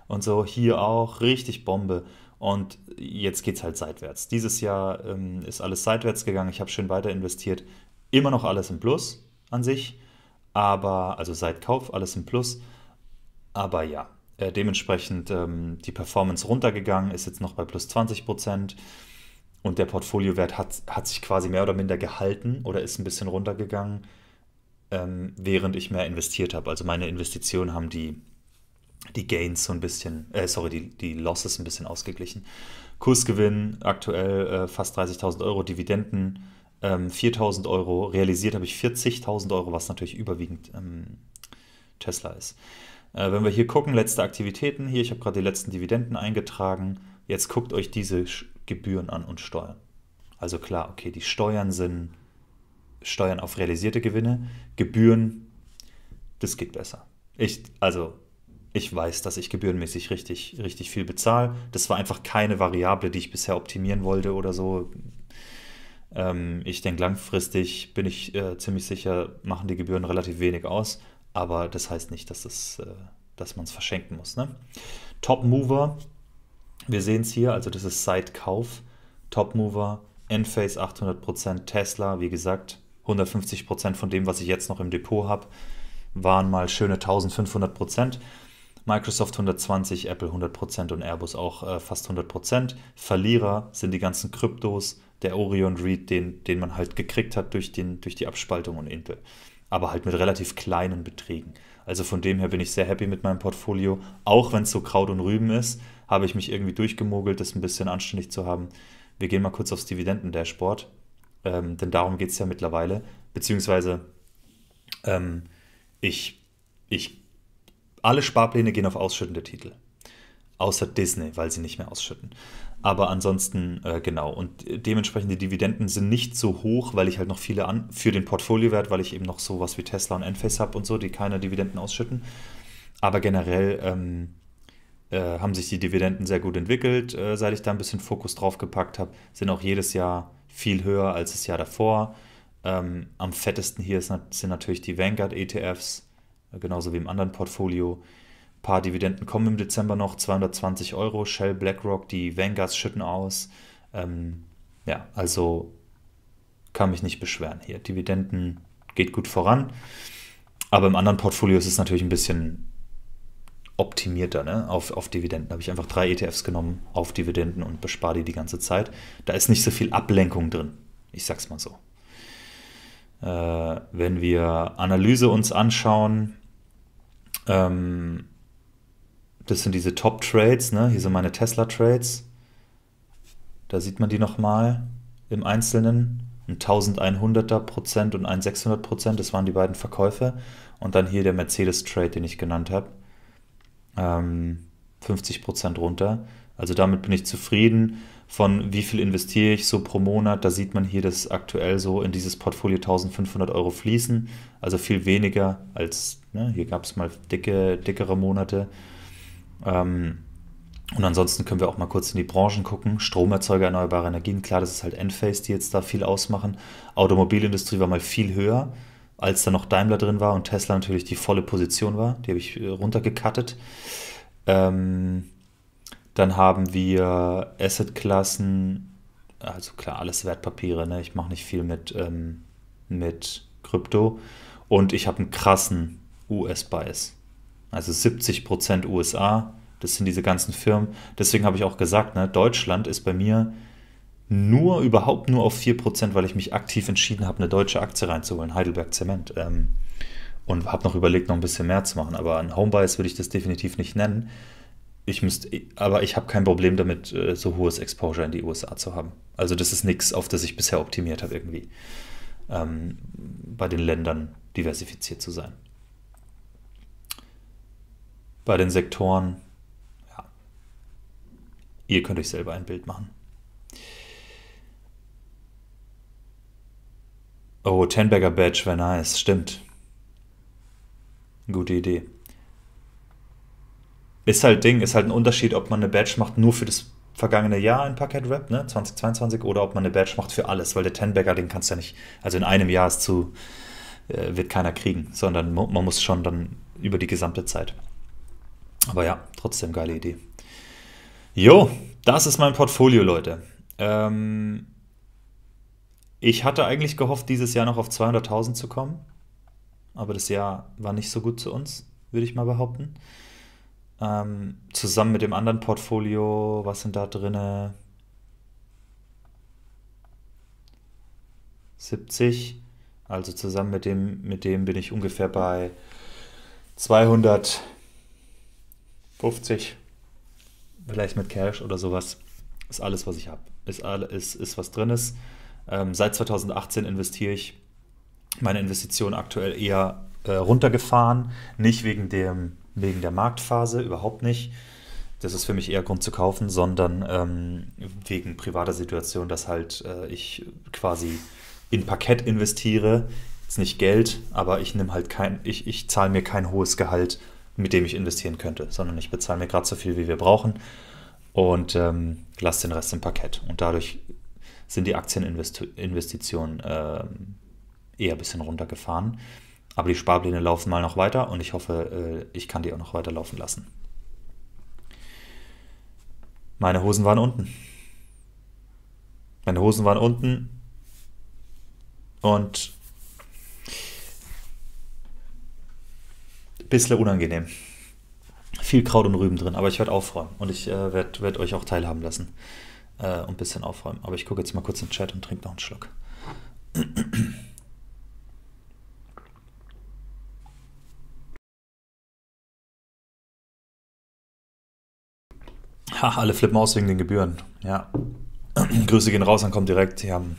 Speaker 1: und so, hier auch richtig Bombe. Und jetzt geht es halt seitwärts. Dieses Jahr ist alles seitwärts gegangen, ich habe schön weiter investiert. Immer noch alles im Plus an sich, aber, also seit Kauf alles im Plus. Aber ja, dementsprechend die Performance runtergegangen, ist jetzt noch bei plus 20% und der Portfoliowert hat sich quasi mehr oder minder gehalten oder ist ein bisschen runtergegangen, während ich mehr investiert habe. Also meine Investitionen haben die Gains so ein bisschen, die Losses ein bisschen ausgeglichen. Kursgewinn aktuell fast 30.000 Euro, Dividenden 4.000 Euro, realisiert habe ich 40.000 Euro, was natürlich überwiegend Tesla ist. Wenn wir hier gucken, letzte Aktivitäten, hier, ich habe gerade die letzten Dividenden eingetragen. Jetzt guckt euch diese Gebühren an und Steuern. Also klar, okay, die Steuern sind Steuern auf realisierte Gewinne, Gebühren, das geht besser. Ich weiß, dass ich gebührenmäßig richtig, richtig viel bezahle. Das war einfach keine Variable, die ich bisher optimieren wollte oder so. Ich denke, langfristig bin ich ziemlich sicher, machen die Gebühren relativ wenig aus. Aber das heißt nicht, dass man es verschenken muss. Ne? Top Mover, wir sehen es hier, also das ist seit Kauf. Top Mover, Enphase 800%, Tesla, wie gesagt, 150% von dem, was ich jetzt noch im Depot habe, waren mal schöne 1500%. Microsoft 120, Apple 100% und Airbus auch fast 100%. Verlierer sind die ganzen Kryptos, der Orion Read, den man halt gekriegt hat durch die Abspaltung und Intel. Aber halt mit relativ kleinen Beträgen. Also von dem her bin ich sehr happy mit meinem Portfolio. Auch wenn es so Kraut und Rüben ist, habe ich mich irgendwie durchgemogelt, das ein bisschen anständig zu haben. Wir gehen mal kurz aufs Dividenden-Dashboard, denn darum geht es ja mittlerweile. Beziehungsweise ich alle Sparpläne gehen auf ausschüttende Titel. Außer Disney, weil sie nicht mehr ausschütten. Aber ansonsten, genau. Und dementsprechend die Dividenden sind nicht so hoch, weil ich halt noch viele für den Portfoliowert, weil ich eben noch sowas wie Tesla und Enphase habe und so, die keine Dividenden ausschütten. Aber generell haben sich die Dividenden sehr gut entwickelt, seit ich da ein bisschen Fokus drauf gepackt habe. Sind auch jedes Jahr viel höher als das Jahr davor. Am fettesten hier sind natürlich die Vanguard ETFs, genauso wie im anderen Portfolio. Ein paar Dividenden kommen im Dezember noch, 220 Euro, Shell, BlackRock, die Vanguards schütten aus. Ja, also kann mich nicht beschweren hier. Dividenden geht gut voran, aber im anderen Portfolio ist es natürlich ein bisschen optimierter, ne? Auf Dividenden habe ich einfach 3 ETFs genommen auf Dividenden und bespare die ganze Zeit. Da ist nicht so viel Ablenkung drin, ich sag's mal so. Wenn wir Analyse uns anschauen, das sind diese Top-Trades, ne? Hier sind meine Tesla-Trades. Da sieht man die nochmal im Einzelnen. Ein 1100er% und ein 600%, das waren die beiden Verkäufe. Und dann hier der Mercedes-Trade, den ich genannt habe. 50% runter. Also damit bin ich zufrieden. Von wie viel investiere ich so pro Monat, da sieht man hier, dass aktuell so in dieses Portfolio 1500 Euro fließen, also viel weniger als, ne, hier gab es mal dickere Monate. Und ansonsten können wir auch mal kurz in die Branchen gucken. Stromerzeuger, erneuerbare Energien, klar, das ist halt Enphase, die jetzt da viel ausmachen. Automobilindustrie war mal viel höher, als da noch Daimler drin war und Tesla natürlich die volle Position war. Die habe ich runtergecuttet. Ähm, Dann haben wir Assetklassen, also klar, alles Wertpapiere, ne? Ich mache nicht viel mit Krypto. Und ich habe einen krassen US-Bias. Also 70% USA, das sind diese ganzen Firmen. Deswegen habe ich auch gesagt, ne, Deutschland ist bei mir überhaupt nur auf 4%, weil ich mich aktiv entschieden habe, eine deutsche Aktie reinzuholen, Heidelberg Zement. Und habe noch überlegt, noch ein bisschen mehr zu machen. Aber ein Homebias würde ich das definitiv nicht nennen. Aber ich habe kein Problem damit, so hohes Exposure in die USA zu haben. Also das ist nichts, auf das ich bisher optimiert habe irgendwie. Bei den Ländern diversifiziert zu sein. Bei den Sektoren, ja, ihr könnt euch selber ein Bild machen. Oh, 10-Bagger Badge wäre nice, stimmt. Gute Idee. Ist halt ein Unterschied, ob man eine Badge macht nur für das vergangene Jahr in Parquet Rap, ne, 2022, oder ob man eine Badge macht für alles, weil der 10-Bagger, den kannst du ja nicht, also in einem Jahr wird keiner kriegen, sondern man muss schon dann über die gesamte Zeit. Aber ja, trotzdem geile Idee. Jo, das ist mein Portfolio, Leute. Ähm, Ich hatte eigentlich gehofft, dieses Jahr noch auf 200.000 zu kommen, aber das Jahr war nicht so gut zu uns, würde ich mal behaupten. Zusammen mit dem anderen Portfolio, was sind da drinne? 70. Also zusammen mit dem bin ich ungefähr bei 250, vielleicht mit Cash oder sowas. Ist alles, was ich habe. Ist was drin ist. Seit 2018 investiere ich, meine Investition aktuell eher runtergefahren. Nicht wegen der Marktphase, überhaupt nicht. Das ist für mich eher Grund zu kaufen, sondern wegen privater Situation, dass halt ich quasi in Parkett investiere. Jetzt nicht Geld, aber ich zahle mir kein hohes Gehalt, mit dem ich investieren könnte, sondern ich bezahle mir gerade so viel, wie wir brauchen und lasse den Rest im Parkett. Und dadurch sind die Aktieninvestitionen eher ein bisschen runtergefahren. Aber die Sparpläne laufen mal noch weiter und ich hoffe, ich kann die auch noch weiter laufen lassen. Meine Hosen waren unten. Meine Hosen waren unten und ein bisschen unangenehm. Viel Kraut und Rüben drin, aber ich werde aufräumen und ich werd euch auch teilhaben lassen und ein bisschen aufräumen. Aber ich gucke jetzt mal kurz in den Chat und trinke noch einen Schluck. Ha, alle flippen aus wegen den Gebühren. Ja. Grüße gehen raus, dann kommt direkt. Die haben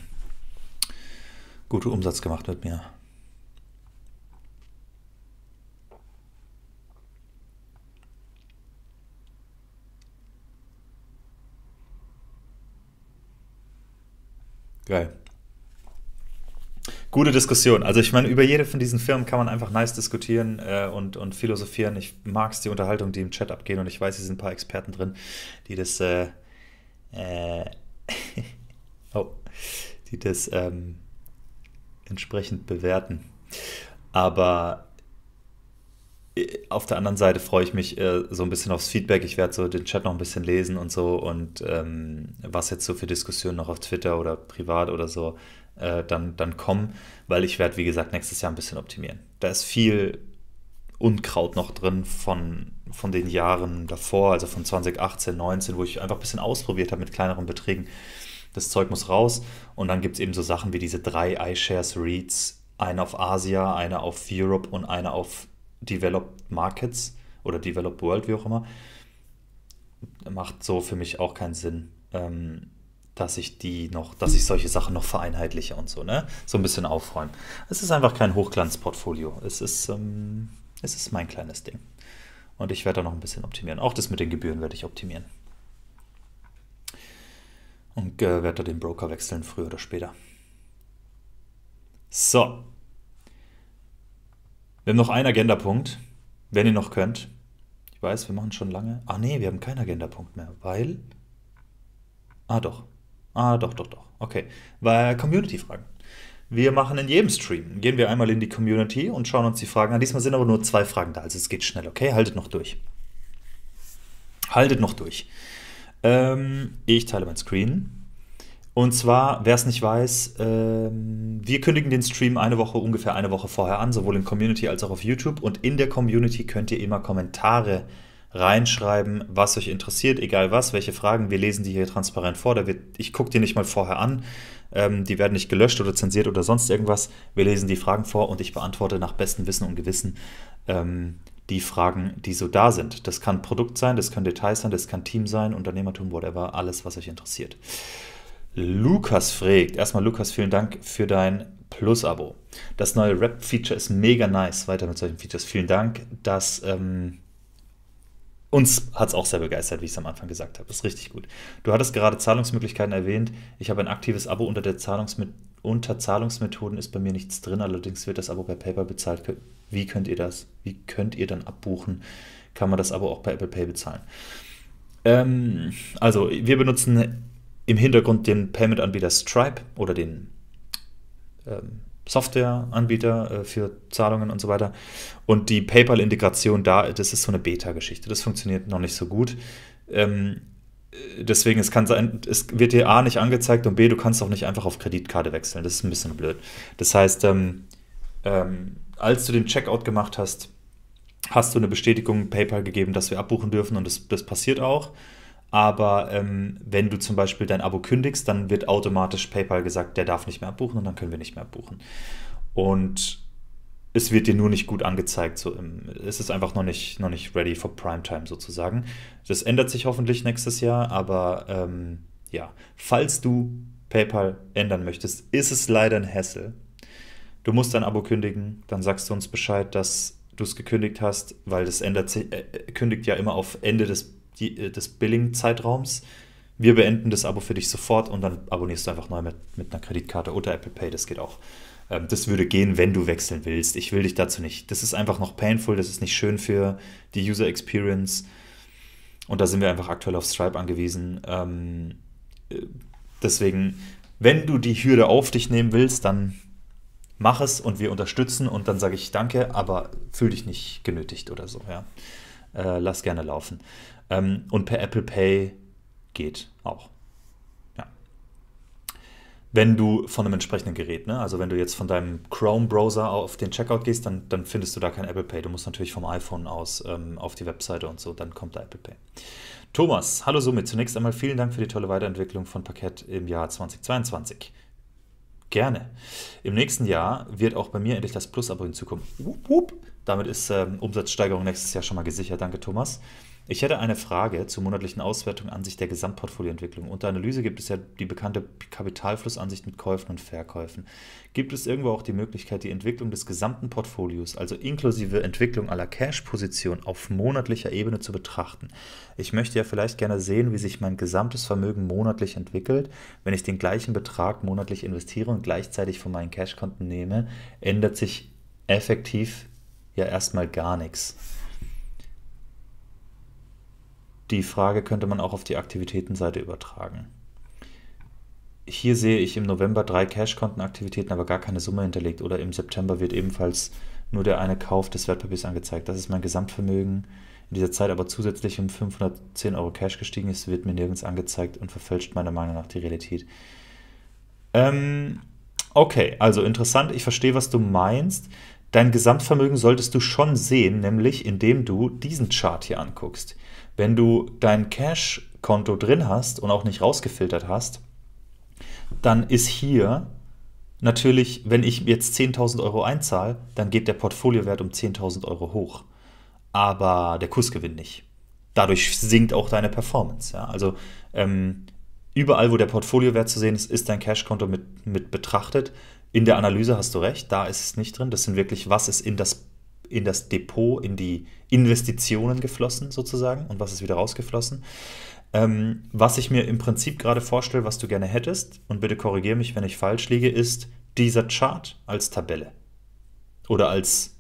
Speaker 1: guten Umsatz gemacht mit mir. Geil. Gute Diskussion. Also ich meine, über jede von diesen Firmen kann man einfach nice diskutieren und philosophieren. Ich mag es, die Unterhaltung, die im Chat abgehen und ich weiß, hier sind ein paar Experten drin, die das, äh, oh, die das entsprechend bewerten. Aber auf der anderen Seite freue ich mich so ein bisschen aufs Feedback. Ich werde so den Chat noch ein bisschen lesen und so und was jetzt so für Diskussionen noch auf Twitter oder privat oder so dann kommen, weil ich werde, wie gesagt, nächstes Jahr ein bisschen optimieren. Da ist viel Unkraut noch drin von den Jahren davor, also von 2018, 19, wo ich einfach ein bisschen ausprobiert habe mit kleineren Beträgen. Das Zeug muss raus und dann gibt es eben so Sachen wie diese drei iShares REITs, eine auf Asia, eine auf Europe und eine auf Developed Markets oder Developed World, wie auch immer. Macht so für mich auch keinen Sinn, dass ich solche Sachen noch vereinheitliche und so, ne? So ein bisschen aufräumen. Es ist einfach kein Hochglanzportfolio. Es ist mein kleines Ding. Und ich werde da noch ein bisschen optimieren. Auch das mit den Gebühren werde ich optimieren. Und werde da den Broker wechseln, früher oder später. So, wir haben noch einen Agendapunkt, wenn ihr noch könnt. Ich weiß, wir machen schon lange. Ah nee, wir haben keinen Agendapunkt mehr, weil... Ah doch. Doch. Okay, weil Community-Fragen. Wir machen in jedem Stream, gehen wir einmal in die Community und schauen uns die Fragen an. Diesmal sind aber nur 2 Fragen da, also es geht schnell, okay? Haltet noch durch. Haltet noch durch. Ich teile mein Screen. Und zwar, wer es nicht weiß, wir kündigen den Stream ungefähr eine Woche vorher an, sowohl in Community als auch auf YouTube. Und in der Community könnt ihr immer Kommentare reinschreiben, was euch interessiert, egal was, welche Fragen. Wir lesen die hier transparent vor. Ich gucke die nicht mal vorher an. Die werden nicht gelöscht oder zensiert oder sonst irgendwas. Wir lesen die Fragen vor und ich beantworte nach bestem Wissen und Gewissen die Fragen, die so da sind. Das kann Produkt sein, das können Details sein, das kann Team sein, Unternehmertum, whatever, alles, was euch interessiert. Lukas fragt, erstmal Lukas, vielen Dank für dein Plus-Abo. Das neue Rap-Feature ist mega nice, weiter mit solchen Features. Vielen Dank, uns hat es auch sehr begeistert, wie ich es am Anfang gesagt habe. Das ist richtig gut. Du hattest gerade Zahlungsmöglichkeiten erwähnt. Ich habe ein aktives Abo unter Zahlungsmethoden ist bei mir nichts drin, allerdings wird das Abo per PayPal bezahlt. Wie könnt ihr das? Wie könnt ihr dann abbuchen? Kann man das Abo auch per Apple Pay bezahlen? Also, wir benutzen im Hintergrund den Payment-Anbieter Stripe oder den Software-Anbieter für Zahlungen und so weiter. Und die PayPal-Integration das ist so eine Beta-Geschichte. Das funktioniert noch nicht so gut. Deswegen, es kann sein, es wird dir A nicht angezeigt und B, du kannst auch nicht einfach auf Kreditkarte wechseln. Das ist ein bisschen blöd. Das heißt, als du den Checkout gemacht hast, hast du eine Bestätigung PayPal gegeben, dass wir abbuchen dürfen und das passiert auch. Aber wenn du zum Beispiel dein Abo kündigst, dann wird automatisch PayPal gesagt, der darf nicht mehr abbuchen und dann können wir nicht mehr abbuchen. Und es wird dir nur nicht gut angezeigt. Es ist einfach noch nicht ready for Primetime sozusagen. Das ändert sich hoffentlich nächstes Jahr, aber ja, falls du PayPal ändern möchtest, ist es leider ein Hassel. Du musst dein Abo kündigen, dann sagst du uns Bescheid, dass du es gekündigt hast, weil das kündigt ja immer auf Ende des Billing-Zeitraums. Wir beenden das Abo für dich sofort und dann abonnierst du einfach neu mit einer Kreditkarte oder Apple Pay, das geht auch. Das würde gehen, wenn du wechseln willst. Ich will dich dazu nicht. Das ist einfach noch painful, das ist nicht schön für die User Experience und da sind wir einfach aktuell auf Stripe angewiesen. Deswegen, wenn du die Hürde auf dich nehmen willst, dann mach es und wir unterstützen und dann sage ich danke, aber fühl dich nicht genötigt oder so. Ja. Lass gerne laufen. Und per Apple Pay geht auch. Ja. Wenn du von einem entsprechenden Gerät, ne? Also wenn du jetzt von deinem Chrome-Browser auf den Checkout gehst, dann findest du da kein Apple Pay. Du musst natürlich vom iPhone aus auf die Webseite und so, dann kommt da Apple Pay. Thomas, hallo Sumit. Zunächst einmal vielen Dank für die tolle Weiterentwicklung von Parkett im Jahr 2022. Gerne. Im nächsten Jahr wird auch bei mir endlich das Plus-Abo hinzukommen. Damit ist Umsatzsteigerung nächstes Jahr schon mal gesichert. Danke, Thomas. Ich hätte eine Frage zur monatlichen Auswertung Ansicht der Gesamtportfolioentwicklung. Unter Analyse gibt es ja die bekannte Kapitalflussansicht mit Käufen und Verkäufen. Gibt es irgendwo auch die Möglichkeit, die Entwicklung des gesamten Portfolios, also inklusive Entwicklung aller Cash-Position, auf monatlicher Ebene zu betrachten? Ich möchte ja vielleicht gerne sehen, wie sich mein gesamtes Vermögen monatlich entwickelt. Wenn ich den gleichen Betrag monatlich investiere und gleichzeitig von meinen Cash-Konten nehme, ändert sich effektiv ja erstmal gar nichts. Die Frage könnte man auch auf die Aktivitätenseite übertragen. Hier sehe ich im November 3 Cash-Kontenaktivitäten, aber gar keine Summe hinterlegt. Oder im September wird ebenfalls nur der eine Kauf des Wertpapiers angezeigt. Das ist mein Gesamtvermögen. In dieser Zeit aber zusätzlich um 510 Euro Cash gestiegen ist, wird mir nirgends angezeigt und verfälscht meiner Meinung nach die Realität. Okay, also interessant. Ich verstehe, was du meinst. Dein Gesamtvermögen solltest du schon sehen, nämlich indem du diesen Chart hier anguckst. Wenn du dein Cash-Konto drin hast und auch nicht rausgefiltert hast, dann ist hier natürlich, wenn ich jetzt 10.000 Euro einzahle, dann geht der Portfoliowert um 10.000 Euro hoch. Aber der Kursgewinn nicht. Dadurch sinkt auch deine Performance. Ja? Also überall, wo der Portfoliowert zu sehen ist, ist dein Cash-Konto mit betrachtet. In der Analyse hast du recht, da ist es nicht drin. Das sind wirklich, was ist in das Depot, in die Investitionen geflossen sozusagen und was ist wieder rausgeflossen. Was ich mir im Prinzip gerade vorstelle, was du gerne hättest, und bitte korrigiere mich, wenn ich falsch liege, ist dieser Chart als Tabelle oder als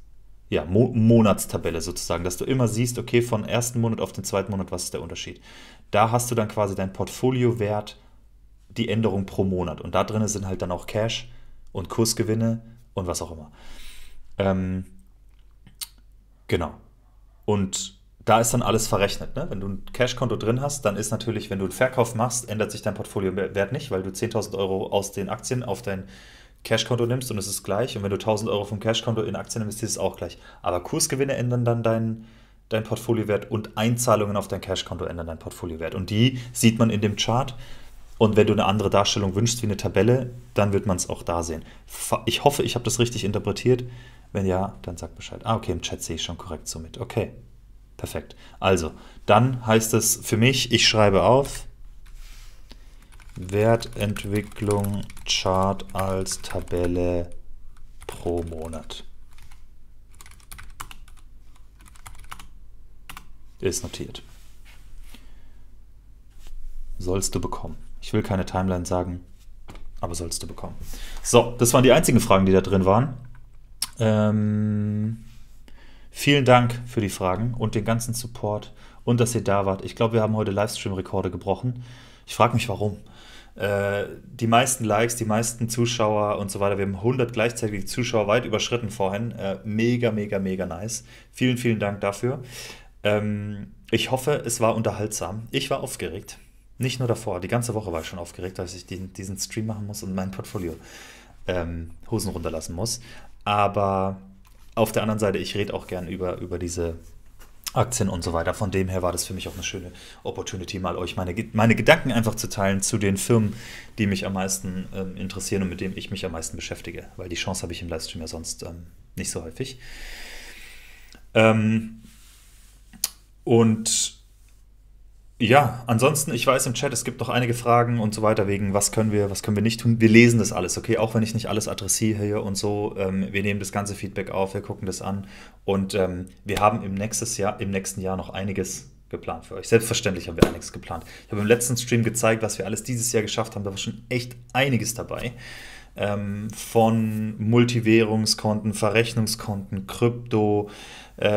Speaker 1: ja, Monatstabelle sozusagen, dass du immer siehst, okay, von ersten Monat auf den zweiten Monat, was ist der Unterschied? Da hast du dann quasi dein Portfoliowert, die Änderung pro Monat. Und da drin sind halt dann auch Cash und Kursgewinne und was auch immer. Ähm, genau. Und da ist dann alles verrechnet. Ne? Wenn du ein Cash-Konto drin hast, dann ist natürlich, wenn du einen Verkauf machst, ändert sich dein Portfoliowert nicht, weil du 10.000 Euro aus den Aktien auf dein Cash-Konto nimmst und es ist gleich. Und wenn du 1.000 Euro vom Cash-Konto in Aktien investierst, ist es auch gleich. Aber Kursgewinne ändern dann dein Portfoliowert und Einzahlungen auf dein Cash-Konto ändern dein Portfoliowert. Und die sieht man in dem Chart. Und wenn du eine andere Darstellung wünschst wie eine Tabelle, dann wird man es auch da sehen. Ich hoffe, ich habe das richtig interpretiert. Wenn ja, dann sag Bescheid. Ah, okay, im Chat sehe ich schon korrekt somit. Okay, perfekt. Also, dann heißt es für mich, ich schreibe auf Wertentwicklung Chart als Tabelle pro Monat. Ist notiert. Sollst du bekommen. Ich will keine Timeline sagen, aber sollst du bekommen. So, das waren die einzigen Fragen, die da drin waren. Vielen Dank für die Fragen und den ganzen Support und dass ihr da wart. Ich glaube, wir haben heute Livestream-Rekorde gebrochen. Ich frage mich, warum. Die meisten Likes, die meisten Zuschauer und so weiter. Wir haben 100 gleichzeitige Zuschauer weit überschritten vorhin. Mega, mega, mega nice. Vielen, vielen Dank dafür. Ich hoffe, es war unterhaltsam. Ich war aufgeregt. Nicht nur davor, die ganze Woche war ich schon aufgeregt, dass ich diesen Stream machen muss und mein Portfolio Hosen runterlassen muss. Aber auf der anderen Seite, ich rede auch gern über diese Aktien und so weiter. Von dem her war das für mich auch eine schöne Opportunity, mal euch meine Gedanken einfach zu teilen zu den Firmen, die mich am meisten interessieren und mit denen ich mich am meisten beschäftige. Weil die Chance habe ich im Livestream ja sonst nicht so häufig. Und ja, ansonsten, ich weiß im Chat, es gibt noch einige Fragen und so weiter, wegen was können wir nicht tun. Wir lesen das alles, okay? Auch wenn ich nicht alles adressiere hier und so. Wir nehmen das ganze Feedback auf, wir gucken das an. Und wir haben im nächsten Jahr noch einiges geplant für euch. Selbstverständlich haben wir einiges geplant. Ich habe im letzten Stream gezeigt, was wir alles dieses Jahr geschafft haben. Da war schon echt einiges dabei. Von Multivährungskonten, Verrechnungskonten, Krypto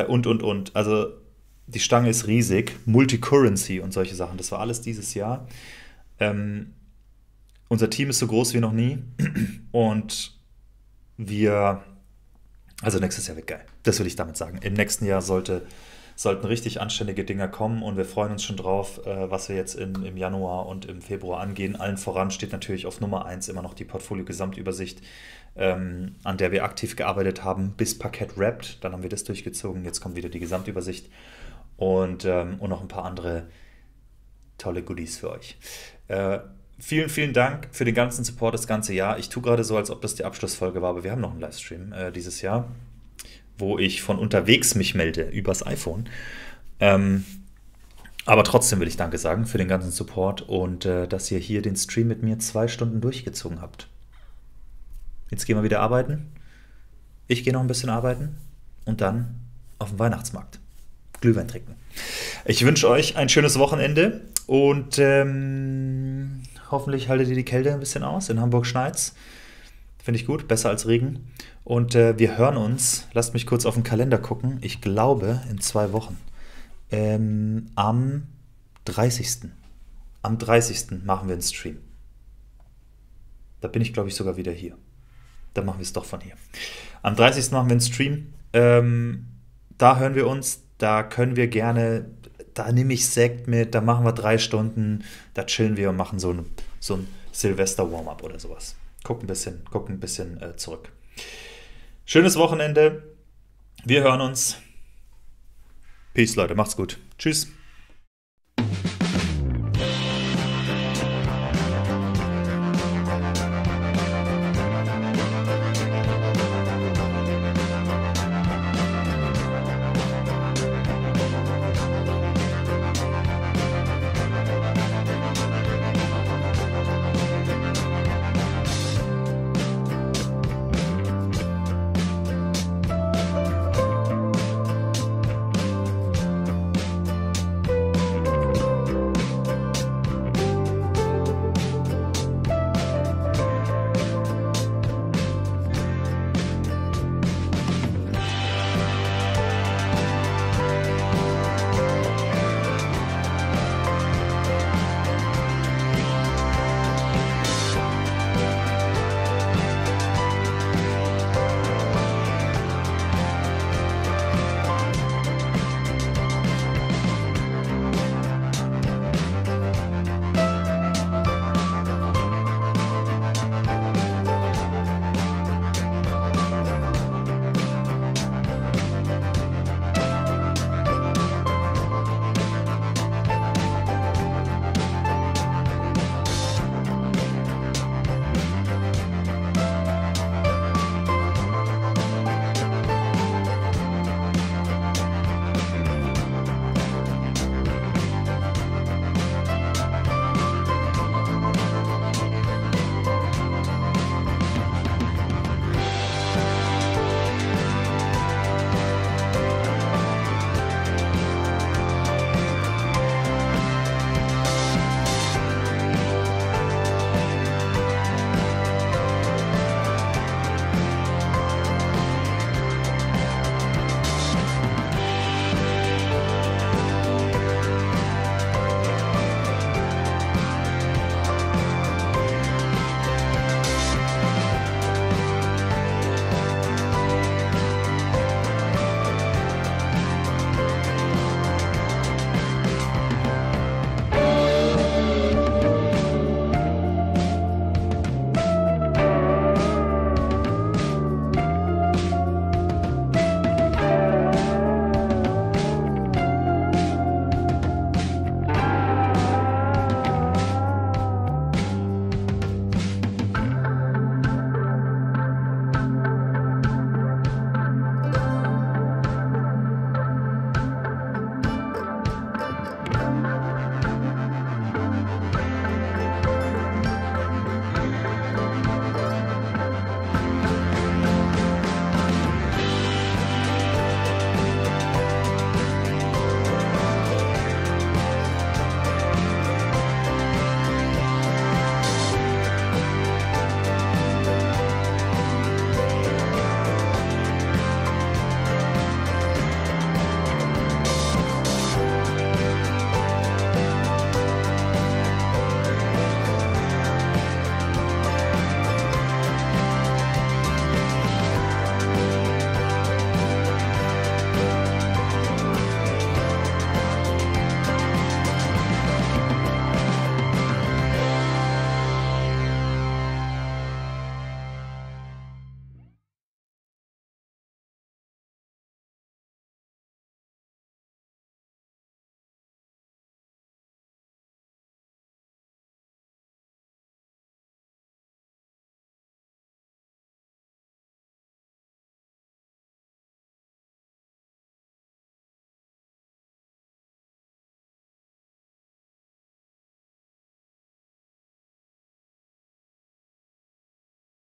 Speaker 1: und. Also die Stange ist riesig, Multicurrency und solche Sachen. Das war alles dieses Jahr. Unser Team ist so groß wie noch nie und also nächstes Jahr wird geil. Das will ich damit sagen. Im nächsten Jahr sollten richtig anständige Dinger kommen und wir freuen uns schon drauf, was wir jetzt im Januar und im Februar angehen. Allen voran steht natürlich auf Nummer 1 immer noch die Portfolio-Gesamtübersicht, an der wir aktiv gearbeitet haben, bis Parkett wrapped. Dann haben wir das durchgezogen. Jetzt kommt wieder die Gesamtübersicht. Und noch ein paar andere tolle Goodies für euch. Vielen, vielen Dank für den ganzen Support das ganze Jahr. Ich tue gerade so, als ob das die Abschlussfolge war, aber wir haben noch einen Livestream dieses Jahr, wo ich von unterwegs mich melde übers iPhone. Aber trotzdem will ich Danke sagen für den ganzen Support und dass ihr hier den Stream mit mir 2 Stunden durchgezogen habt. Jetzt gehen wir wieder arbeiten. Ich gehe noch ein bisschen arbeiten und dann auf den Weihnachtsmarkt Glühwein trinken. Ich wünsche euch ein schönes Wochenende und hoffentlich haltet ihr die Kälte ein bisschen aus. In Hamburg schneit's. Finde ich gut, besser als Regen. Und wir hören uns, lasst mich kurz auf den Kalender gucken, ich glaube in 2 Wochen. Am 30. Am 30. machen wir einen Stream. Da bin ich, glaube ich, sogar wieder hier. Dann machen wir es doch von hier. Am 30. machen wir einen Stream. Da hören wir uns. Da können wir gerne, da nehme ich Sekt mit, da machen wir 3 Stunden, da chillen wir und machen so ein Silvester-Warm-up oder sowas. Gucken ein bisschen zurück. Schönes Wochenende. Wir hören uns. Peace, Leute. Macht's gut. Tschüss.